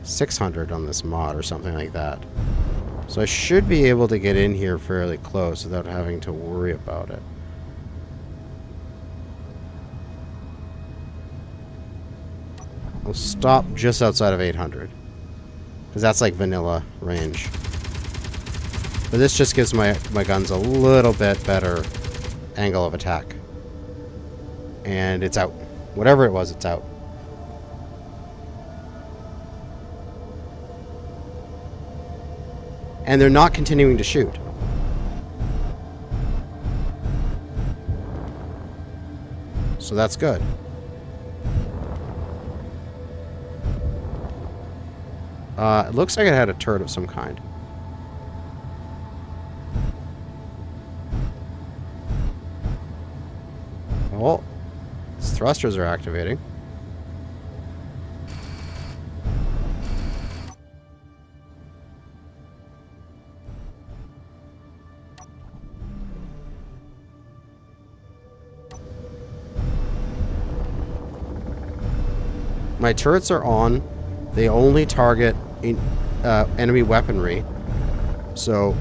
Speaker 1: 600 on this mod or something like that. So I should be able to get in here fairly close without having to worry about it. We'll stop just outside of 800. Because that's like vanilla range. But this just gives my guns a little bit better angle of attack. And it's out. Whatever it was, it's out. And they're not continuing to shoot. So that's good. It looks like it had a turret of some kind. Oh, its thrusters are activating. My turrets are on. They only target enemy weaponry. So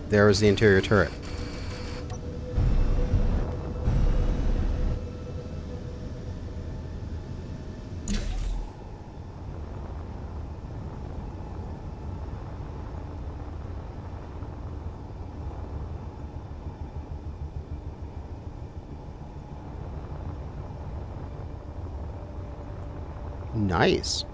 Speaker 1: there is the interior turret. Nice.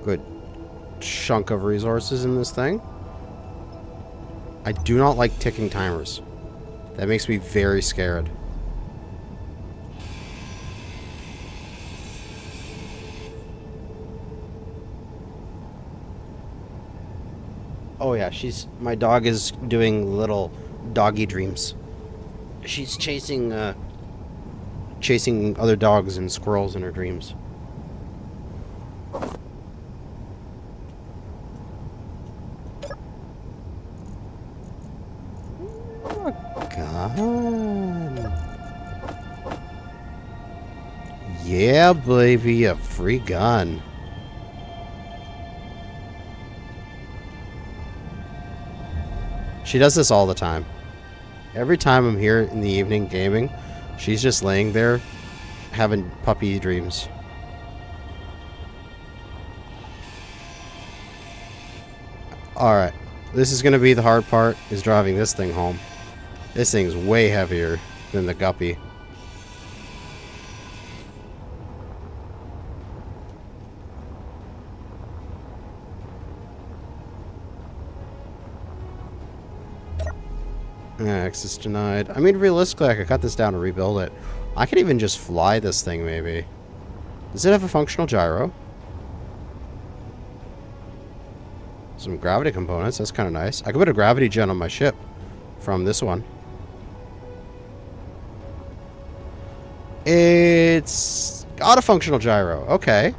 Speaker 1: Good chunk of resources in this thing. I do not like ticking timers. That makes me very scared. Oh yeah, my dog is doing little doggy dreams. She's chasing other dogs and squirrels in her dreams. Oh, God. Yeah, baby, a free gun. She does this all the time. Every time I'm here in the evening gaming, she's just laying there having puppy dreams. Alright, this is going to be the hard part, is driving this thing home. This thing's way heavier than the Guppy. Access denied. I mean, realistically, I could cut this down and rebuild it. I could even just fly this thing, maybe. Does it have a functional gyro? Some gravity components. That's kind of nice. I could put a gravity gen on my ship from this one. It's got a functional gyro. Okay.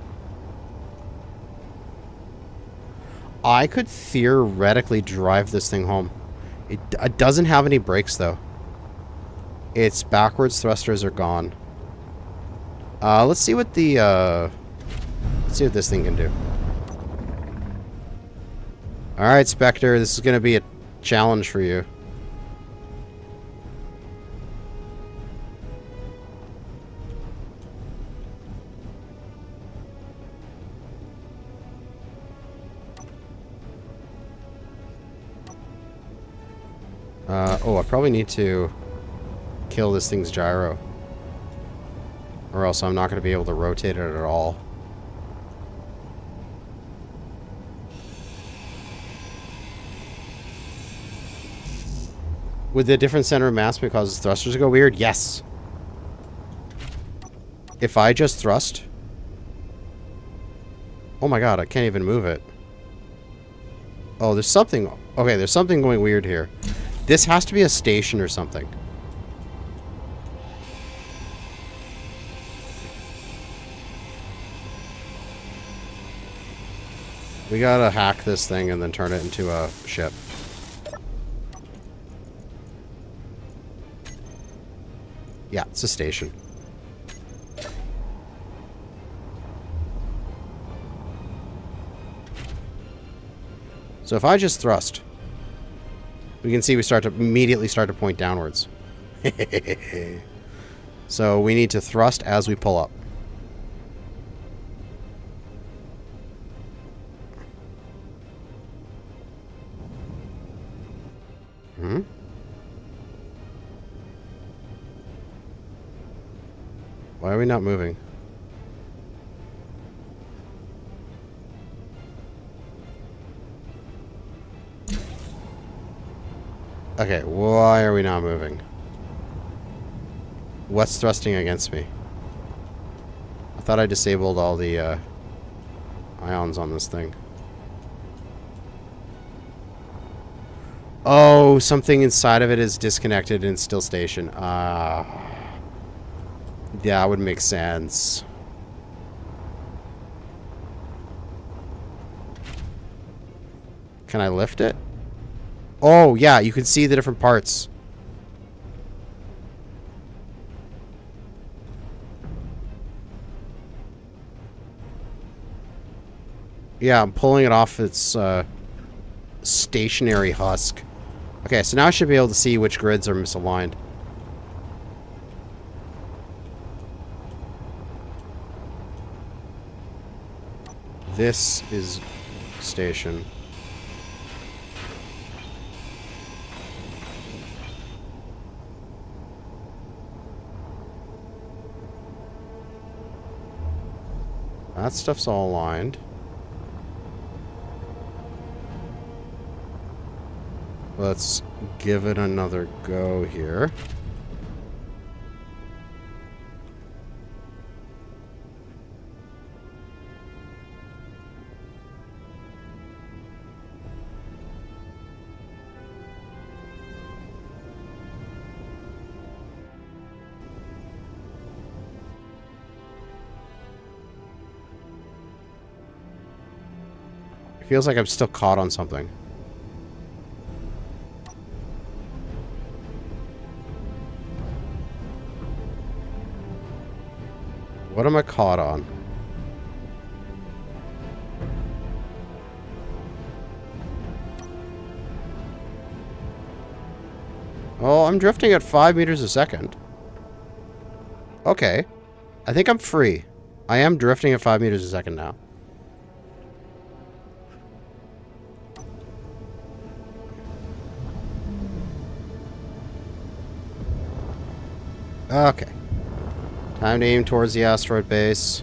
Speaker 1: I could theoretically drive this thing home. It doesn't have any brakes, though. Its backwards thrusters are gone. Let's see what the, let's see what this thing can do. Alright, Spectre, this is going to be a challenge for you. Oh, I probably need to kill this thing's gyro. Or else I'm not going to be able to rotate it at all. Would the different center of mass because its thrusters go weird? Yes. If I just thrust... Oh my god, I can't even move it. Oh, there's something... Okay, there's something going weird here. This has to be a station or something. We gotta hack this thing and then turn it into a ship. Yeah, it's a station. So if I just thrust, we can see we immediately start to point downwards. So we need to thrust as we pull up. Why are we not moving? Okay, why are we not moving? What's thrusting against me? I thought I disabled all the ions on this thing. Oh, something inside of it is disconnected and still stationed. Yeah, that would make sense. Can I lift it? Oh, yeah, you can see the different parts. Yeah, I'm pulling it off its stationary husk. Okay, so now I should be able to see which grids are misaligned. This is station. That stuff's all aligned. Let's give it another go here. It feels like I'm still caught on something. What am I caught on? Oh, I'm drifting at 5 meters a second. Okay. I think I'm free. I am drifting at 5 meters a second now. Okay. Time to aim towards the asteroid base.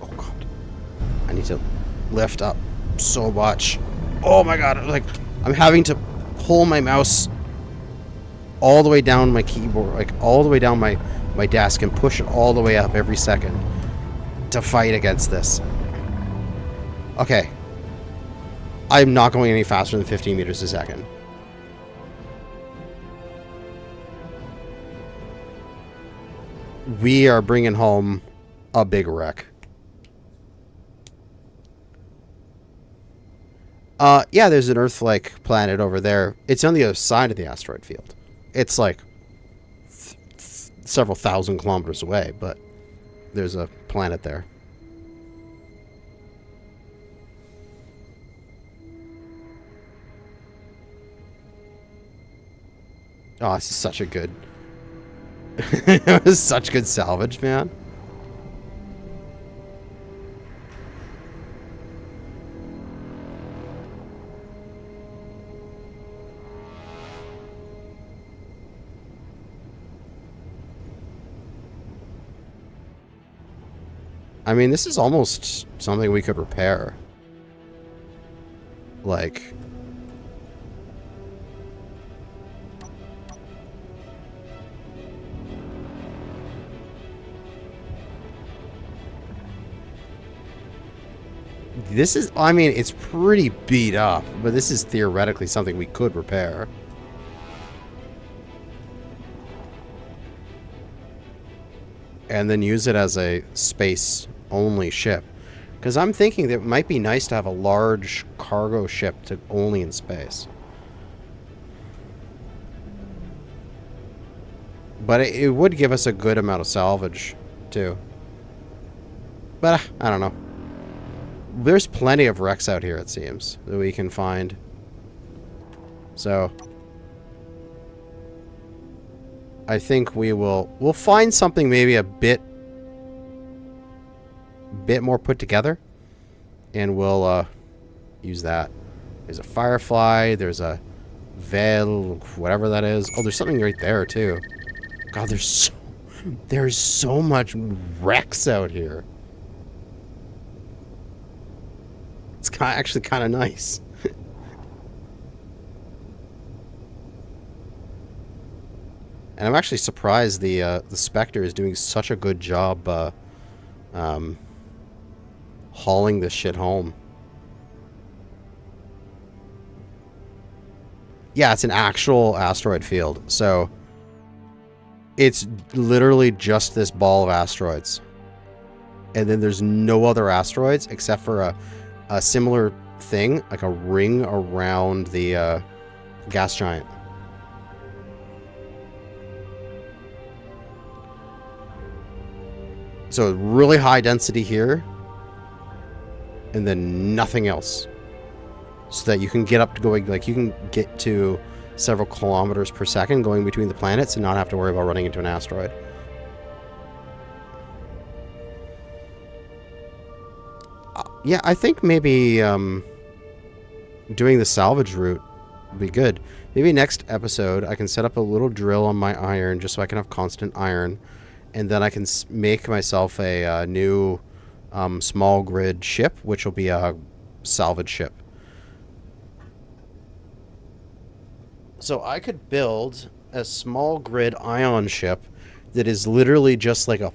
Speaker 1: Oh god. I need to lift up so much. Oh my god, like I'm having to pull my mouse all the way down my keyboard, like all the way down my desk and push it all the way up every second to fight against this. Okay. I'm not going any faster than 15 meters a second. We are bringing home a big wreck. Yeah, there's an Earth-like planet over there. It's on the other side of the asteroid field. It's like several thousand kilometers away, but there's a planet there. Oh, this is such a good... It was such good salvage, man. I mean, this is almost something we could repair. Like... This is, I mean, it's pretty beat up, but this is theoretically something we could repair. And then use it as a space-only ship. Because I'm thinking that it might be nice to have a large cargo ship to only in space. But it would give us a good amount of salvage, too. But, I don't know. There's plenty of wrecks out here, it seems, that we can find. So... I think we'll find something maybe a bit more put together, and we'll use that. There's a Firefly. There's a Vel, whatever that is. Oh, there's something right there, too. God, there's so much Rex out here. It's actually kind of nice. And I'm actually surprised the Spectre is doing such a good job hauling this shit home. Yeah, it's an actual asteroid field. So it's literally just this ball of asteroids. And then there's no other asteroids except for a similar thing, like a ring around the gas giant. So really high density here, and then nothing else. So that you can get up to going, like you can get to several kilometers per second going between the planets and not have to worry about running into an asteroid. Yeah, I think maybe doing the salvage route would be good. Maybe next episode I can set up a little drill on my iron just so I can have constant iron. And then I can make myself a new small grid ship, which will be a salvage ship. So I could build a small grid ion ship that is literally just like a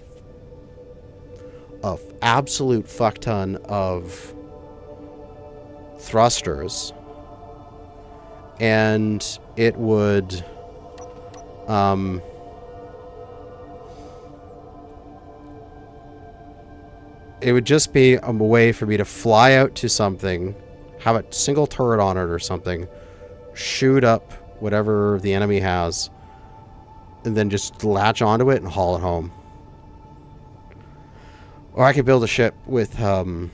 Speaker 1: absolute fuck ton of thrusters. And it would... it would just be a way for me to fly out to something, have a single turret on it or something, shoot up whatever the enemy has, and then just latch onto it and haul it home. Or I could build a ship with some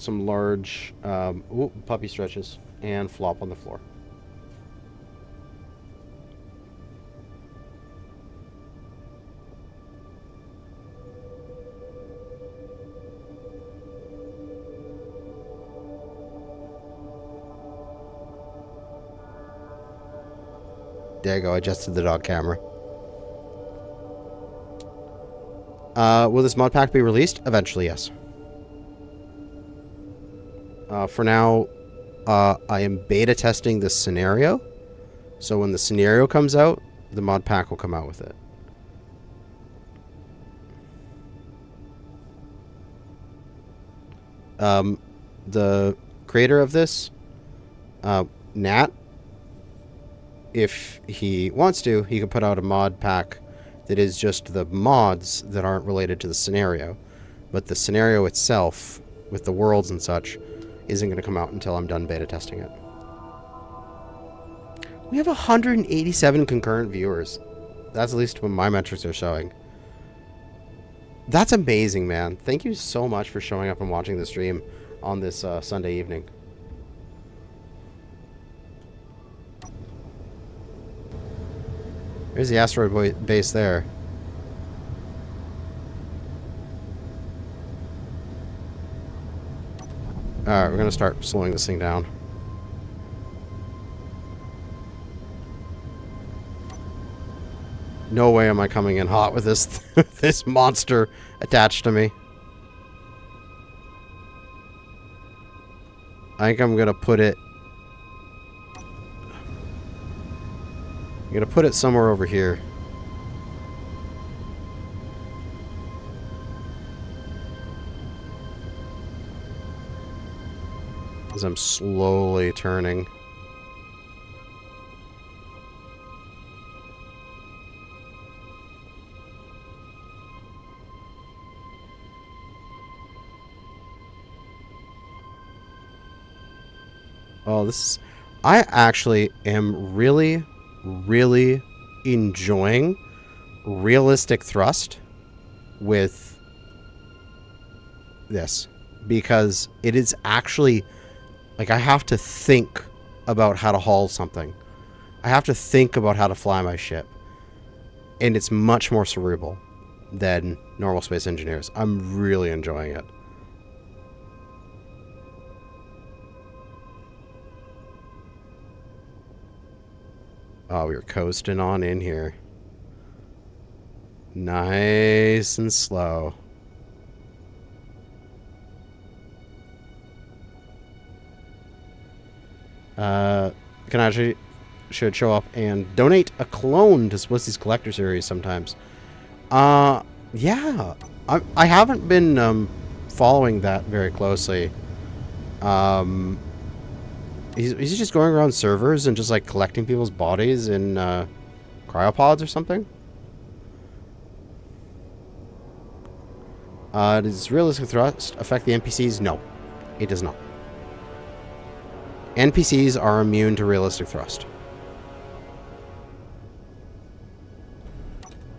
Speaker 1: large puppy stretches and flop on the floor. There you go, I adjusted the dog camera. Will this mod pack be released? Eventually, yes. For now, I am beta testing this scenario. So when the scenario comes out, the mod pack will come out with it. The creator of this, Nat, if he wants to, he can put out a mod pack that is just the mods that aren't related to the scenario. But the scenario itself, with the worlds and such, isn't going to come out until I'm done beta testing it. We have 187 concurrent viewers. That's at least what my metrics are showing. That's amazing, man. Thank you so much for showing up and watching the stream on this Sunday evening. There's the asteroid base there. Alright, we're going to start slowing this thing down. No way am I coming in hot with this this monster attached to me. I think I'm going to put it... I'm going to put it somewhere over here. As I'm slowly turning. Oh, this is... I actually am really enjoying realistic thrust with this, because it is actually, like, I have to think about how to haul something. I have to think about how to fly my ship, and it's much more cerebral than normal space engineers. I'm really enjoying it. Oh, we were coasting on in here. Nice and slow. Kanajashi should show up and donate a clone to Swissy's Collector Series sometimes. Yeah. I haven't been following that very closely. He's just going around servers and just like collecting people's bodies in cryopods or something. Does realistic thrust affect the NPCs? No, it does not. NPCs are immune to realistic thrust.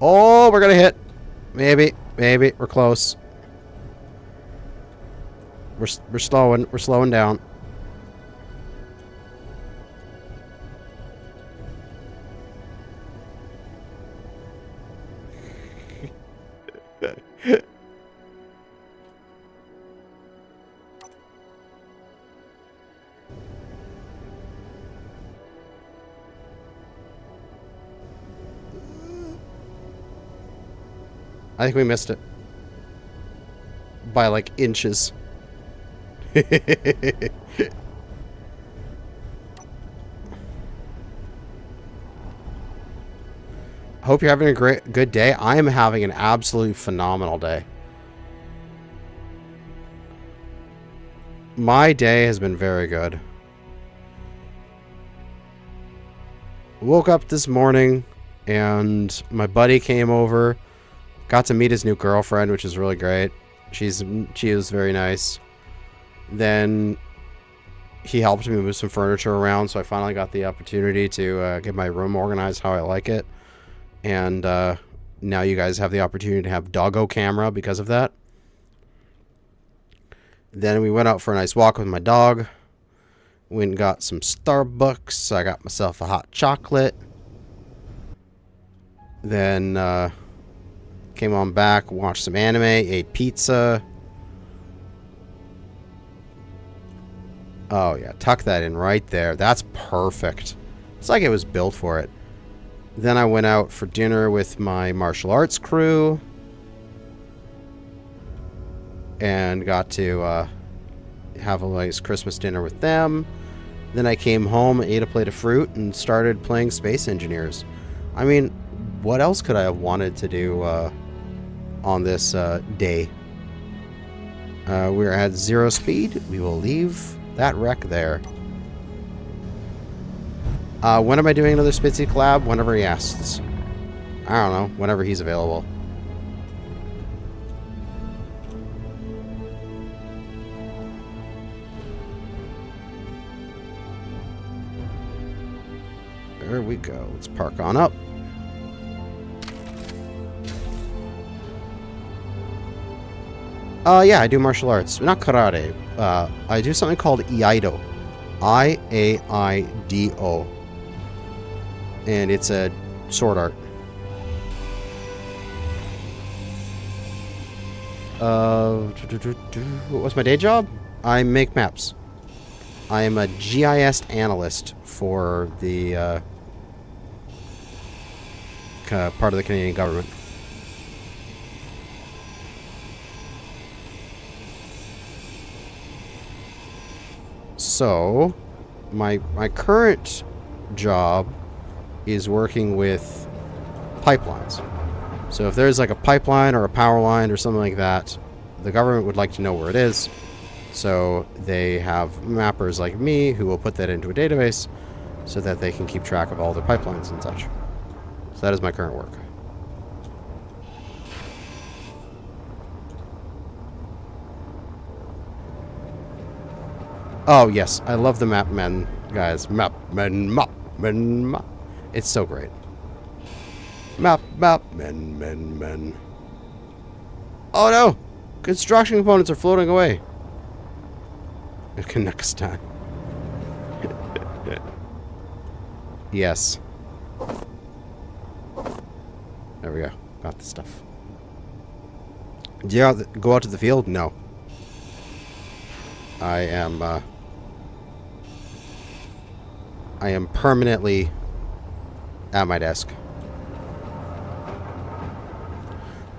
Speaker 1: Oh, we're gonna hit. Maybe. We're close. We're slowing. We're slowing down. I think we missed it. By like inches. Hope you're having a good day. I am having an absolutely phenomenal day. My day has been very good. Woke up this morning and my buddy came over. Got to meet his new girlfriend, which is really great. She was very nice. Then he helped me move some furniture around, so I finally got the opportunity to get my room organized how I like it. And now you guys have the opportunity to have Doggo camera because of that. Then we went out for a nice walk with my dog. Went and got some Starbucks. I got myself a hot chocolate. Then came on back, watched some anime, ate pizza. Oh yeah, tuck that in right there. That's perfect. It's like it was built for it. Then I went out for dinner with my martial arts crew. And got to have a nice Christmas dinner with them. Then I came home, ate a plate of fruit, and started playing Space Engineers. I mean, what else could I have wanted to do on this day? We're at 0 speed. We will leave that wreck there. When am I doing another Spitzy collab? Whenever he asks. I don't know. Whenever he's available. There we go. Let's park on up. Yeah, I do martial arts. Not karate. I do something called Iaido. I-A-I-D-O. And it's a sword art. What's my day job? I make maps. I am a GIS analyst for the part of the Canadian government. So, my current job is working with pipelines. So if there's like a pipeline or a power line or something like that, the government would like to know where it is. So they have mappers like me who will put that into a database so that they can keep track of all the pipelines and such. So that is my current work. Oh yes, I love the map men, guys. Map men. It's so great. Map men. Oh no! Construction components are floating away. Kazakhstan. Yes. There we go. Got the stuff. Do you go out to the field? No. I am permanently at my desk.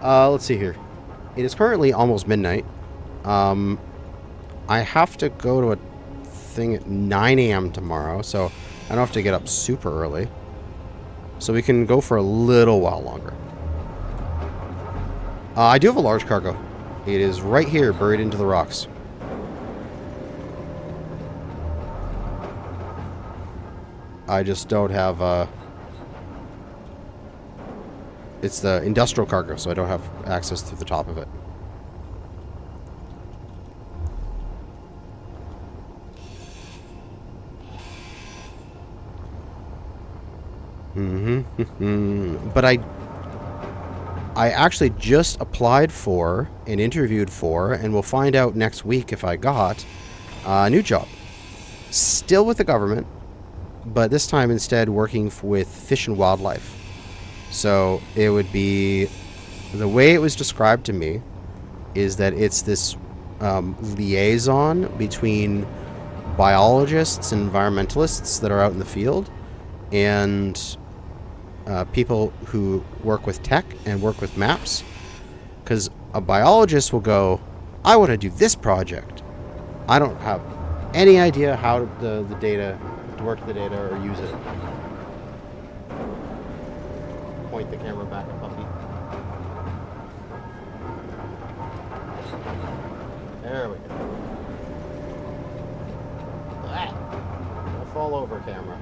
Speaker 1: Let's see here. It is currently almost midnight. I have to go to a thing at 9 a.m. tomorrow, so I don't have to get up super early. So we can go for a little while longer. I do have a large cargo. It is right here, buried into the rocks. I just don't have, it's the industrial cargo, so I don't have access through the top of it. But I actually just applied for and interviewed for, and we'll find out next week if I got a new job. Still with the government, but this time instead working with Fish and Wildlife. So it would be, the way it was described to me is that it's this liaison between biologists and environmentalists that are out in the field and people who work with tech and work with maps. Because a biologist will go, I want to do this project. I don't have any idea how the data, to work the data or use it. Point the camera back at puppy. There we go. Ah, don't fall over, camera.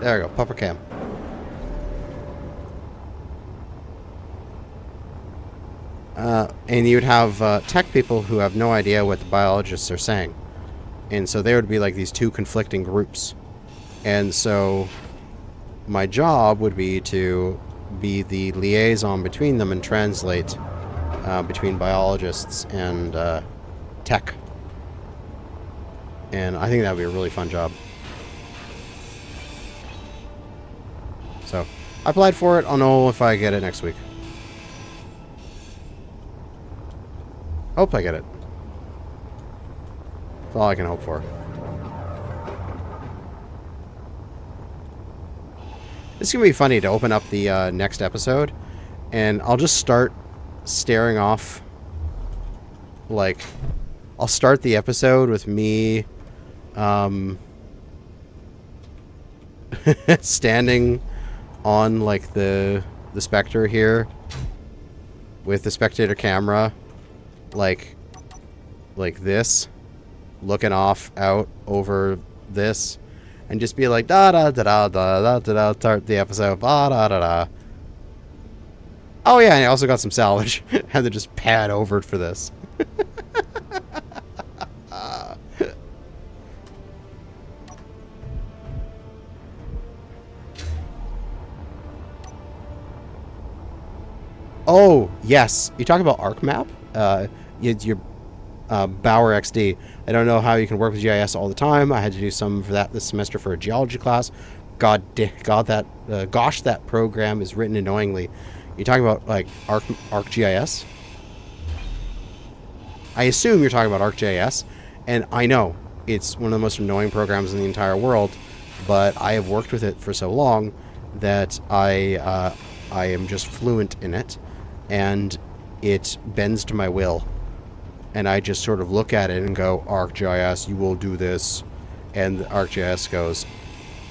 Speaker 1: There we go, pupper cam. And you'd have tech people who have no idea what the biologists are saying. And so there would be like these two conflicting groups. And so my job would be to be the liaison between them and translate between biologists and tech. And I think that would be a really fun job. So I applied for it. I'll know if I get it next week. Hope I get it. That's all I can hope for. It's going to be funny to open up the next episode, and I'll just start staring off. Like, I'll start the episode with me standing on, like, the Spectre here with the spectator camera, like this, looking off out over this, and just be like da da da da da da da, start the episode, da da da da. Oh yeah, and I also got some salvage. Had to just pad over for this. Oh yes, you talk about ArcMap. Your Bauer XD. I don't know how you can work with GIS all the time. I had to do some for that this semester for a geology class. Gosh, that program is written annoyingly. You're talking about like ArcGIS? I assume you're talking about ArcGIS, and I know it's one of the most annoying programs in the entire world, but I have worked with it for so long that I am just fluent in it, and it bends to my will. And I just sort of look at it and go, ArcGIS, you will do this. And ArcGIS goes,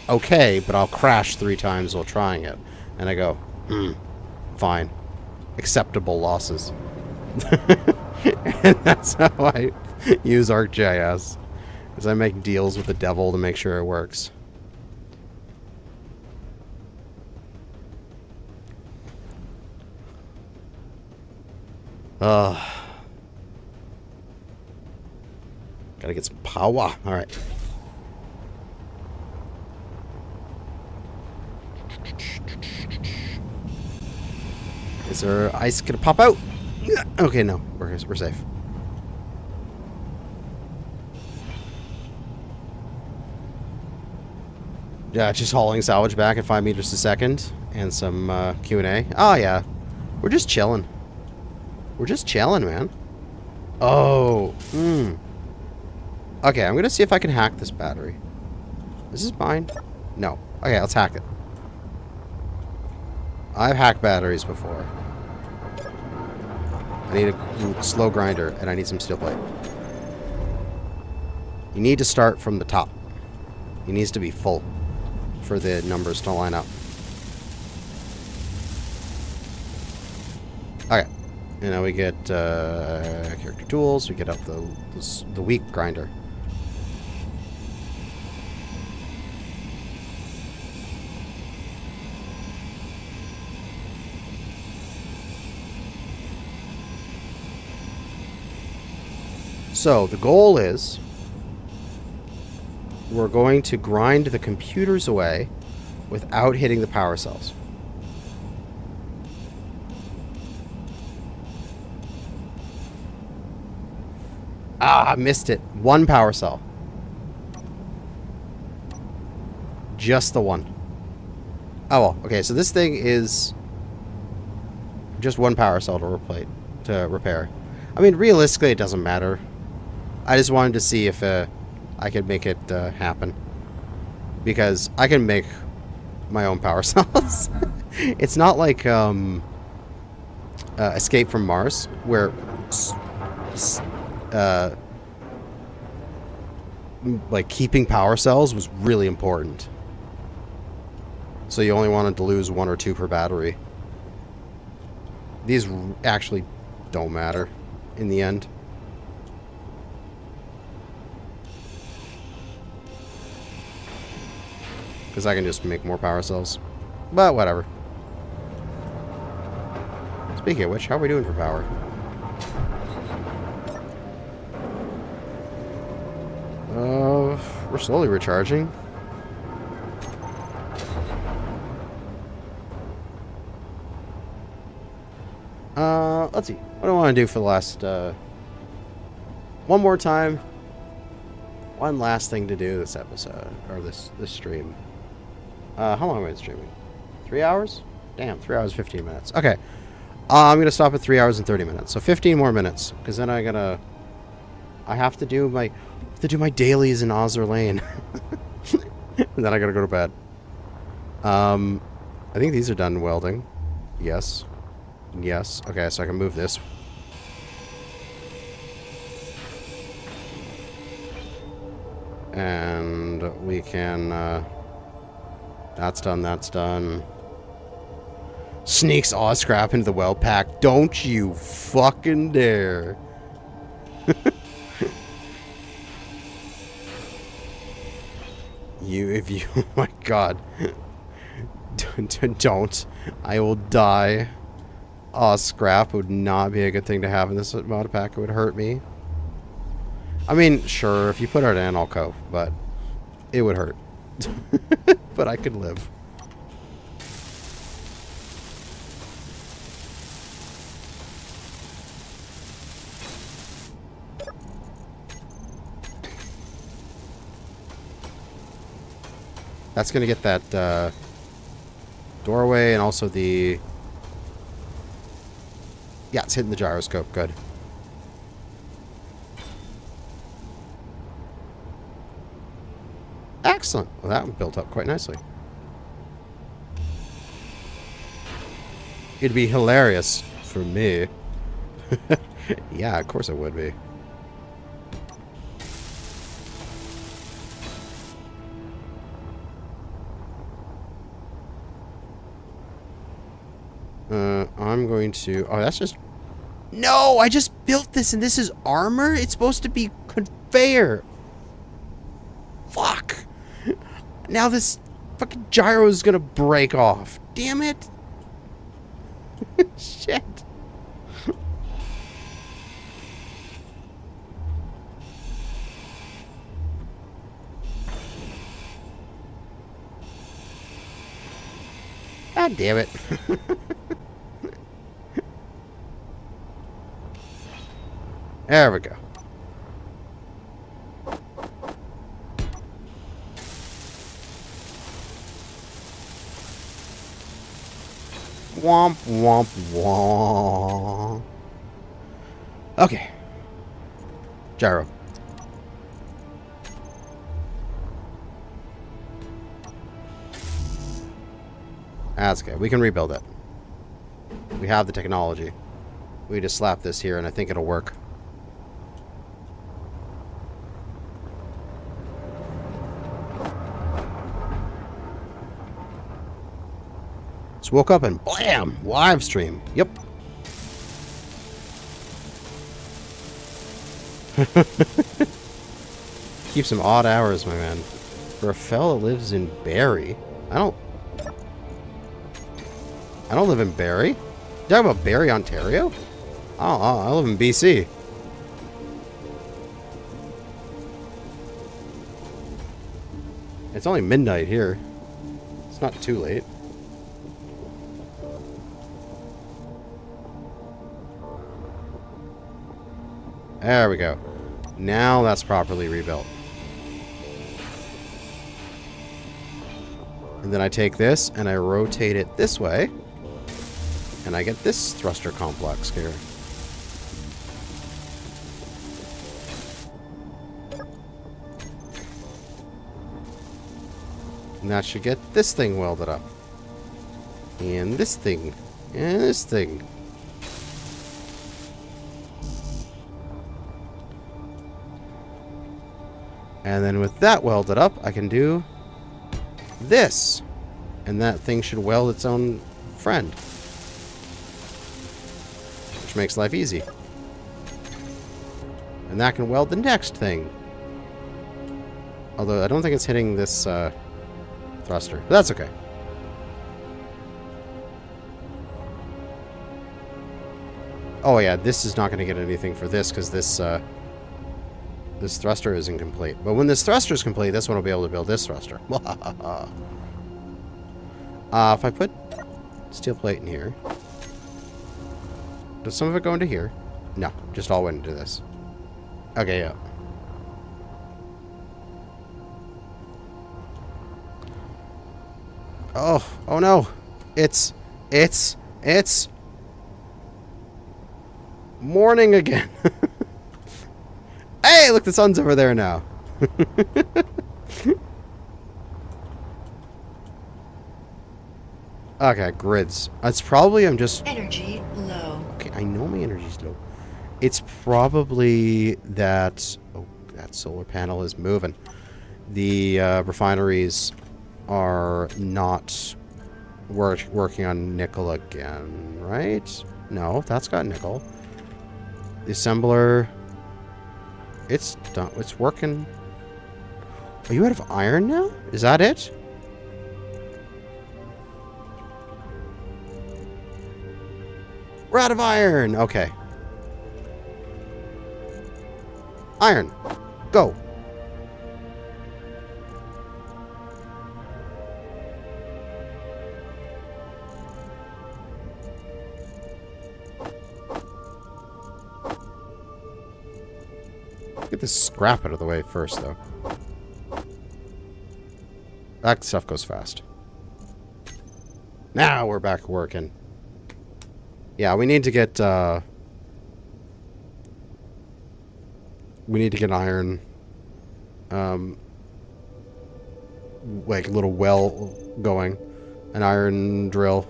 Speaker 1: okay, but I'll crash 3 times while trying it. And I go, fine. Acceptable losses. And that's how I use ArcGIS. Is I make deals with the devil to make sure it works. Gotta get some power. Alright. Is there ice gonna pop out? Okay, no. We're safe. Yeah, just hauling salvage back at 5 meters a second. And some Q&A. Oh, yeah. We're just chilling. We're just chilling, man. Oh. Okay, I'm gonna see if I can hack this battery. Is this mine? No. Okay, let's hack it. I've hacked batteries before. I need a slow grinder, and I need some steel plate. You need to start from the top. It needs to be full for the numbers to line up. Okay. And now we get character tools. We get up the weak grinder. So the goal is we're going to grind the computers away without hitting the power cells. Ah, I missed it. One power cell. Just the one. Oh, well. Okay, so this thing is just one power cell to repair. I mean, realistically, it doesn't matter. I just wanted to see if I could make it happen. Because I can make my own power cells. It's not like Escape from Mars, where like keeping power cells was really important. So you only wanted to lose 1 or 2 per battery. These actually don't matter in the end. Because I can just make more power cells. But whatever. Speaking of which, how are we doing for power? We're slowly recharging. Let's see. What do I want to do for the last, one more time. One last thing to do this episode, or this stream. How long have I been streaming? 3 hours? Damn, 3 hours, 15 minutes. Okay. I'm going to stop at 3 hours and 30 minutes. So 15 more minutes. Because then I have to do my dailies in Ozzer Lane. And then I got to go to bed. I think these are done welding. Yes. Yes. Okay, so I can move this. And we can, that's done, that's done. Sneaks all scrap into the weld pack. Don't you fucking dare. Oh my god. Don't. I will die. Aw, scrap would not be a good thing to have in this mod pack. It would hurt me. I mean, sure, if you put it in, I'll cope, but it would hurt. But I could live. That's going to get that doorway and also the... Yeah, it's hitting the gyroscope. Good. Excellent. Well, that built up quite nicely. It'd be hilarious for me. Yeah, of course it would be. I'm going to... Oh, that's just... No! I just built this and this is armor? It's supposed to be conveyor. Fuck! Now this fucking gyro is gonna break off. Damn it! Shit. God damn it. There we go. Womp, womp, womp. Okay. Gyro. That's okay. We can rebuild it. We have the technology. We just slap this here, and I think it'll work. Just woke up and blam! Live stream. Yep. Keep some odd hours, my man. For a fella that lives in Barrie. I don't live in Barrie. You talking about Barrie, Ontario? Oh, I live in BC. It's only midnight here. It's not too late. There we go. Now that's properly rebuilt. And then I take this and I rotate it this way. And I get this thruster complex here. And that should get this thing welded up. And this thing. And this thing. And then with that welded up, I can do this. And that thing should weld its own friend. Which makes life easy. And that can weld the next thing. Although I don't think it's hitting this thruster. But that's okay. Oh yeah, this is not going to get anything for this because this thruster is incomplete. But when this thruster is complete, this one will be able to build this thruster. If I put steel plate in here, does some of it go into here? No, just all went into this. Okay, yeah. Oh no. It's morning again. Hey, look, the sun's over there now. Okay, grids. It's probably I'm just...
Speaker 2: Energy low.
Speaker 1: Okay, I know my energy's low. It's probably that... Oh, that solar panel is moving. The refineries are not working on nickel again, right? No, that's got nickel. The assembler... It's done. It's working. Are you out of iron now? Is that it? We're out of iron. Okay. Iron. Go. Get this scrap out of the way first, though. That stuff goes fast. Now we're back working. Yeah, we need to get iron. Like a little well going. An iron drill.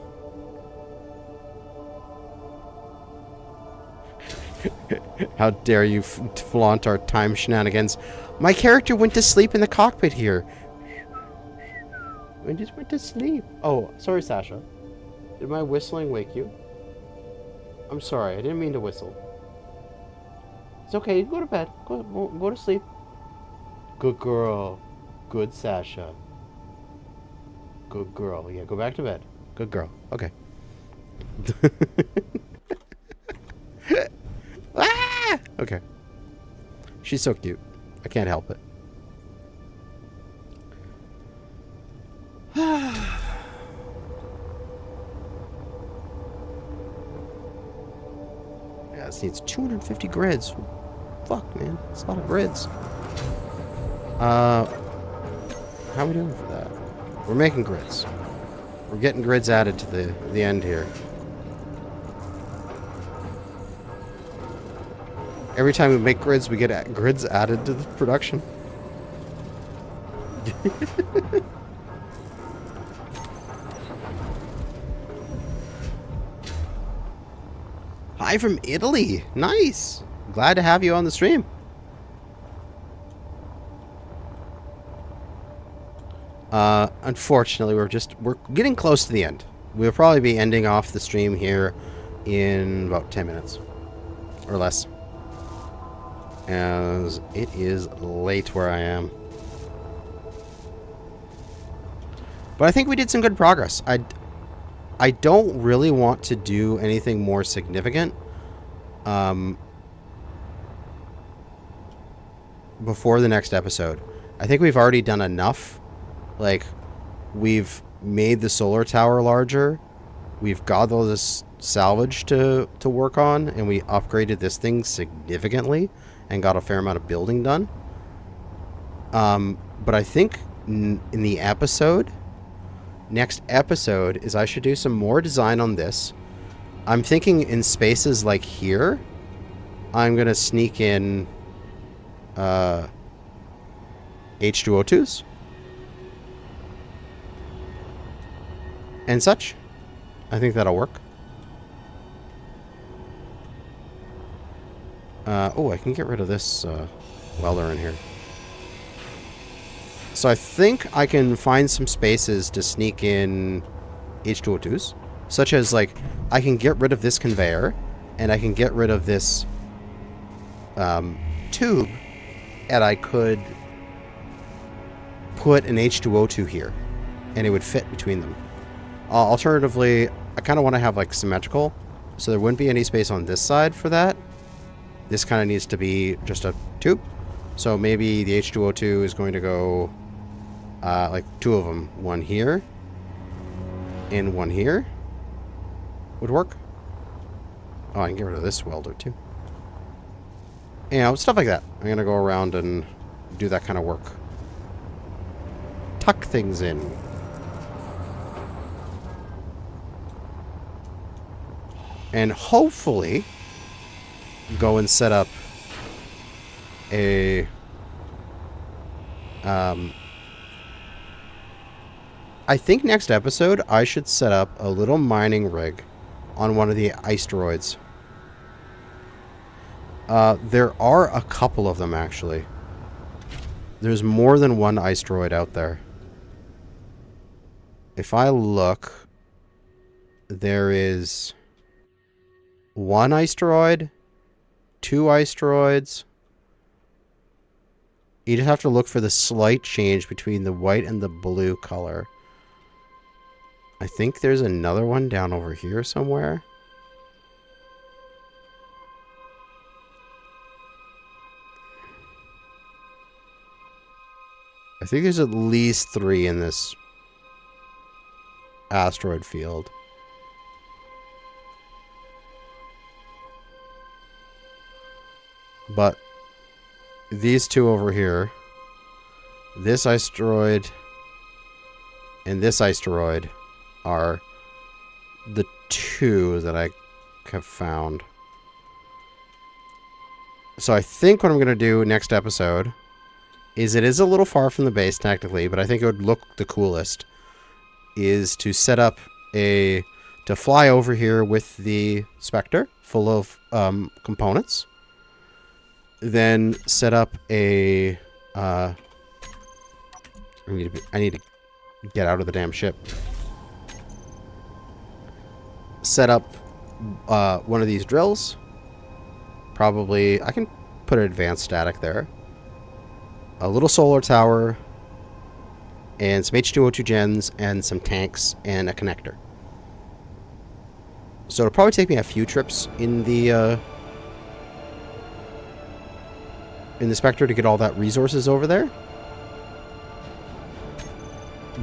Speaker 1: How dare you flaunt our time shenanigans. My character went to sleep in the cockpit here. I just went to sleep. Oh, sorry, Sasha. Did my whistling wake you? I'm sorry, I didn't mean to whistle. It's okay, go to bed. Go to sleep. Good girl. Good Sasha. Good girl. Yeah, go back to bed. Good girl. Okay. Ah! Okay. She's so cute. I can't help it. Yeah, this needs 250 grids. Fuck, man. It's a lot of grids. How are we doing for that? We're making grids. We're getting grids added to the end here. Every time we make grids, we get grids added to the production. Hi from Italy. Nice. Glad to have you on the stream. Unfortunately, we're getting close to the end. We'll probably be ending off the stream here in about 10 minutes or less, as it is late where I am. But I think we did some good progress. I don't really want to do anything more significant before the next episode. I think we've already done enough. Like, we've made the solar tower larger. We've got all this salvage to work on, and we upgraded this thing significantly and got a fair amount of building done. But I think in the next episode is I should do some more design on this. I'm thinking in spaces like here, I'm going to sneak in H2O2s and such. I think that'll work. Oh, I can get rid of this welder in here. So I think I can find some spaces to sneak in H2O2s, such as, like, I can get rid of this conveyor, and I can get rid of this tube, and I could put an H2O2 here, and it would fit between them. Alternatively, I kind of want to have, like, symmetrical, so there wouldn't be any space on this side for that. This kind of needs to be just a tube. So maybe the H2O2 is going to go, like, two of them. One here, and one here. Would work. Oh, I can get rid of this welder, too. You know, stuff like that. I'm going to go around and do that kind of work. Tuck things in. And hopefully go and set up a I think next episode I should set up a little mining rig on one of the asteroids. There are a couple of them, actually. There's more than one asteroid out there. If I look, there is one asteroid, two asteroids. You just have to look for the slight change between the white and the blue color. I think there's another one down over here somewhere. I think there's at least 3 in this asteroid field. But these two over here, this asteroid and this asteroid, are the 2 that I have found. So I think what I'm going to do next episode is, it is a little far from the base technically, but I think it would look the coolest, is to set up to fly over here with the Spectre full of components. Then set up a I need to get out of the damn ship. Set up one of these drills. Probably I can put an advanced static there. A little solar tower and some H2O2 gens and some tanks and a connector. So it'll probably take me a few trips in the Spectre to get all that resources over there.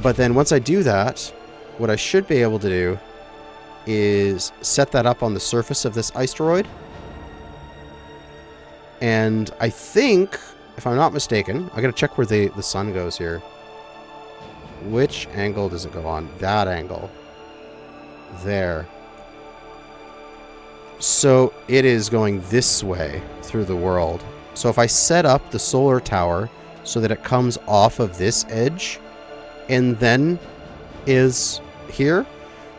Speaker 1: But then once I do that, what I should be able to do is set that up on the surface of this asteroid. And I think, if I'm not mistaken, I gotta check where the sun goes here. Which angle does it go on? That angle. There. So it is going this way through the world. So if I set up the solar tower so that it comes off of this edge and then is here,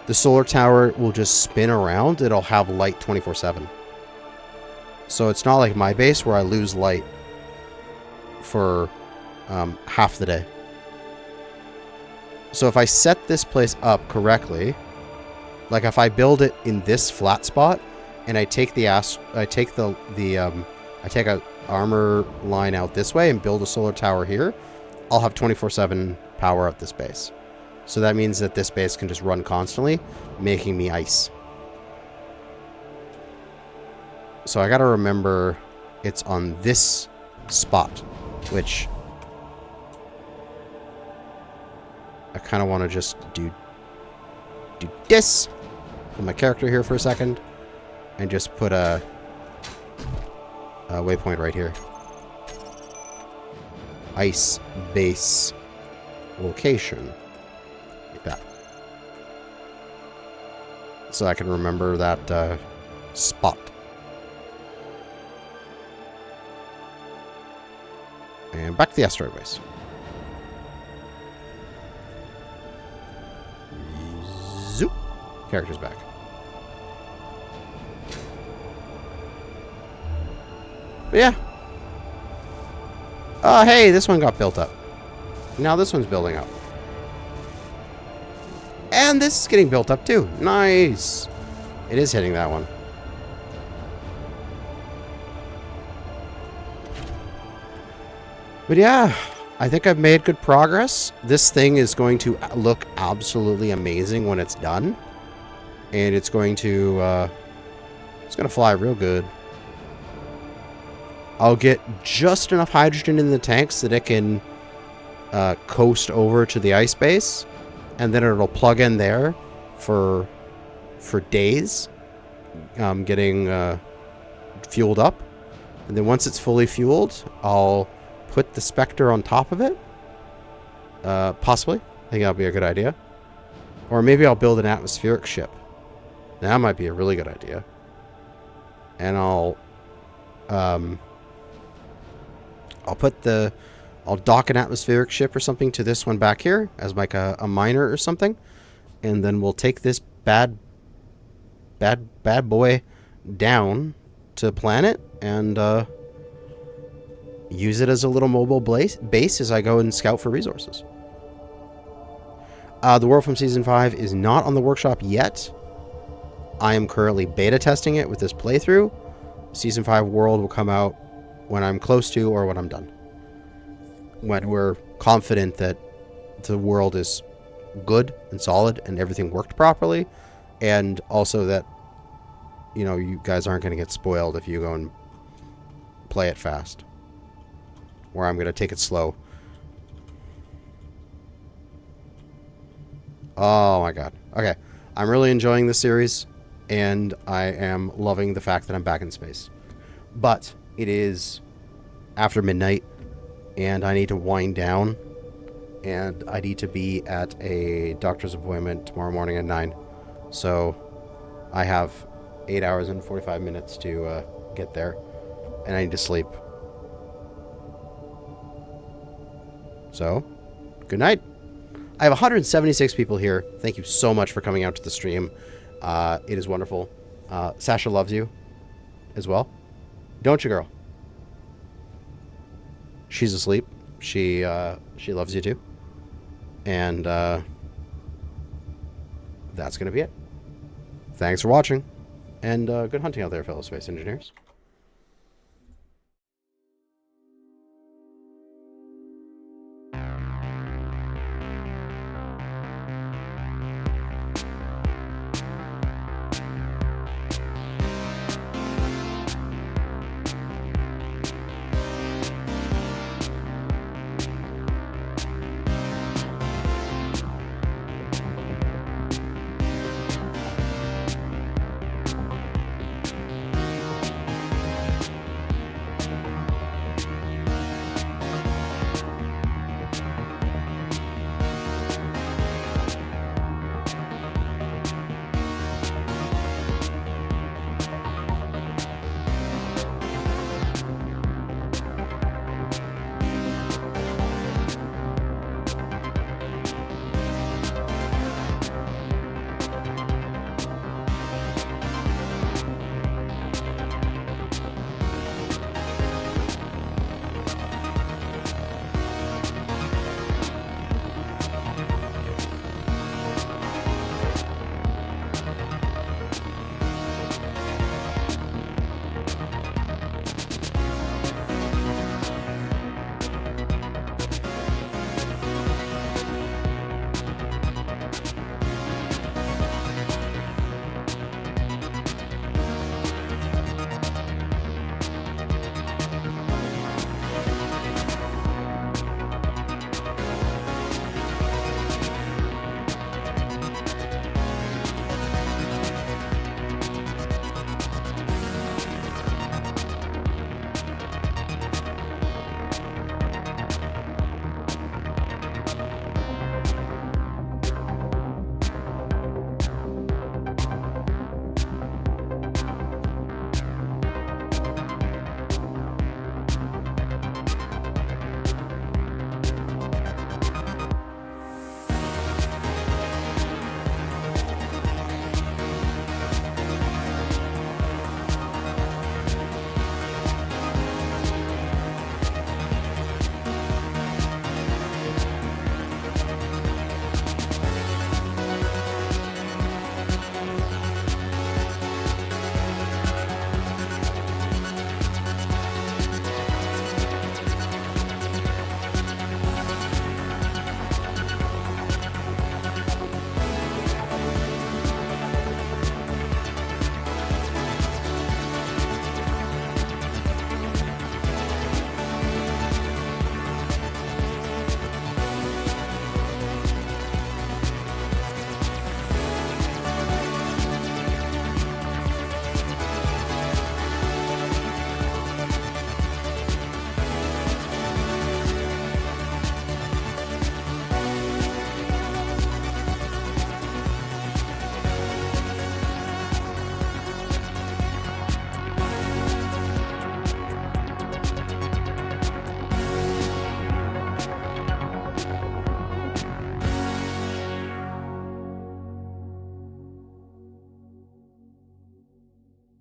Speaker 1: the solar tower will just spin around. It'll have light 24/7. So it's not like my base where I lose light for half the day. So if I set this place up correctly, like if I build it in this flat spot and I take the armor line out this way and build a solar tower here, I'll have 24/7 power at this base. So that means that this base can just run constantly, making me ice. So I gotta remember it's on this spot, which I kind of want to just do this. Put my character here for a second, and just put a waypoint right here. Ice base location. Like that. So I can remember that spot. And back to the asteroid base. Zoop. Character's back. But yeah. Oh, hey, this one got built up. Now this one's building up. And this is getting built up too. Nice. It is hitting that one. But yeah, I think I've made good progress. This thing is going to look absolutely amazing when it's done. And it's going to fly real good. I'll get just enough hydrogen in the tanks that it can coast over to the ice base. And then it'll plug in there for days, getting fueled up. And then once it's fully fueled, I'll put the Spectre on top of it. Possibly. I think that'll be a good idea. Or maybe I'll build an atmospheric ship. That might be a really good idea. And I'll dock an atmospheric ship or something to this one back here as like a miner or something. And then we'll take this bad boy down to planet and use it as a little mobile base as I go and scout for resources. The world from Season 5 is not on the workshop yet. I am currently beta testing it with this playthrough. Season 5 world will come out when I'm close to or when I'm done. When we're confident that the world is good and solid and everything worked properly. And also that, you know, you guys aren't going to get spoiled if you go and play it fast. Or I'm going to take it slow. Oh my god. Okay. I'm really enjoying this series. And I am loving the fact that I'm back in space. But it is after midnight. And I need to wind down. And I need to be at a doctor's appointment tomorrow morning at 9. So I have 8 hours and 45 minutes to get there. And I need to sleep. So, good night. I have 176 people here. Thank you so much for coming out to the stream. It is wonderful. Sasha loves you as well. Don't you, girl? She's asleep. She loves you too. And that's going to be it. Thanks for watching. And good hunting out there, fellow space engineers.